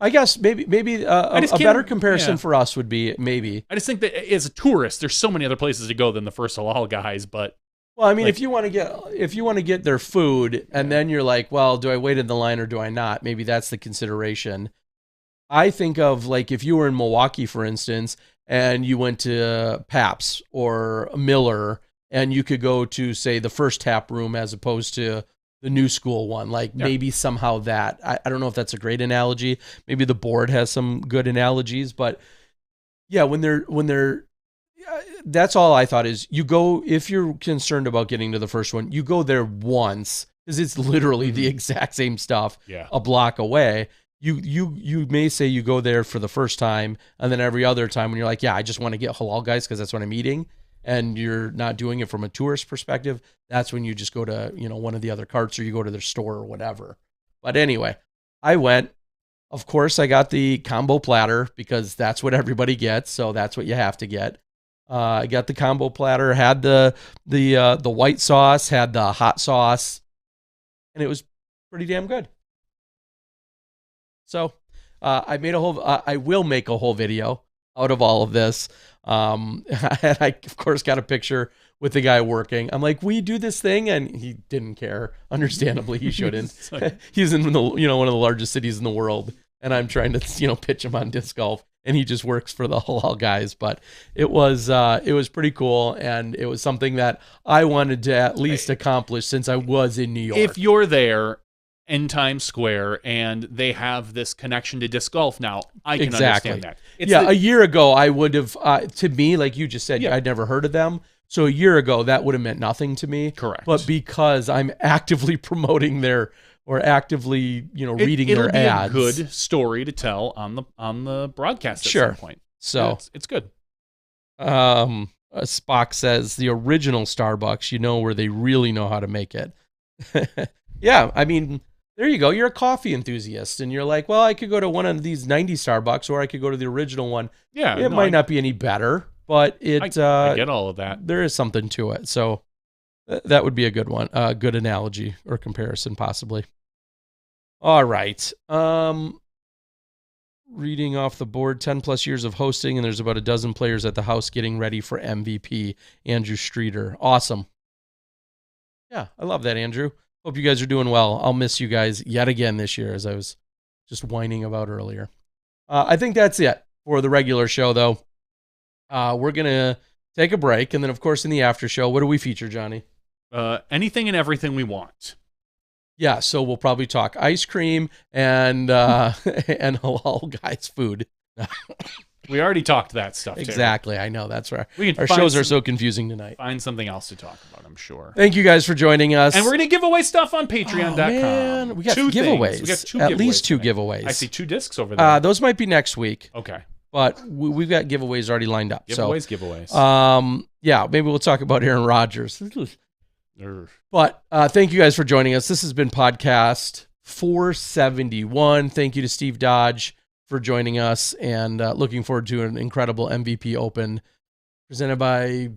I guess maybe a better comparison for us would be maybe. I just think that as a tourist, there's so many other places to go than the first Halal Guys, but. Well, I mean, like, if you want to get their food, and then you're like, well, do I wait in the line or do I not? Maybe that's the consideration. I think of, like, if you were in Milwaukee, for instance, and you went to Pabst or Miller, and you could go to, say, the first tap room as opposed to the new school one. Like, maybe somehow that. I don't know if that's a great analogy. Maybe the board has some good analogies, but yeah, when they're that's all I thought is you go, if you're concerned about getting to the first one, you go there once because it's literally the exact same stuff a block away. You may say you go there for the first time, and then every other time when you're like, yeah, I just want to get Halal Guys because that's what I'm eating, and you're not doing it from a tourist perspective, that's when you just go to, one of the other carts or you go to their store or whatever. But anyway, I went. Of course, I got the combo platter because that's what everybody gets, so that's what you have to get. I got the combo platter, had the white sauce, had the hot sauce, and it was pretty damn good. So I will make a whole video out of all of this. And I, of course, got a picture with the guy working. I'm like, we do this thing, and he didn't care. Understandably, he shouldn't. He's in the one of the largest cities in the world, and I'm trying to pitch him on disc golf, and he just works for the halal guys. But it was pretty cool, and it was something that I wanted to at least accomplish since I was in New York. If you're there in Times Square and they have this connection to disc golf now, I can understand that. A year ago, I would have, to me, like you just said, I'd never heard of them. So a year ago, that would have meant nothing to me. Correct. But because I'm actively promoting reading their ads. It'll be a good story to tell on the broadcast at some point. So it's good. Spock says the original Starbucks, where they really know how to make it. Yeah, I mean, there you go. You're a coffee enthusiast, and you're like, well, I could go to one of these 90 Starbucks, or I could go to the original one. Yeah, it might not be any better, but I get all of that. There is something to it, so that would be a good one, a good analogy or comparison, possibly. All right. Reading off the board, 10 plus years of hosting, and there's about a dozen players at the house getting ready for MVP. Andrew Streeter. Awesome. Yeah, I love that, Andrew. Hope you guys are doing well. I'll miss you guys yet again this year, as I was just whining about earlier. I think that's it for the regular show, though. We're going to take a break, and then, of course, in the after show, what do we feature, Johnny? Anything and everything we want. Yeah, so we'll probably talk ice cream and halal guys' food. We already talked that stuff, too. Exactly, I know. That's right. Our shows are so confusing tonight. Find something else to talk about, I'm sure. Thank you guys for joining us. And we're going to give away stuff on Patreon.com. Man, we got two giveaways. We got at least two giveaways. I see 2 discs over there. Those might be next week. Okay. But we've got giveaways already lined up. Giveaways. Yeah, maybe we'll talk about Aaron Rodgers. But thank you guys for joining us. This has been podcast 471. Thank you to Steve Dodge for joining us, and looking forward to an incredible MVP Open presented by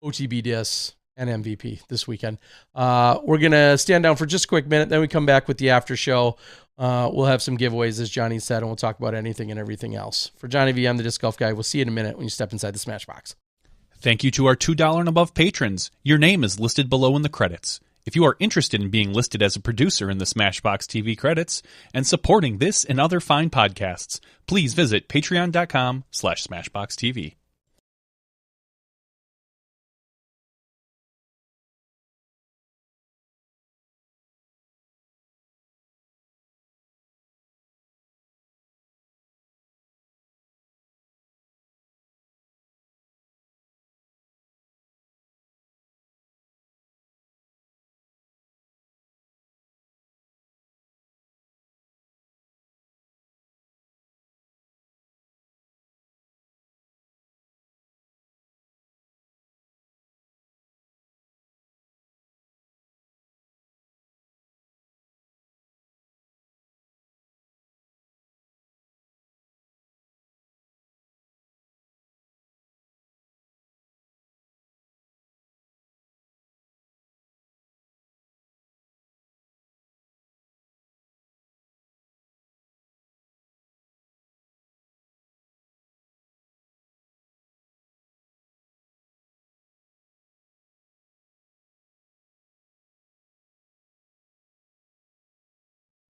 OTB Disc and MVP this weekend. We're going to stand down for just a quick minute, then we come back with the after show. We'll have some giveaways, as Johnny said, and we'll talk about anything and everything else. For Johnny V, I'm the Disc Golf Guy. We'll see you in a minute when you step inside the Smashbox. Thank you to our $2 and above patrons. Your name is listed below in the credits. If you are interested in being listed as a producer in the SmashBoxxTV credits and supporting this and other fine podcasts, please visit patreon.com/SmashBoxxTV.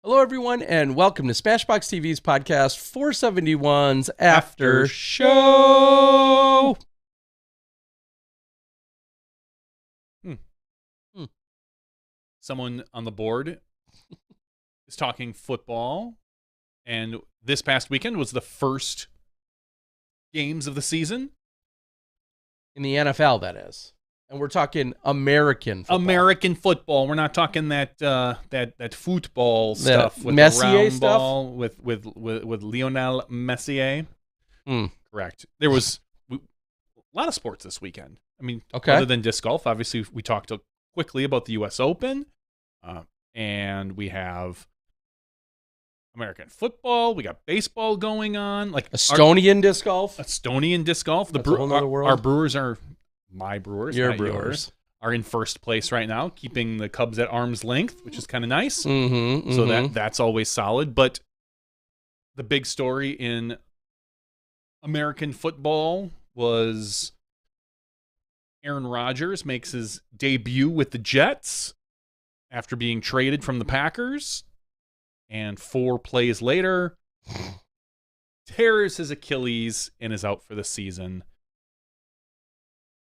Hello, everyone, and welcome to SmashBoxxTV's podcast 471's After Show. Someone on the board is talking football, and this past weekend was the first games of the season. In the NFL, that is. And we're talking American football. American football. We're not talking that football stuff with Messier the round stuff? ball with Lionel Messier. Mm. Correct. There was a lot of sports this weekend. I mean, Okay. other than disc golf, obviously we talked quickly about the U.S. Open, and we have American football. We got baseball going on, like Estonian disc golf. Estonian disc golf. That's a whole nother world. Our Brewers are. My Brewers, Your not Brewers, yours, are in first place right now, keeping the Cubs at arm's length, which is kind of nice. Mm-hmm, so that's always solid. But the big story in American football was Aaron Rodgers makes his debut with the Jets after being traded from the Packers. And 4 plays later, tears his Achilles and is out for the season.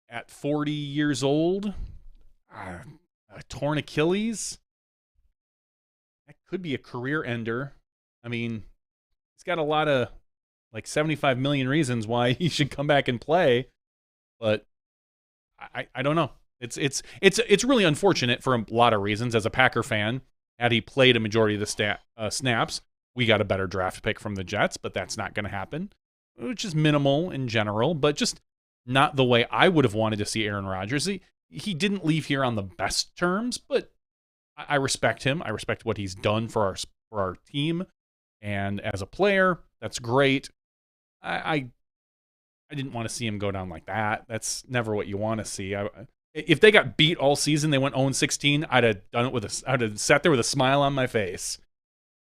At 40 years old, a torn Achilles, that could be a career ender. I mean, he's got a lot of, like 75 million reasons why he should come back and play, but I don't know. It's really unfortunate for a lot of reasons. As a Packer fan, had he played a majority of the snaps, we got a better draft pick from the Jets, but that's not going to happen, which is minimal in general, but just not the way I would have wanted to see Aaron Rodgers. He didn't leave here on the best terms, but I respect him. I respect what he's done for our team, and as a player, that's great. I didn't want to see him go down like that. That's never what you want to see. If they got beat all season, they went 0-16, I'd have done it I'd have sat there with a smile on my face.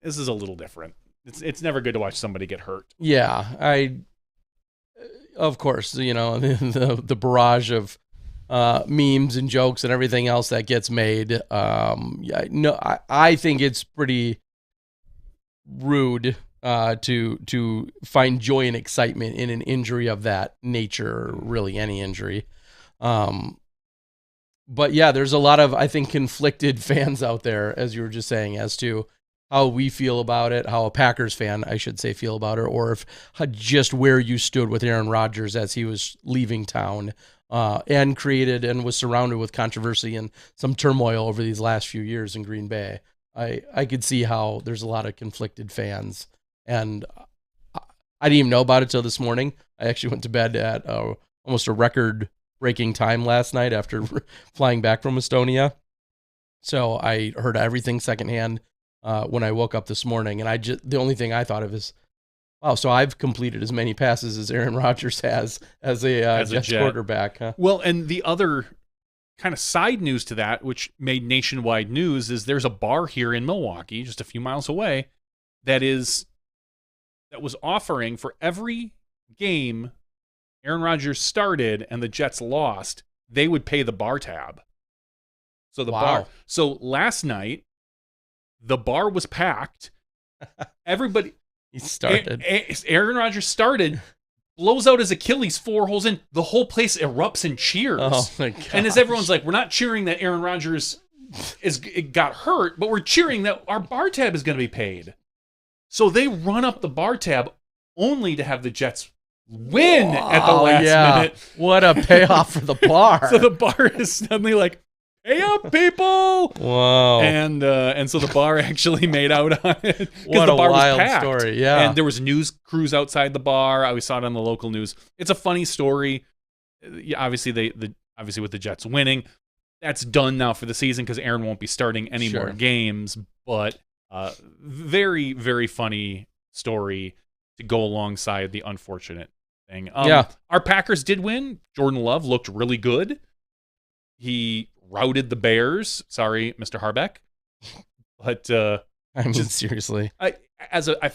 This is a little different. It's never good to watch somebody get hurt. Yeah, of course, the barrage of memes and jokes and everything else that gets made. I think it's pretty rude to find joy and excitement in an injury of that nature, or really any injury. But yeah, there's a lot of, I think, conflicted fans out there, as you were just saying, as to how we feel about it, how a Packers fan, I should say, feel about it, or if just where you stood with Aaron Rodgers as he was leaving town, and created and was surrounded with controversy and some turmoil over these last few years in Green Bay. I could see how there's a lot of conflicted fans, and I didn't even know about it till this morning. I actually went to bed at almost a record-breaking time last night after flying back from Estonia. So I heard everything secondhand when I woke up this morning, and the only thing I thought of is, wow, so I've completed as many passes as Aaron Rodgers has as a Jets quarterback. Huh? Well, and the other kind of side news to that, which made nationwide news, is there's a bar here in Milwaukee, just a few miles away, that was offering for every game Aaron Rodgers started and the Jets lost, they would pay the bar tab. So So last night, the bar was packed. Everybody. He started. Aaron Rodgers started, blows out his Achilles 4 holes in. The whole place erupts in cheers. Oh my God! And as everyone's like, we're not cheering that Aaron Rodgers got hurt, but we're cheering that our bar tab is going to be paid. So they run up the bar tab only to have the Jets win at the last minute. What a payoff for the bar. So the bar is suddenly like, hey up, people! Whoa! And so the bar actually made out on it. What the bar a wild was packed. story! Yeah, and there was news crews outside the bar. I saw it on the local news. It's a funny story. Obviously, obviously with the Jets winning, that's done now for the season because Aaron won't be starting any more games. But very, very funny story to go alongside the unfortunate thing. Our Packers did win. Jordan Love looked really good. He routed the Bears. Sorry, Mr. Harbeck. But I mean, seriously, I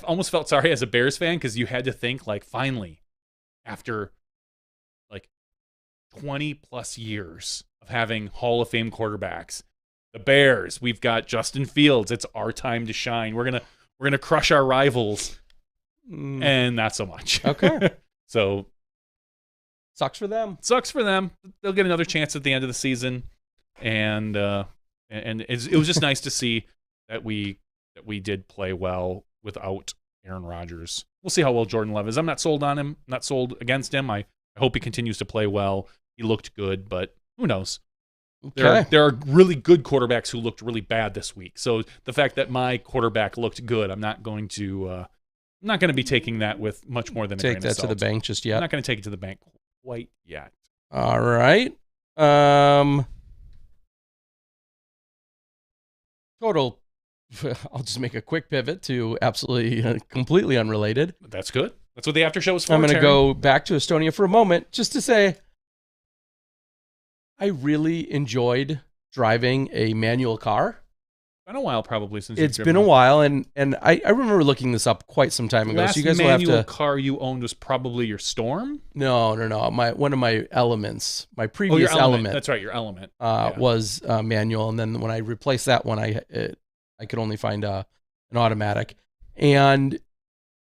almost felt sorry as a Bears fan because you had to think, like, finally, after like 20 plus years of having Hall of Fame quarterbacks, the Bears, we've got Justin Fields. It's our time to shine. We're gonna crush our rivals, and not so much. Okay. So sucks for them. Sucks for them. They'll get another chance at the end of the season, and it was just nice to see that we did play well without Aaron Rodgers. We'll see how well Jordan Love is. I'm not sold on him. Not sold against him. I hope he continues to play well. He looked good, but who knows? Okay. There are really good quarterbacks who looked really bad this week. So the fact that my quarterback looked good, I'm not going to be taking that with much more than a grain of salt. Take that to the bank just yet. I'm not going to take it to the bank quite yet. All right. Total. I'll just make a quick pivot to absolutely, completely unrelated. That's good. That's what the after show is for. I'm going to go back to Estonia for a moment just to say I really enjoyed driving a manual car. been a while probably since it's been a while, and I remember looking this up quite some time ago. Last so you guys will have manual to. car you owned was probably your Storm. No. One of my Elements, my Your previous Element. That's right, your Element was manual, and then when I replaced that one, I could only find an automatic. And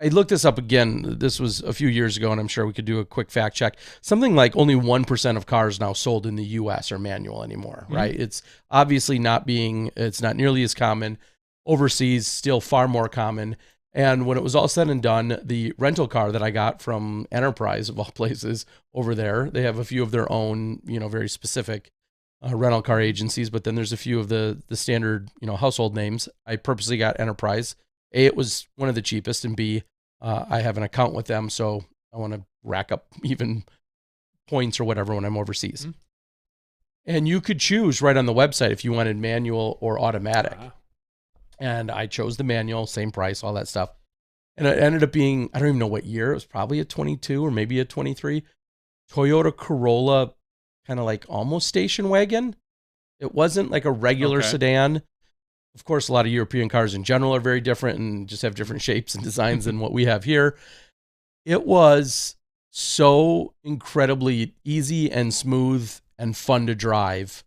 I looked this up again. This was a few years ago, and I'm sure we could do a quick fact check. Something like only 1% of cars now sold in the U.S. are manual anymore, right? It's obviously it's not nearly as common. Overseas, still far more common. And when it was all said and done, the rental car that I got from Enterprise, of all places, over there, they have a few of their own, very specific rental car agencies, but then there's a few of the standard, household names. I purposely got Enterprise. A, it was one of the cheapest, and B, I have an account with them, so I want to rack up even points or whatever when I'm overseas. And you could choose right on the website if you wanted manual or automatic. And I chose the manual, same price, all that stuff. And it ended up being, I don't even know what year, it was probably a 22 or maybe a 23 Toyota Corolla, kind of like almost station wagon. It wasn't like a regular sedan. Of course, a lot of European cars in general are very different and just have different shapes and designs than what we have here. It was so incredibly easy and smooth and fun to drive.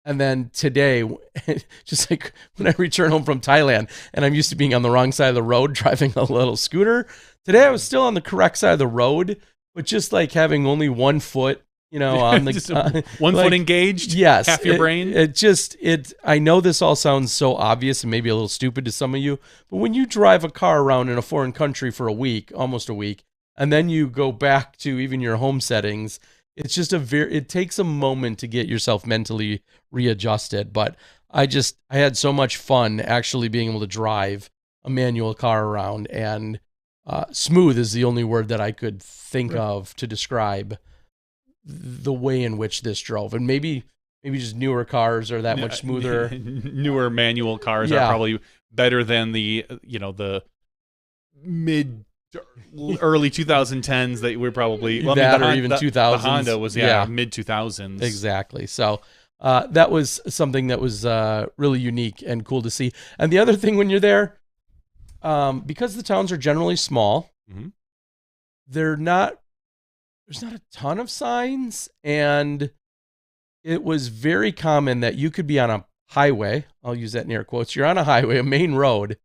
And then today, just like when I return home from Thailand and I'm used to being on the wrong side of the road driving a little scooter, today I was still on the correct side of the road, but just like having only 1 foot, on the one foot engaged. Yes, half your brain. I know this all sounds so obvious and maybe a little stupid to some of you, but when you drive a car around in a foreign country for almost a week, and then you go back to even your home settings, it's just it takes a moment to get yourself mentally readjusted. But I had so much fun actually being able to drive a manual car around, and smooth is the only word that I could think of to describe the way in which this drove. And maybe just newer cars are that much smoother. Newer manual cars are probably better than the mid early 2010s that we're probably or even 2000s. The Honda was mid 2000s. Exactly. So that was something that was really unique and cool to see. And the other thing when you're there, because the towns are generally small, there's not a ton of signs, and it was very common that you could be on a highway. I'll use that in air quotes. You're on a highway, a main road,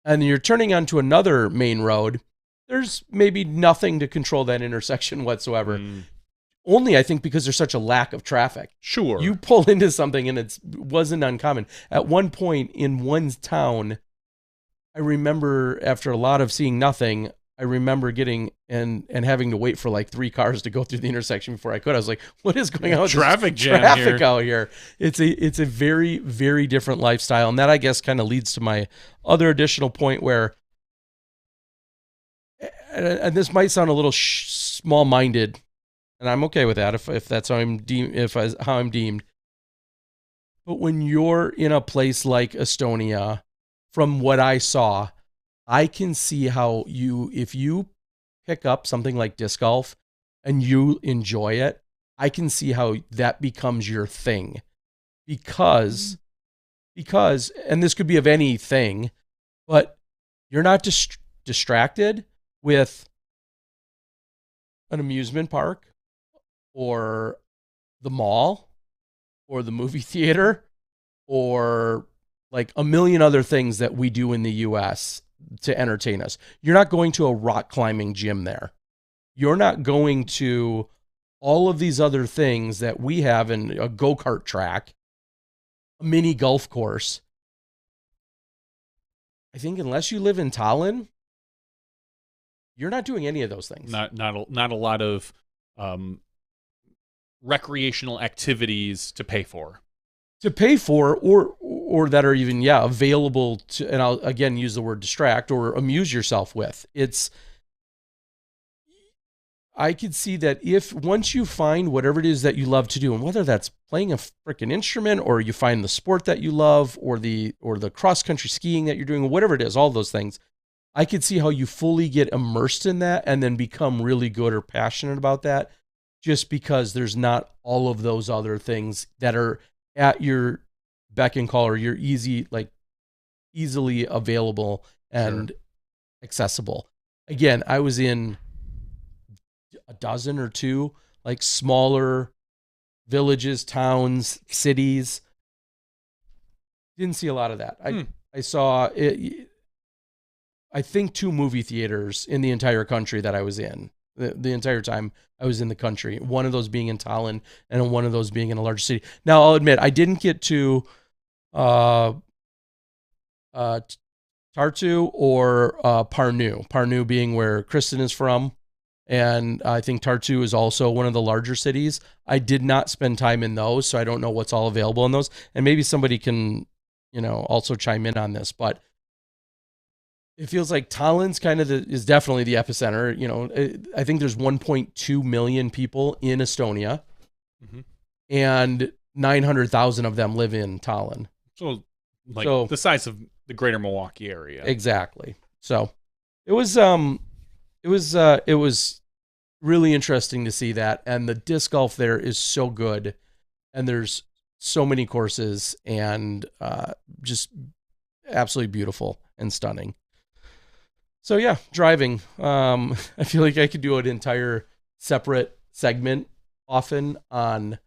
and you're turning onto another main road. There's maybe nothing to control that intersection whatsoever. Only, I think, because there's such a lack of traffic. Sure. You pull into something, and it wasn't uncommon. At one point in one town, I remember after a lot of seeing nothing, I remember getting and having to wait for like 3 cars to go through the intersection before I could. I was like, what is going on with traffic jam traffic out here? It's a very, very different lifestyle. And that, I guess, kind of leads to my other additional point where, and this might sound a little small-minded, and I'm okay with that if that's how I'm deemed. But when you're in a place like Estonia, from what I saw, I can see how if you pick up something like disc golf and you enjoy it, I can see how that becomes your thing. Because, and this could be of anything, but you're not distracted with an amusement park or the mall or the movie theater or like a million other things that we do in the U.S. to entertain us. You're not going to a rock climbing gym there. You're not going to all of these other things that we have in a go-kart track, a mini golf course. I think unless you live in Tallinn, you're not doing any of those things. Not a lot of recreational activities to pay for. Or that are even available to, and I'll again use the word distract or amuse yourself with. I could see that if once you find whatever it is that you love to do, and whether that's playing a freaking instrument or you find the sport that you love or the cross country skiing that you're doing, whatever it is, all those things, I could see how you fully get immersed in that and then become really good or passionate about that, just because there's not all of those other things that are at your beck and call, or you're easily available and accessible. Again, I was in a dozen or two like smaller villages, towns, cities. Didn't see a lot of that. I saw it, I think 2 movie theaters in the entire country that I was in the entire time I was in the country. One of those being in Tallinn and one of those being in a larger city. Now, I'll admit, I didn't get to Tartu or Parnu. Parnu being where Kristen is from. And I think Tartu is also one of the larger cities. I did not spend time in those, so I don't know what's all available in those. And maybe somebody can, also chime in on this. But it feels like Tallinn's kind of is definitely the epicenter. I think there's 1.2 million people in Estonia, and 900,000 of them live in Tallinn. So the size of the greater Milwaukee area. Exactly. So it was really interesting to see that. And the disc golf there is so good. And there's so many courses and just absolutely beautiful and stunning. So yeah, driving. I feel like I could do an entire separate segment often on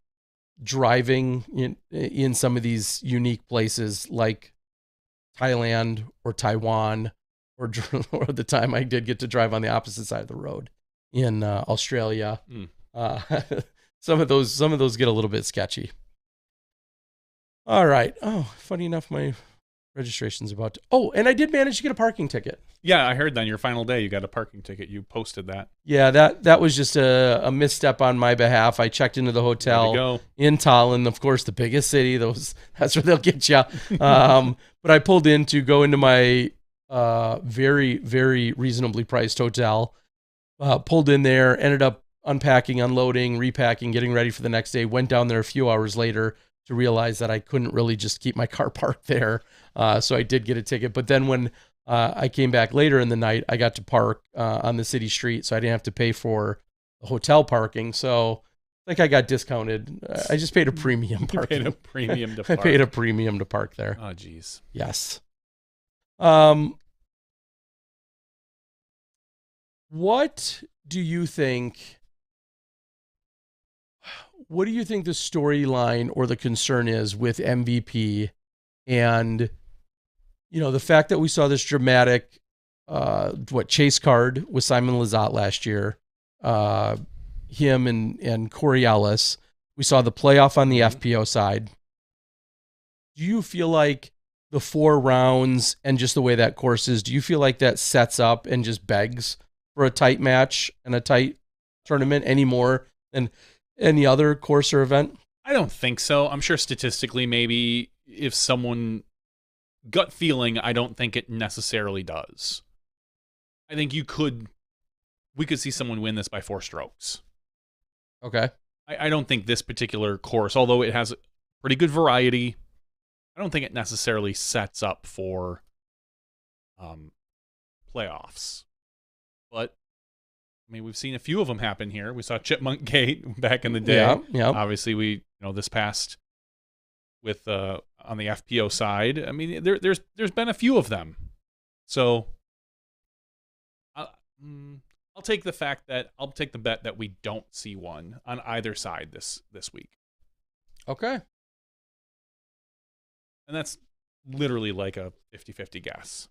driving in some of these unique places like Thailand or Taiwan, or the time I did get to drive on the opposite side of the road in Australia. Some of those get a little bit sketchy. All right. Oh, funny enough, my registration's about to... Oh, and I did manage to get a parking ticket. Yeah, I heard that on your final day you got a parking ticket. You posted that. Yeah, that was just a misstep on my behalf. I checked into the hotel in Tallinn, of course, the biggest city. That's where they'll get you. But I pulled in to go into my very, very reasonably priced hotel. Pulled in there, ended up unpacking, unloading, repacking, getting ready for the next day. Went down there a few hours later to realize that I couldn't really just keep my car parked there. So I did get a ticket. But then when I came back later in the night, I got to park on the city street, so I didn't have to pay for the hotel parking. So I think I got discounted. I just paid a premium parking. Paid a premium to park. I paid a premium to park there. Oh, geez. Yes. What do you think the storyline or the concern is with MVP and, the fact that we saw this dramatic, chase card with Simon Lizotte last year, him and Corey Ellis. We saw the playoff on the FPO side. Do you feel like the 4 rounds and just the way that course is, do you feel like that sets up and just begs for a tight match and a tight tournament any more than any other course or event? I don't think so. I'm sure statistically, maybe if someone gut feeling, I don't think it necessarily does. I think we could see someone win this by 4 strokes. Okay. I don't think this particular course, although it has pretty good variety, I don't think it necessarily sets up for playoffs. But we've seen a few of them happen here. We saw Chipmunk Gate back in the day. Yeah. Obviously, this past with on the FPO side. There's been a few of them. So I'll take the bet that we don't see one on either side this week. Okay. And that's literally like a 50-50 guess.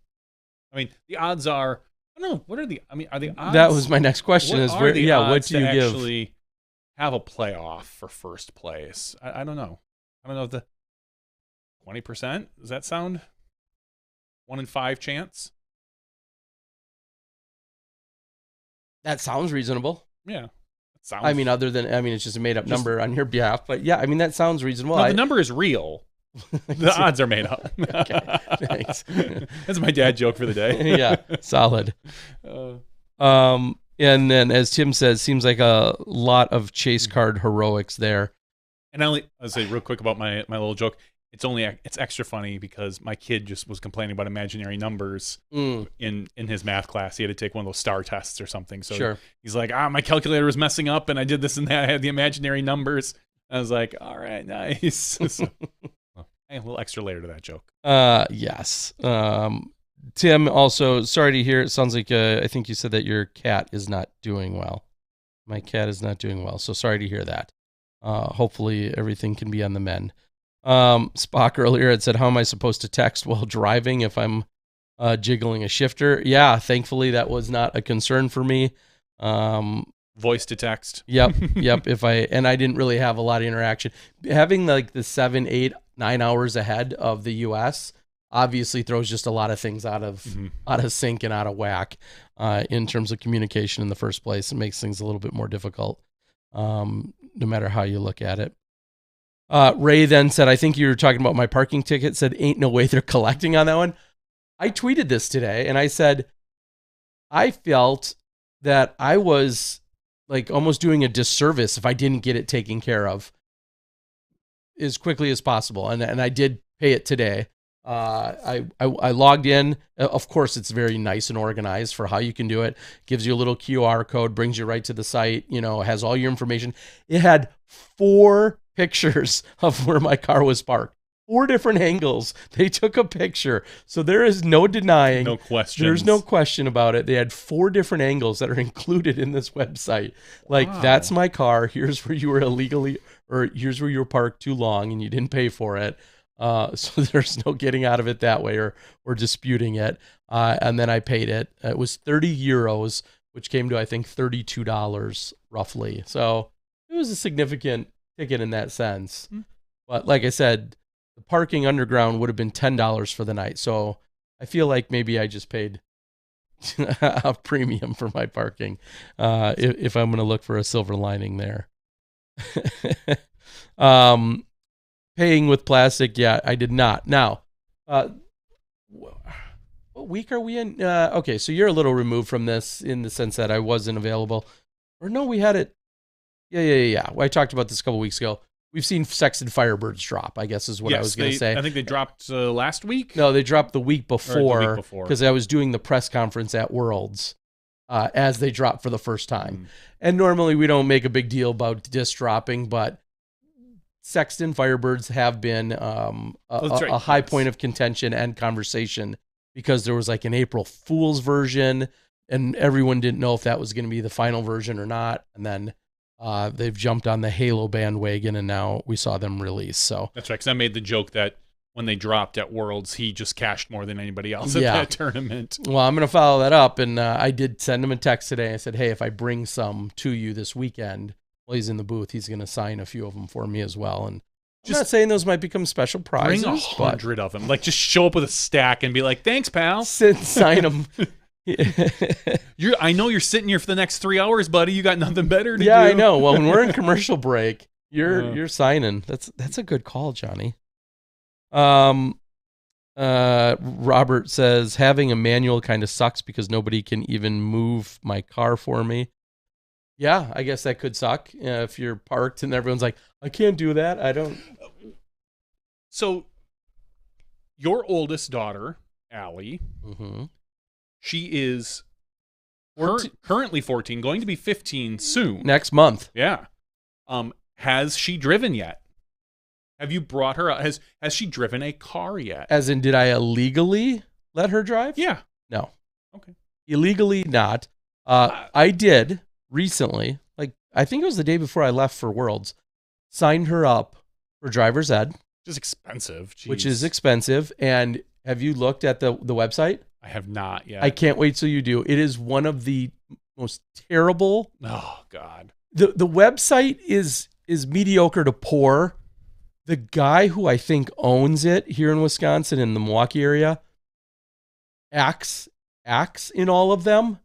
The odds are, I don't know, what are the odds? That was my next question is where, what do you give? Actually have a playoff for first place? I don't know. I don't know if the 20%, does that sound 1 in 5 chance? That sounds reasonable. Yeah. Other than, it's just a made up number on your behalf, but yeah, that sounds reasonable. No, the number is real. The odds are made up. Okay, thanks. That's my dad joke for the day. Yeah, solid. And then, as Tim says, seems like a lot of chase card heroics there. And I'll say real quick about my little joke. It's extra funny because my kid just was complaining about imaginary numbers in his math class. He had to take one of those star tests or something. So he's like, my calculator was messing up, and I did this and that. I had the imaginary numbers. I was like, all right, nice. So, Hey, a little extra layer to that joke. Yes. Tim, also, sorry to hear. It sounds like I think you said that your cat is not doing well. My cat is not doing well, so sorry to hear that. Hopefully everything can be on the mend. Spock earlier had said, how am I supposed to text while driving if I'm jiggling a shifter? Yeah, thankfully that was not a concern for me. Voice to text. Yep. I didn't really have a lot of interaction. Having like the 7, 8, 9 hours ahead of the US obviously throws just a lot of things out of sync and out of whack in terms of communication in the first place. It makes things a little bit more difficult, no matter how you look at it. Ray then said, I think you were talking about my parking ticket, said, ain't no way they're collecting on that one. I tweeted this today and I said, I felt that I was like almost doing a disservice if I didn't get it taken care of as quickly as possible. And I did pay it today. I logged in. Of course, it's very nice and organized for how you can do it. Gives you a little QR code, brings you right to the site, has all your information. It had 4 pictures of where my car was parked. 4 different angles. They took a picture. So there is no denying. No question. There's no question about it. They had 4 different angles that are included in this website. Like, that's my car. Here's where you were illegally, or here's where you were parked too long and you didn't pay for it. So there's no getting out of it that way or disputing it. And then I paid it. It was 30 euros, which came to, I think, $32 roughly. So it was a significant ticket in that sense. But like I said, the parking underground would have been $10 for the night. So I feel like maybe I just paid a premium for my parking if I'm going to look for a silver lining there. Paying with plastic, yeah, I did not. Now, what week are we in? Okay, so you're a little removed from this in the sense that I wasn't available. Or no, we had it. Yeah. Well, I talked about this a couple weeks ago. We've seen Sexton Firebirds drop, I guess is what I was going to say. I think they dropped last week. No, they dropped the week before because I was doing the press conference at Worlds as they dropped for the first time. And normally we don't make a big deal about disc dropping, but Sexton Firebirds have been a high point of contention and conversation because there was like an April Fool's version and everyone didn't know if that was going to be the final version or not. And then they've jumped on the Halo bandwagon and now we saw them release. So that's right. Because I made the joke that when they dropped at Worlds, he just cashed more than anybody else at that tournament. Well, I'm going to follow that up. And I did send him a text today. I said, hey, if I bring some to you this weekend, while he's in the booth, he's going to sign a few of them for me as well. And I'm not saying those might become special prizes. Bring 100 of them. Like, just show up with a stack and be like, thanks, pal. Sign them. I know you're sitting here for the next 3 hours, buddy. You got nothing better to do. Yeah, I know. Well, when we're in commercial break, you're signing. That's a good call, Johnny. Robert says, having a manual kind of sucks because nobody can even move my car for me. Yeah, I guess that could suck if you're parked and everyone's like, I can't do that. I don't. So your oldest daughter, Allie, she is currently 14, going to be 15 soon. Next month. Yeah. Has she driven yet? Have you brought her out? Has she driven a car yet? As in, did I illegally let her drive? Yeah. No. Okay. Illegally not. I did recently, like I think it was the day before I left for Worlds, signed her up for driver's ed. Which is expensive. Jeez. Which is expensive. And have you looked at the website? I have not yet. I can't wait till you do. It is one of the most terrible. Oh, God. The website is mediocre to poor. The guy who I think owns it here in Wisconsin in the Milwaukee area acts in all of them.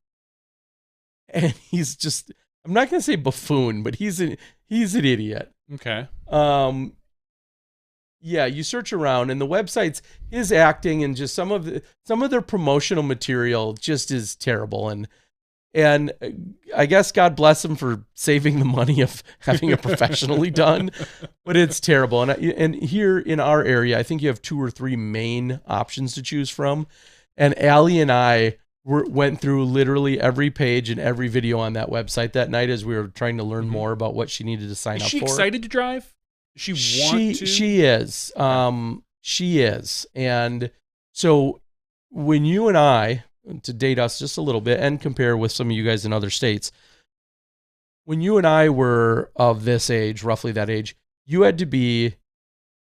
And he's just, I'm not going to say buffoon, but he's an idiot. Okay. Yeah, you search around and the websites, his acting and just some of their promotional material just is terrible. And I guess God bless him for saving the money of having it professionally done, but it's terrible. And here in our area, I think you have 2 or 3 main options to choose from. And Allie and I went through literally every page and every video on that website that night as we were trying to learn more about what she needed to sign up for. Is she excited to drive? Does she want to? She is. She is. And so when you and I, to date us just a little bit and compare with some of you guys in other states, when you and I were of this age, roughly that age, you had to be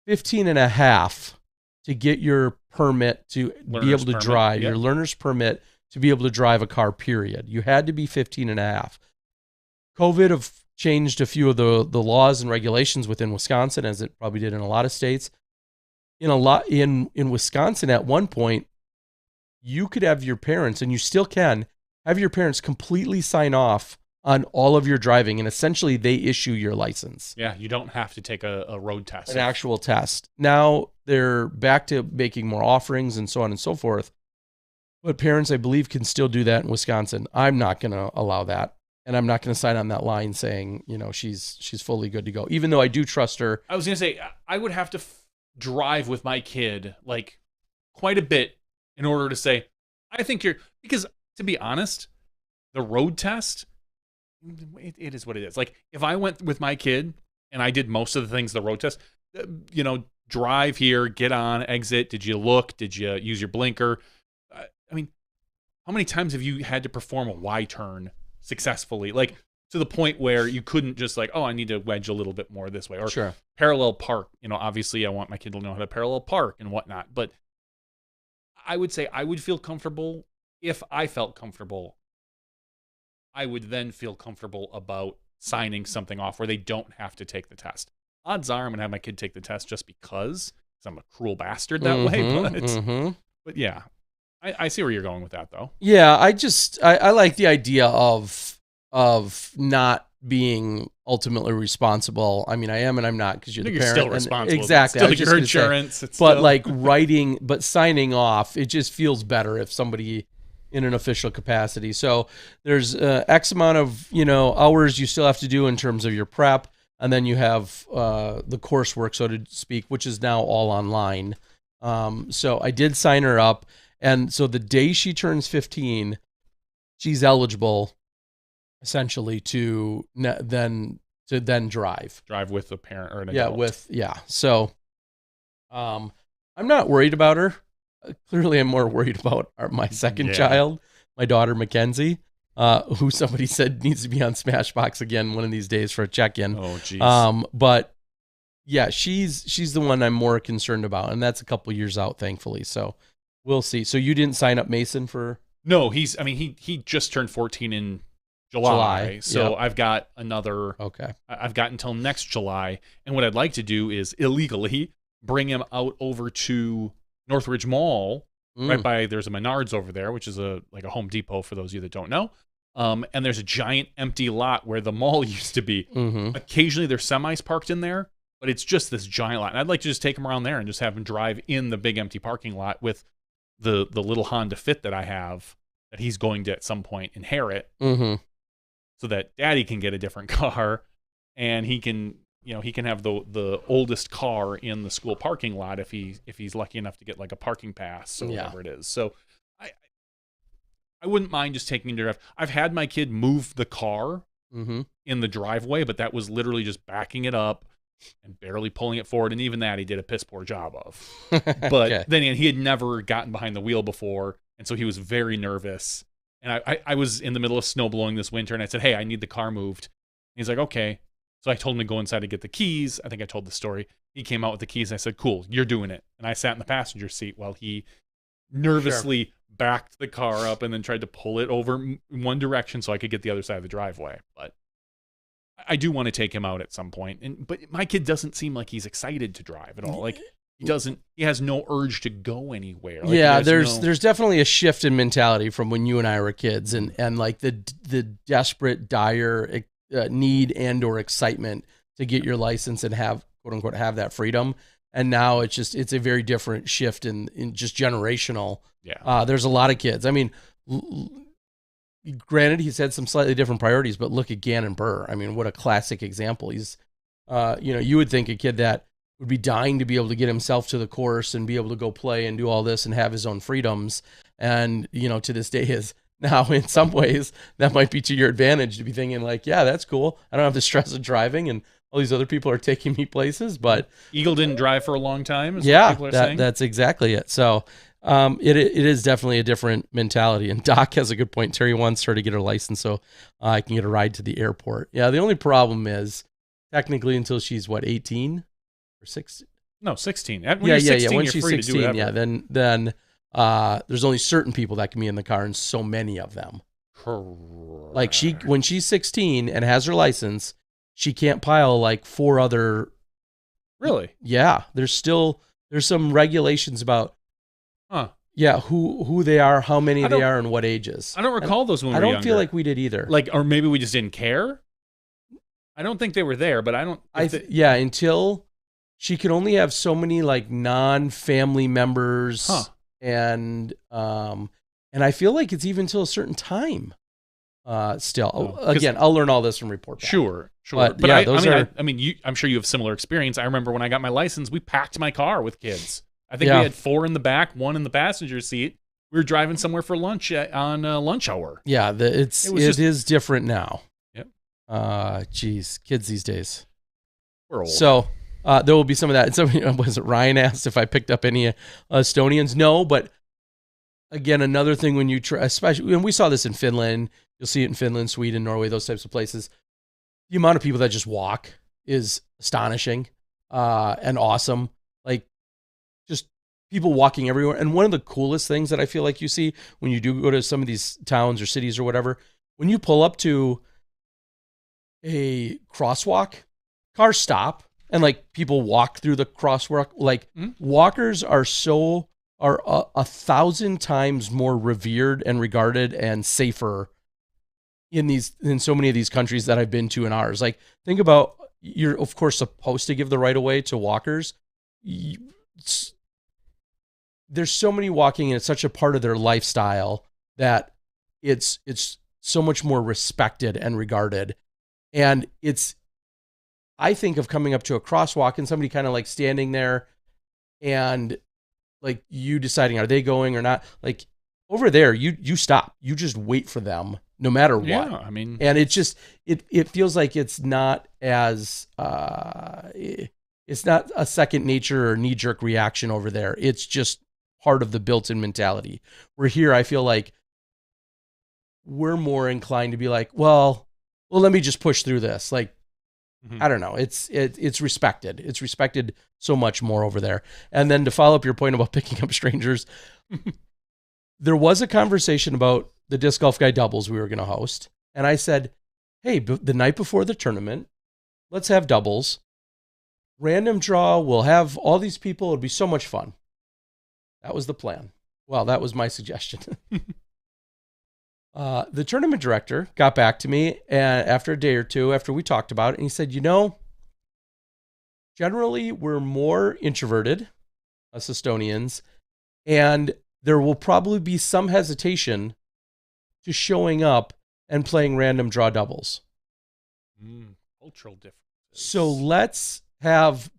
15 and a half to get your permit to be able to drive, your learner's permit to be able to drive a car, period. You had to be 15 and a half. COVID have changed a few of the laws and regulations within Wisconsin, as it probably did in a lot of states. In Wisconsin, at one point, you could have your parents, and you still can, have your parents completely sign off on all of your driving, and essentially they issue your license. Yeah, you don't have to take a road test. An actual test. Now they're back to making more offerings and so on and so forth. But parents, I believe, can still do that in Wisconsin. I'm not going to allow that. And I'm not going to sign on that line saying, she's fully good to go, even though I do trust her. I was going to say, I would have to drive with my kid like quite a bit in order to say, I think because to be honest, the road test, it is what it is. Like if I went with my kid and I did most of the things the road test, drive here, get on, exit. Did you look? Did you use your blinker? I mean, how many times have you had to perform a Y turn successfully? Like to the point where you couldn't just like, oh, I need to wedge a little bit more this way, or sure. Parallel park. Obviously I want my kid to know how to parallel park and whatnot. But I would say I would feel comfortable if I felt comfortable. I would then feel comfortable about signing something off where they don't have to take the test. Odds are I'm going to have my kid take the test just because I'm a cruel bastard that way. But yeah, I see where you're going with that, though. Yeah, I like the idea of not being ultimately responsible. I mean, I am and I'm not, because you're the parent. Still responsible. Exactly. It's still your insurance. But signing off, it just feels better if somebody in an official capacity. So there's X amount of hours you still have to do in terms of your prep, and then you have the coursework, so to speak, which is now all online. So I did sign her up, and so the day she turns 15, she's eligible essentially to then drive with a parent or an adult. So I'm not worried about her. Clearly, I'm more worried about my second child, my daughter, Mackenzie, who somebody said needs to be on Smashbox again one of these days for a check-in. Oh, jeez. But yeah, she's the one I'm more concerned about, and that's a couple years out, thankfully. So we'll see. So you didn't sign up Mason for? No, he just turned 14 in July. So I've got another. Okay. I've got until next July, and what I'd like to do is illegally bring him out over to Northridge Mall, right by, there's a Menards over there, which is like a Home Depot for those of you that don't know. And there's a giant empty lot where the mall used to be. Occasionally there's semis parked in there, but it's just this giant lot. And I'd like to just take him around there and just have him drive in the big empty parking lot with the little Honda Fit that I have that he's going to at some point inherit, so that Daddy can get a different car and he can have the oldest car in the school parking lot if he's lucky enough to get like a parking pass or whatever it is. So I wouldn't mind just taking him to drive. I've had my kid move the car in the driveway, but that was literally just backing it up and barely pulling it forward, and even that he did a piss poor job of. But then he had never gotten behind the wheel before, and so he was very nervous. And I was in the middle of snow blowing this winter, and I said, hey, I need the car moved. And he's like, okay. So I told him to go inside to get the keys. I think I told the story. He came out with the keys, and I said, cool, you're doing it. And I sat in the passenger seat while he nervously backed the car up and then tried to pull it over in one direction so I could get the other side of the driveway. But I do want to take him out at some point. But my kid doesn't seem like he's excited to drive at all. Like he has no urge to go anywhere. Like, there's definitely a shift in mentality from when you and I were kids, and like the desperate, dire need and or excitement to get your license and have, quote unquote, have that freedom. And now it's a very different shift in just generational. There's a lot of kids. I mean, granted, he's had some slightly different priorities, but look at Gannon Burr. I mean, what a classic example. He's, you would think a kid that would be dying to be able to get himself to the course and be able to go play and do all this and have his own freedoms. And, to this day is now, in some ways, that might be to your advantage to be thinking like, yeah, that's cool. I don't have the stress of driving, and all these other people are taking me places. But Eagle didn't drive for a long time. Is yeah, what people are saying. that's exactly it. So it is definitely a different mentality. And Doc has a good point. Terry wants her to get her license so I can get a ride to the airport. Yeah, the only problem is technically until she's 18 or 16. No, 16. When you're 16, When you're she's free 16, to do whatever. then there's only certain people that can be in the car, and so many of them. Correct. Like when she's 16 and has her license, she can't pile like 4 other. Really? Yeah, there's some regulations about. Huh. Yeah, who they are, how many they are, and what ages. I don't recall those when we were I don't younger. feel like we did either. Like, or maybe we just didn't care. I don't think they were there, but I don't. Until she could only have so many like non-family members, and I feel like it's even till a certain time. Still, again, I'll learn all this from report back. Sure. But yeah, I'm sure you have similar experience. I remember when I got my license, we packed my car with kids. I think we had 4 in the back, 1 in the passenger seat. We were driving somewhere for lunch on lunch hour. Yeah, it is different now. Yep. Geez, kids these days. We're old. So there will be some of that. And somebody, was it Ryan asked if I picked up any Estonians? No, but again, another thing when you try, especially, and we saw this in Finland, you'll see it in Finland, Sweden, Norway, those types of places. The amount of people that just walk is astonishing and awesome. Like, just people walking everywhere. And one of the coolest things that I feel like you see when you do go to some of these towns or cities or whatever, when you pull up to a crosswalk, cars stop and like people walk through the crosswalk. Like walkers are 1,000 times more revered and regarded and safer in so many of these countries that I've been to in ours. Like, think about, you're of course supposed to give the right of way to walkers. There's so many walking, and it's such a part of their lifestyle that it's so much more respected and regarded. And I think of coming up to a crosswalk and somebody kind of like standing there and like you deciding, are they going or not? Like over there, you stop, you just wait for them no matter what. Yeah, I mean, and it just, it feels like it's not as, it's not a second nature or knee jerk reaction over there. It's just part of the built-in mentality. Where here, I feel like we're more inclined to be like, well, let me just push through this. Like, I don't know. It's respected. It's respected so much more over there. And then to follow up your point about picking up strangers, there was a conversation about the disc golf guy doubles we were going to host. And I said, hey, the night before the tournament, let's have doubles. Random draw. We'll have all these people. It'll be so much fun. That was the plan. Well, that was my suggestion. The tournament director got back to me after a day or two after we talked about it, and he said, generally we're more introverted, us Estonians, and there will probably be some hesitation to showing up and playing random draw doubles. Cultural difference. So let's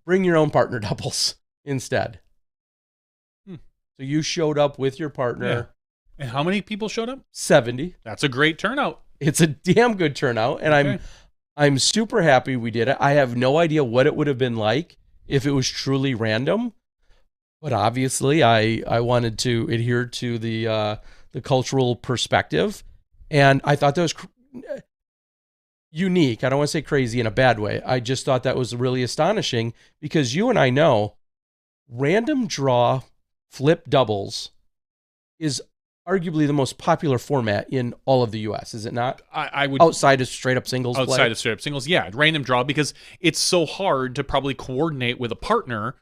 bring your own partner doubles instead. So you showed up with your partner. Yeah. And how many people showed up? 70. That's a great turnout. It's a damn good turnout, and I'm super happy we did it. I have no idea what it would have been like if it was truly random, but obviously I wanted to adhere to the cultural perspective, and I thought that was unique. I don't want to say crazy in a bad way. I just thought that was really astonishing because you and I know random draw flip doubles is arguably the most popular format in all of the U.S., is it not? I would, outside of straight up singles. Outside of straight up singles, yeah, random draw, because it's so hard to probably coordinate with a partner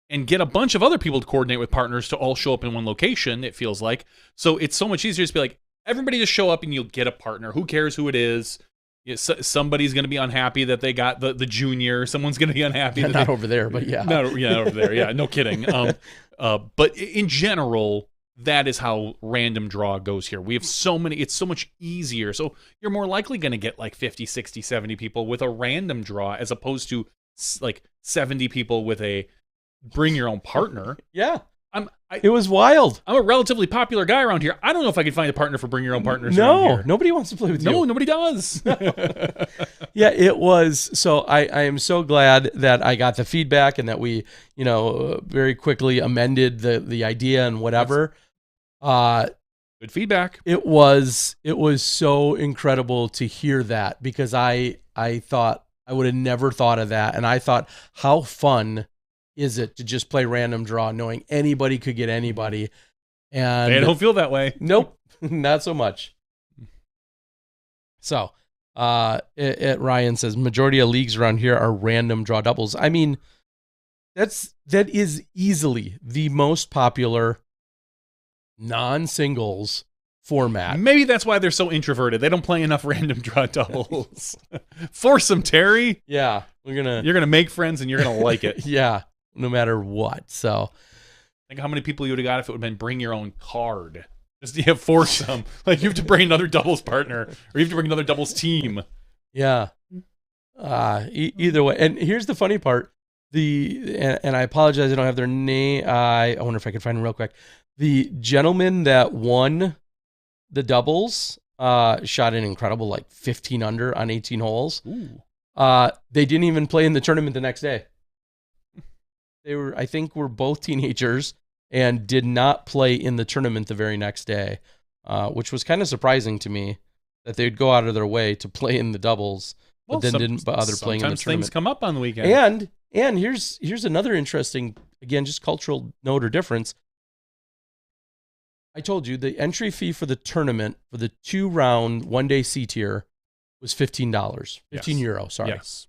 and get a bunch of other people to coordinate with partners to all show up in one location. It feels like, so it's so much easier to be like, everybody just show up and you'll get a partner. Who cares who it is? Somebody's going to be unhappy that they got the junior. Someone's going to be unhappy. Not over there, but yeah, not over there. Yeah, no kidding. But in general, that is how random draw goes here. We have so many, it's so much easier. So you're more likely going to get like 50, 60, 70 people with a random draw as opposed to like 70 people with a bring your own partner. Yeah. It was wild. I'm a relatively popular guy around here. I don't know if I could find a partner for Bring Your Own Partners around here. Nobody wants to play with you. No, nobody does. Yeah, it was. So I am so glad that I got the feedback and that we, very quickly amended the idea and whatever. Good feedback. It was so incredible to hear that, because I thought I would have never thought of that. And I thought, how fun is it to just play random draw, knowing anybody could get anybody? And they don't feel that way. Nope, not so much. So, Ryan says majority of leagues around here are random draw doubles. I mean, that is easily the most popular non-singles format. Maybe that's why they're so introverted. They don't play enough random draw doubles. Force them, Terry. Yeah, you're gonna make friends and you're gonna like it. Yeah, no matter what. So, think how many people you would have got if it would have been Bring Your Own Card. Just you have foursome. Like you have to bring another doubles partner, or you have to bring another doubles team. Yeah. Either way. And here's the funny part. And I apologize, I don't have their name. I wonder if I can find them real quick. The gentleman that won the doubles shot an incredible 15 under on 18 holes. Ooh. They didn't even play in the tournament the next day. I think were both teenagers and did not play in the tournament the very next day, which was kind of surprising to me that they'd go out of their way to play in the doubles, but then didn't bother playing in the tournament. Sometimes things come up on the weekend. And here's another interesting, again, just cultural note or difference. I told you the entry fee for the tournament for the 2-round 1-day C tier was $15. 15 euro, sorry. Yes.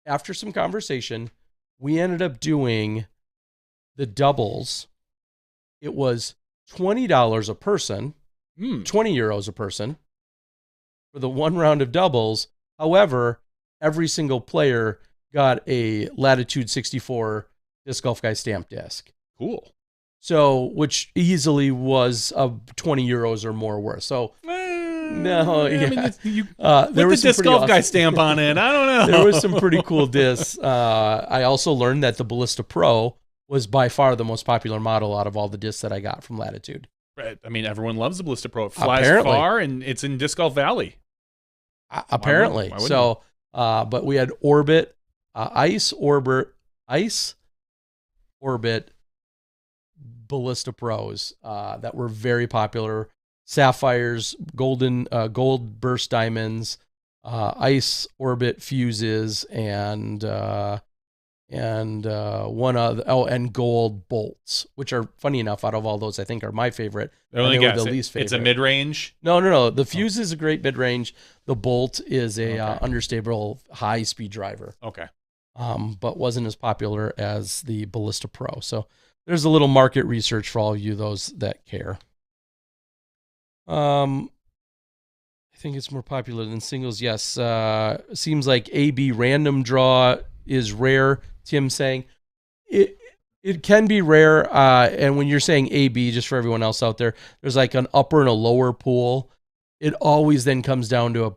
After some conversation, we ended up doing the doubles. It was $20 a person, 20 euros a person for the 1 round of doubles. However, every single player got a Latitude 64 Disc Golf Guy stamp disc. Cool. So, which easily was 20 euros or more worth. So, no, yeah. I mean, there was the Disc Golf Guy stamp on it. I don't know. There was some pretty cool discs. I also learned that the Ballista Pro was by far the most popular model out of all the discs that I got from Latitude. Right. I mean, everyone loves the Ballista Pro. It flies Apparently. far, and it's in Disc Golf Valley. Apparently. Why wouldn't So, but we had Orbit, Ice Orbit, Ballista Pros that were very popular. Sapphires, gold burst diamonds, Ice Orbit fuses, and one other, and gold bolts, which are funny enough. Out of all those, I think are my favorite. They were the least favorite. It's a mid range. No. The fuse is a great mid range. The bolt is a understable high speed driver. Okay. But wasn't as popular as the Ballista Pro. So there's a little market research for all of you those that care. I think it's more popular than singles. Yes. Seems like AB random draw is rare. Tim saying it can be rare. And when you're saying AB, just for everyone else out there, there's like an upper and a lower pool. It always then comes down to a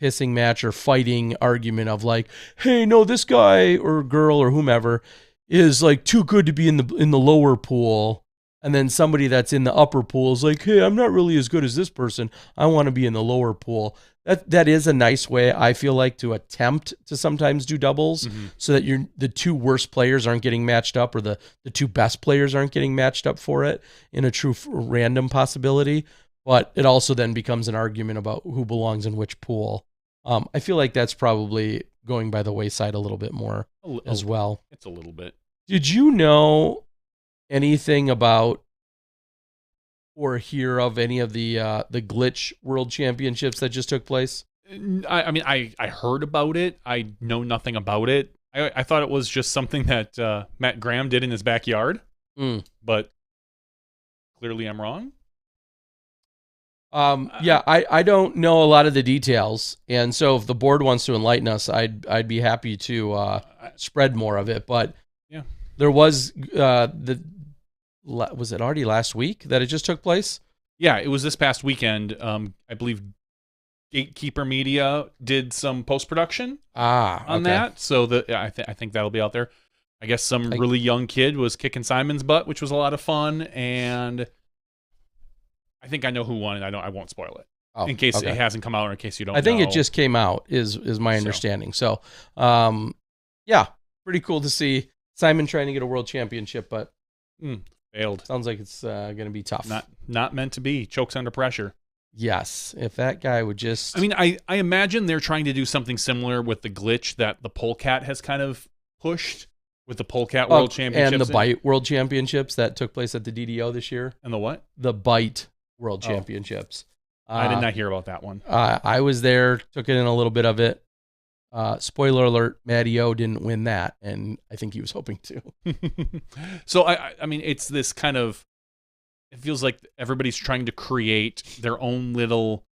pissing match or fighting argument of like, hey, no, this guy or girl or whomever is like too good to be in the lower pool. And then somebody that's in the upper pool is like, hey, I'm not really as good as this person. I want to be in the lower pool. That is a nice way, I feel like, to attempt to sometimes do doubles so that the two worst players aren't getting matched up, or the two best players aren't getting matched up for it in a true random possibility. But it also then becomes an argument about who belongs in which pool. I feel like that's probably going by the wayside a little bit more as well. It's a little bit. Did you know anything about or hear of any of the Glitch World Championships that just took place? I mean, I heard about it. I know nothing about it. I thought it was just something that Matt Graham did in his backyard. But clearly I'm wrong. Yeah, I don't know a lot of the details, and so if the board wants to enlighten us, I'd be happy to spread more of it. But yeah, there was was it already last week that it just took place? Yeah, it was this past weekend. I believe Gatekeeper Media did some post production on that, so I think that'll be out there. I guess some really young kid was kicking Simon's butt, which was a lot of fun. And I think I know who won, and I won't spoil it in case it hasn't come out, or in case you don't. I think know. it just came out. Is my understanding. So, yeah, pretty cool to see Simon trying to get a world championship, but failed. Sounds like it's going to be tough. Not meant to be. Chokes under pressure. Yes, if that guy would just... I mean, I imagine they're trying to do something similar with the glitch that the polecat has kind of pushed with the polecat World Championships. And the Bite World Championships that took place at the DDO this year. And the what? The Bite World Championships. I did not hear about that one. I was there, took it in a little bit of it. Spoiler alert, Matty O didn't win that, and I think he was hoping to. So, I mean, it's this kind of... It feels like everybody's trying to create their own little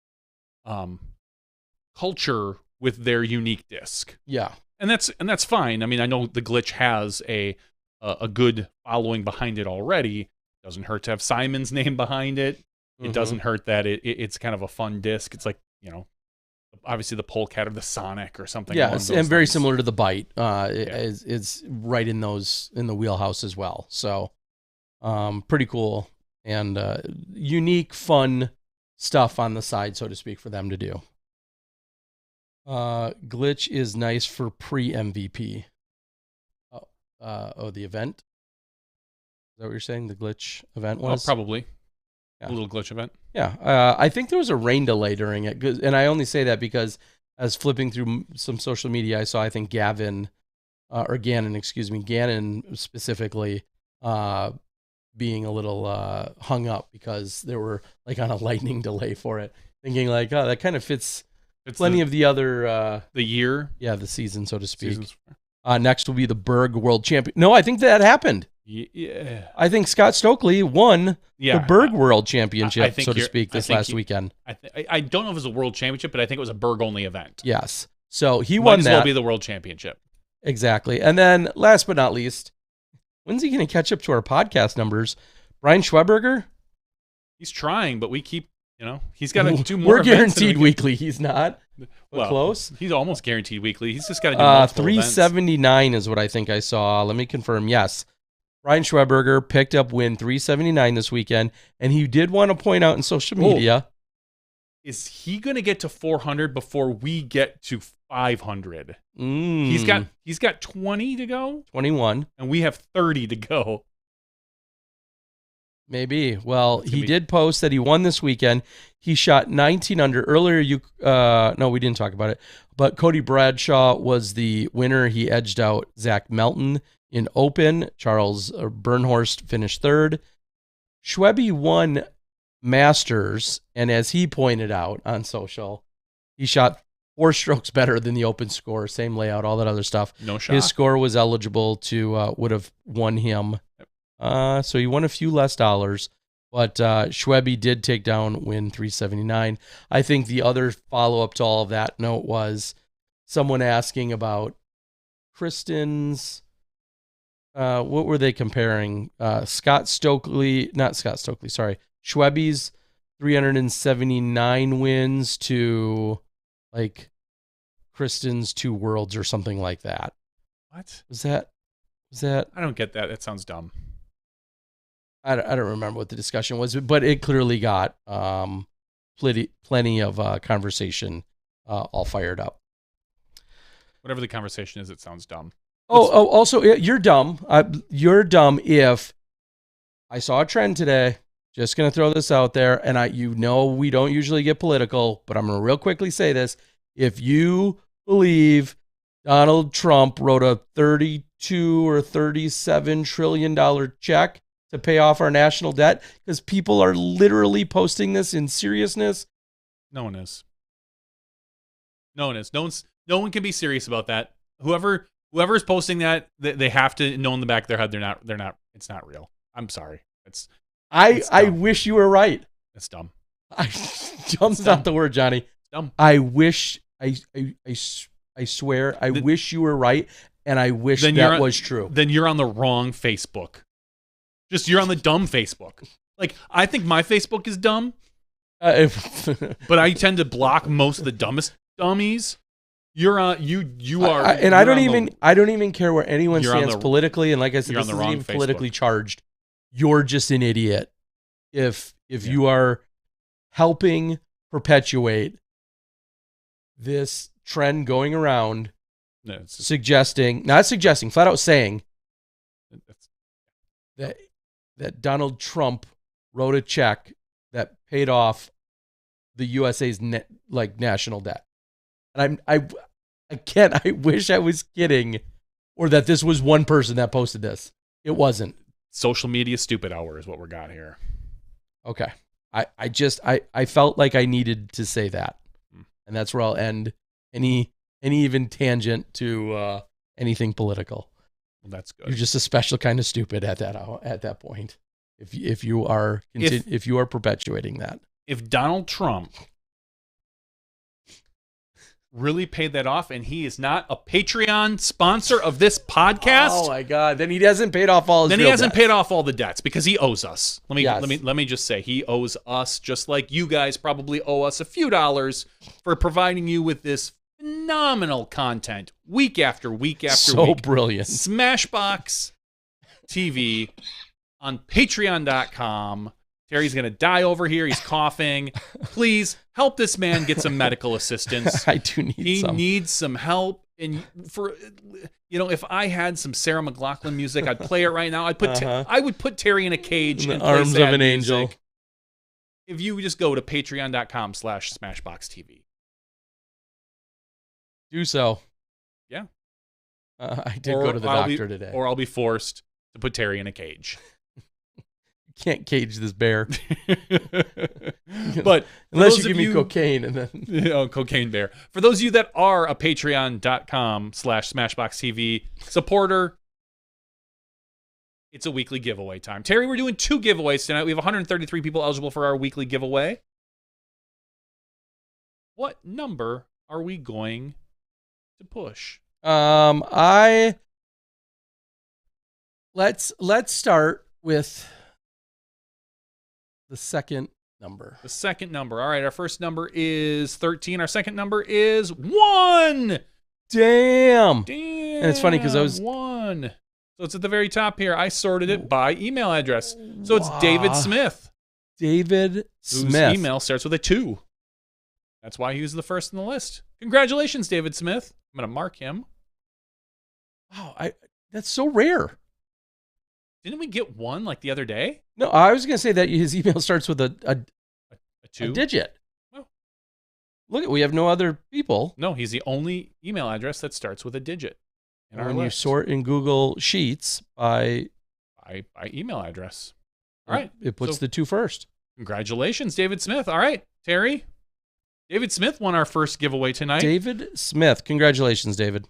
culture with their unique disc. Yeah. And that's fine. I mean, I know the glitch has a good following behind it already. Doesn't hurt to have Simon's name behind it. It doesn't hurt that it's kind of a fun disc. It's like, obviously the Polecat or the Sonic or something. Yeah, and very similar to the Bite. It's right in the wheelhouse as well. So pretty cool. And unique, fun stuff on the side, so to speak, for them to do. Glitch is nice for pre-MVP. The event? Is that what you're saying? The glitch event was? Probably. Yeah. A little glitch event. Yeah. I think there was a rain delay during it. And I only say that because as flipping through some social media, I saw, I think, Gannon specifically, being a little hung up because they were like on a lightning delay for it, thinking like, oh, that kind of fits plenty of the other the year, the season, so to speak. Next will be the Berg World Champion. No, I think that happened. Yeah, I think Scott Stokely won the Berg World Championship, so to speak, this last weekend. I don't know if it was a World Championship, but I think it was a Berg only event. Yes, so he won that. Might as well be the World Championship. Exactly, and then last but not least. When's he going to catch up to our podcast numbers? Brian Schweberger? He's trying, but we keep, he's got to do more. We're guaranteed weekly. He's not. Well, close. He's almost guaranteed weekly. He's just got to do multiple 379 events. Is what I think I saw. Let me confirm. Yes. Brian Schweberger picked up win 379 this weekend, and he did want to point out in social media. Is he going to get to 400 before we get to 500? He's got 20 to go. 21, and we have 30 to go. Maybe. Well, he did post that he won this weekend. He shot 19 under. Earlier, no, we didn't talk about it, but Cody Bradshaw was the winner. He edged out Zach Melton in Open. Charles Bernhorst finished third. Schweby won Masters, and as he pointed out on social, he shot 4 strokes better than the Open score, same layout, all that other stuff. No shot. His score was eligible to would have won him. So he won a few less dollars, but Schweby did take down win 379. I think the other follow-up to all of that note was someone asking about Kristen's, what were they comparing? Schweby's 379 wins to like Kristen's 2 worlds or something like that. What? Was that? I don't get that. That sounds dumb. I don't remember what the discussion was, but it clearly got plenty of conversation all fired up. Whatever the conversation is, it sounds dumb. Also, you're dumb. You're dumb if I saw a trend today. Just going to throw this out there, and we don't usually get political, but I'm going to real quickly say this. If you believe Donald Trump wrote a $32 or $37 trillion check to pay off our national debt, because people are literally posting this in seriousness. No one is. No one can be serious about that. Whoever is posting that, they have to know in the back of their head they're not. It's not real. I'm sorry. I wish you were right. It's dumb. Dumb's not the word, Johnny. It's dumb. I wish. I swear. I wish you were right, and I wish that was true. Then you're on the wrong Facebook. You're on the dumb Facebook. Like, I think my Facebook is dumb, but I tend to block most of the dumbest dummies. You're on. You are. And I don't even care where anyone You're on stands the- politically. And like I said, you're this on the isn't wrong even politically Facebook. charged. You're just an idiot if you are helping perpetuate this trend going around, No, it's just, not suggesting, flat out saying that's, that Donald Trump wrote a check that paid off the USA's national debt. And I wish I was kidding, or that this was one person that posted this. It wasn't. social media stupid hour is what we got here. Okay. I felt like I needed to say that. And that's where I'll end any even tangent to anything political. Well, that's good. You're just a special kind of stupid at that point. If you are perpetuating that. If Donald Trump really paid that off and he is not a Patreon sponsor of this podcast, oh my God, then he hasn't paid off all his then he real hasn't debts. paid off all the debts because he owes us. Let Yes. me just say he owes us, just like you guys probably owe us a few dollars for providing you with this phenomenal content week after week after So week. brilliant. Smashbox TV on patreon.com. Terry's going to die over here. He's coughing. Please help this man get some medical assistance. I do need He some. needs some help. And if I had some Sarah McLachlan music, I'd play it right now. I would put Terry in a cage In the and play arms of sad an music. angel. If you just go to patreon.com/SmashBoxxTV. Do so. Yeah. I did go to the doctor today. Or I'll be forced to put Terry in a cage. Can't cage this bear. But Unless you give me cocaine and then oh, cocaine bear. For those of you that are a patreon.com/SmashBoxxTV supporter, it's a weekly giveaway time. Terry, we're doing 2 giveaways tonight. We have 133 people eligible for our weekly giveaway. What number are we going to push? let's start with the second number. The second number. All right, our first number is 13. Our second number is 1. Damn. Damn. And it's funny because I was 1. So it's at the very top here. I sorted it by email address. So it's David Smith. David Whose Smith. email starts with a 2. That's why he was the first in the list. Congratulations, David Smith. I'm going to mark him. Wow, that's so rare. Didn't we get one like the other day? No, I was going to say that his email starts with a 2? a digit. Oh. Look, we have no other people. No, he's the only email address that starts with a digit. In our When you list. sort in Google Sheets by email address. All right. it puts So- the 2 first. Congratulations, David Smith. All right, Terry. David Smith won our first giveaway tonight. David Smith. Congratulations, David.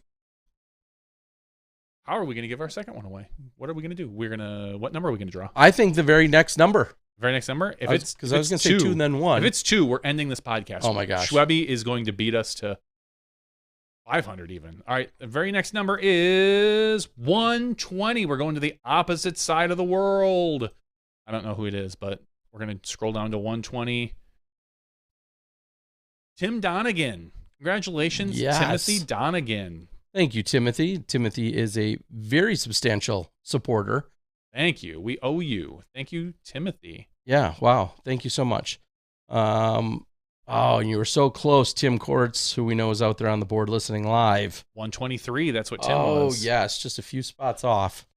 How are we going to give our second one away? What are we going to do? What number are we going to draw? I think the very next number. Very next number? I was going to say 2 and then 1. If it's 2, we're ending this podcast. Oh my gosh. Schwebby is going to beat us to 500 even. All right, the very next number is 120. We're going to the opposite side of the world. I don't know who it is, but we're going to scroll down to 120. Tim Donegan. Congratulations, Yes. Timothy Donegan. Thank you, Timothy. Timothy is a very substantial supporter. Thank you. We owe you. Thank you, Timothy. Yeah, wow. Thank you so much. And you were so close, Tim Courts, who we know is out there on the board listening live. 123. That's what Tim was. Oh, yes, just a few spots off.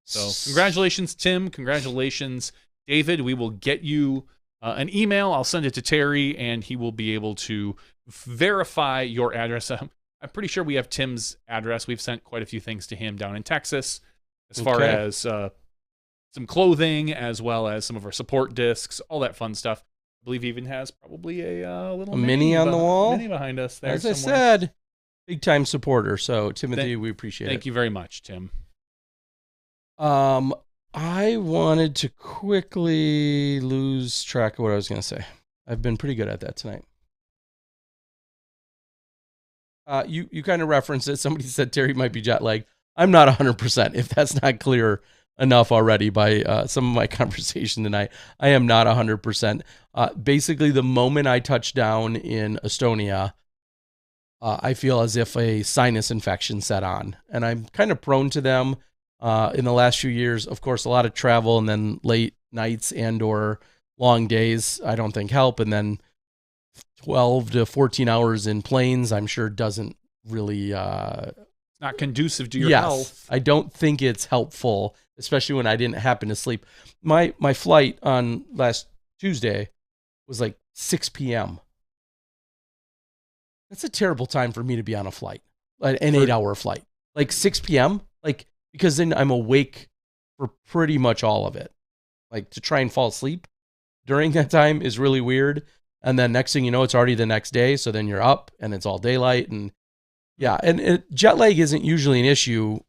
So congratulations, Tim. Congratulations, David. We will get you an email. I'll send it to Terry, and he will be able to verify your address. I'm pretty sure we have Tim's address. We've sent quite a few things to him down in Texas, as far as some clothing, as well as some of our support discs, all that fun stuff. I believe he even has probably a little mini on the wall. Mini behind us there. As somewhere. I said, big time supporter. So Timothy, we appreciate it. Thank you very much, Tim. I wanted to quickly lose track of what I was going to say. I've been pretty good at that tonight. You kind of referenced it. Somebody said Terry might be jet lagged. I'm not 100%. If that's not clear enough already by some of my conversation tonight, I am not 100%. Basically, the moment I touched down in Estonia, I feel as if a sinus infection set on, and I'm kind of prone to them in the last few years. Of course, a lot of travel and then late nights and or long days I don't think help, and then 12 to 14 hours in planes I'm sure doesn't really not conducive to your health. I don't think it's helpful, especially when I didn't happen to sleep. My flight on last Tuesday was like 6 p.m. That's a terrible time for me to be on a flight, an 8-hour flight. Like 6 p.m., like, because then I'm awake for pretty much all of it. Like, to try and fall asleep during that time is really weird. And then next thing you know, it's already the next day. So then you're up and it's all daylight. And yeah, and jet lag isn't usually an issue,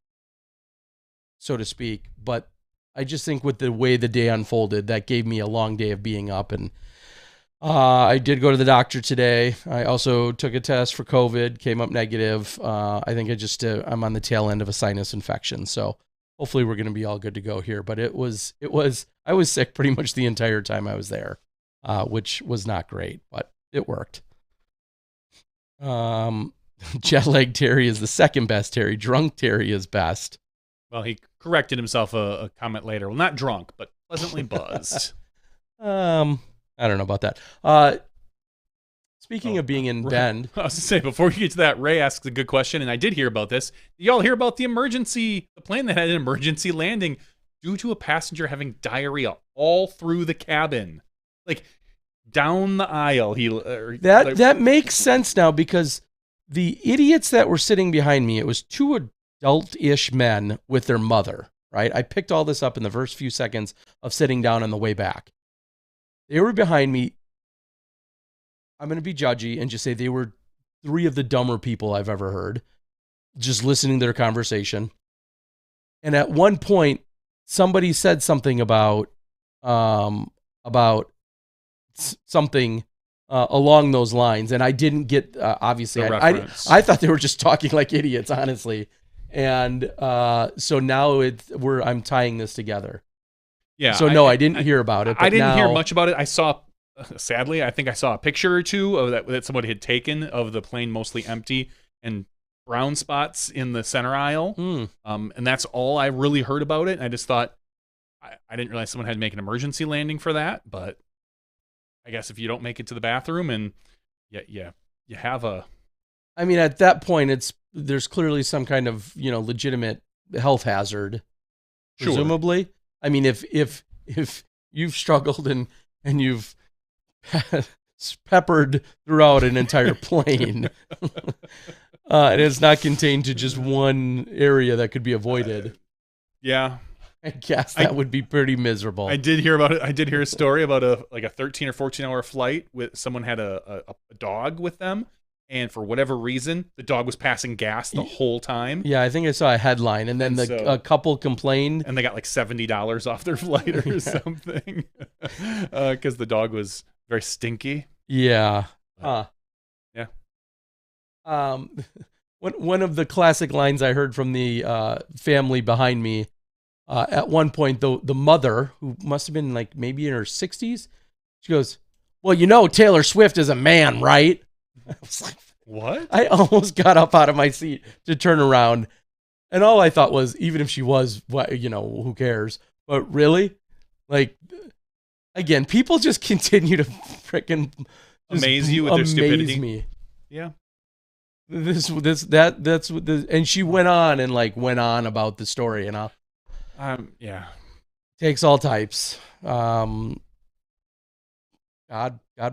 so to speak. But I just think with the way the day unfolded, that gave me a long day of being up. And I did go to the doctor today. I also took a test for COVID, came up negative. I think I'm on the tail end of a sinus infection. So hopefully we're going to be all good to go here. But I was sick pretty much the entire time I was there, which was not great, but it worked. Jet lag Terry is the second best Terry. Drunk Terry is best. Well, he corrected himself a comment later. Well, not drunk, but pleasantly buzzed. I don't know about that. Speaking of being in Bend. I was going to say, before you get to that, Ray asks a good question, and I did hear about this. Did y'all hear about the plane that had an emergency landing due to a passenger having diarrhea all through the cabin? Like, down the aisle. That makes sense now, because the idiots that were sitting behind me, it was two adult-ish men with their mother, right? I picked all this up in the first few seconds of sitting down on the way back. They were behind me. I'm going to be judgy and just say they were three of the dumber people I've ever heard, just listening to their conversation. And at one point, somebody said something about something along those lines, and I didn't get obviously. I thought they were just talking like idiots, honestly. And so now I'm tying this together. Yeah. So no, I didn't hear about it. But I didn't hear much about it. I saw, sadly, I think I saw a picture or two of that somebody had taken of the plane mostly empty and brown spots in the center aisle. And that's all I really heard about it. And I just thought, I didn't realize someone had to make an emergency landing for that. But I guess if you don't make it to the bathroom and you have a... I mean, at that point, there's clearly some kind of, legitimate health hazard, presumably. Sure. I mean, if you've struggled and you've peppered throughout an entire plane, and it's not contained to just one area that could be avoided. Yeah. I guess that would be pretty miserable. I did hear about it. I did hear a story about a 13 or 14 hour flight with someone had a dog with them. And for whatever reason, the dog was passing gas the whole time. Yeah, I think I saw a headline. And then a couple complained. And they got like $70 off their flight or something. Because the dog was very stinky. Yeah. Yeah. One of the classic lines I heard from the family behind me, at one point, the mother, who must have been like maybe in her 60s, she goes, "Well, Taylor Swift is a man, right?" I was like, what? I almost got up out of my seat to turn around. And all I thought was, even if she was, who cares? But really? Like, again, people just continue to freaking amaze you with their stupidity. Me. Yeah. That's and she went on about the story, and yeah. Takes all types. God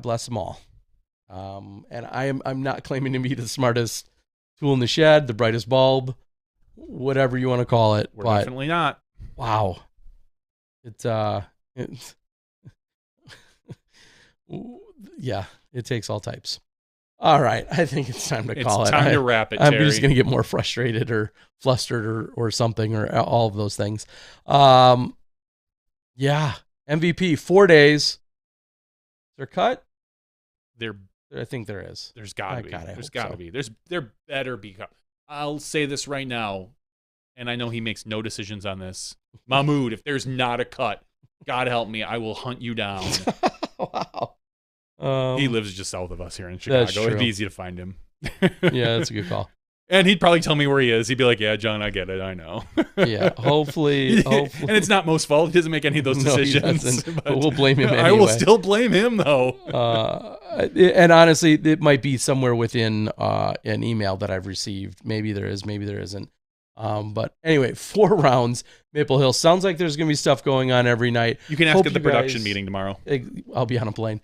bless them all. And I'm not claiming to be the smartest tool in the shed, the brightest bulb, whatever you want to call it. We're definitely not. Wow. Yeah, it takes all types. All right, I think it's time to call it. It's time to wrap it, Terry. I'm just going to get more frustrated or flustered or something, or all of those things. Yeah, MVP, 4 days. Is there cut? I think there is. There's got to be. There's got to be. There better be. I'll say this right now, and I know he makes no decisions on this. Mahmoud, if there's not a cut, God help me, I will hunt you down. Wow. He lives just south of us here in Chicago. It'd be easy to find him. Yeah, that's a good call. And he'd probably tell me where he is. He'd be like, "Yeah, John, I get it. I know." Yeah, hopefully. And it's not Mo's fault. He doesn't make any of those decisions. But we'll blame him anyway. I will still blame him, though. And honestly, it might be somewhere within an email that I've received. Maybe there is, maybe there isn't. But anyway, 4 rounds, Maple Hill. Sounds like there's going to be stuff going on every night. You can ask at the production meeting tomorrow. I'll be on a plane.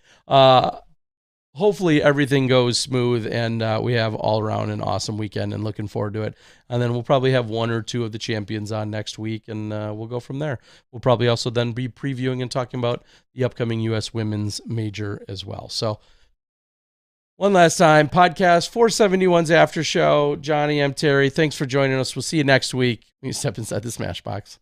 Hopefully everything goes smooth and we have all around an awesome weekend and looking forward to it. And then we'll probably have 1 or 2 of the champions on next week and we'll go from there. We'll probably also then be previewing and talking about the upcoming U.S. Women's Major as well. So one last time, podcast 471's after show. Johnny, I'm Terry. Thanks for joining us. We'll see you next week when you step inside the Smash Box.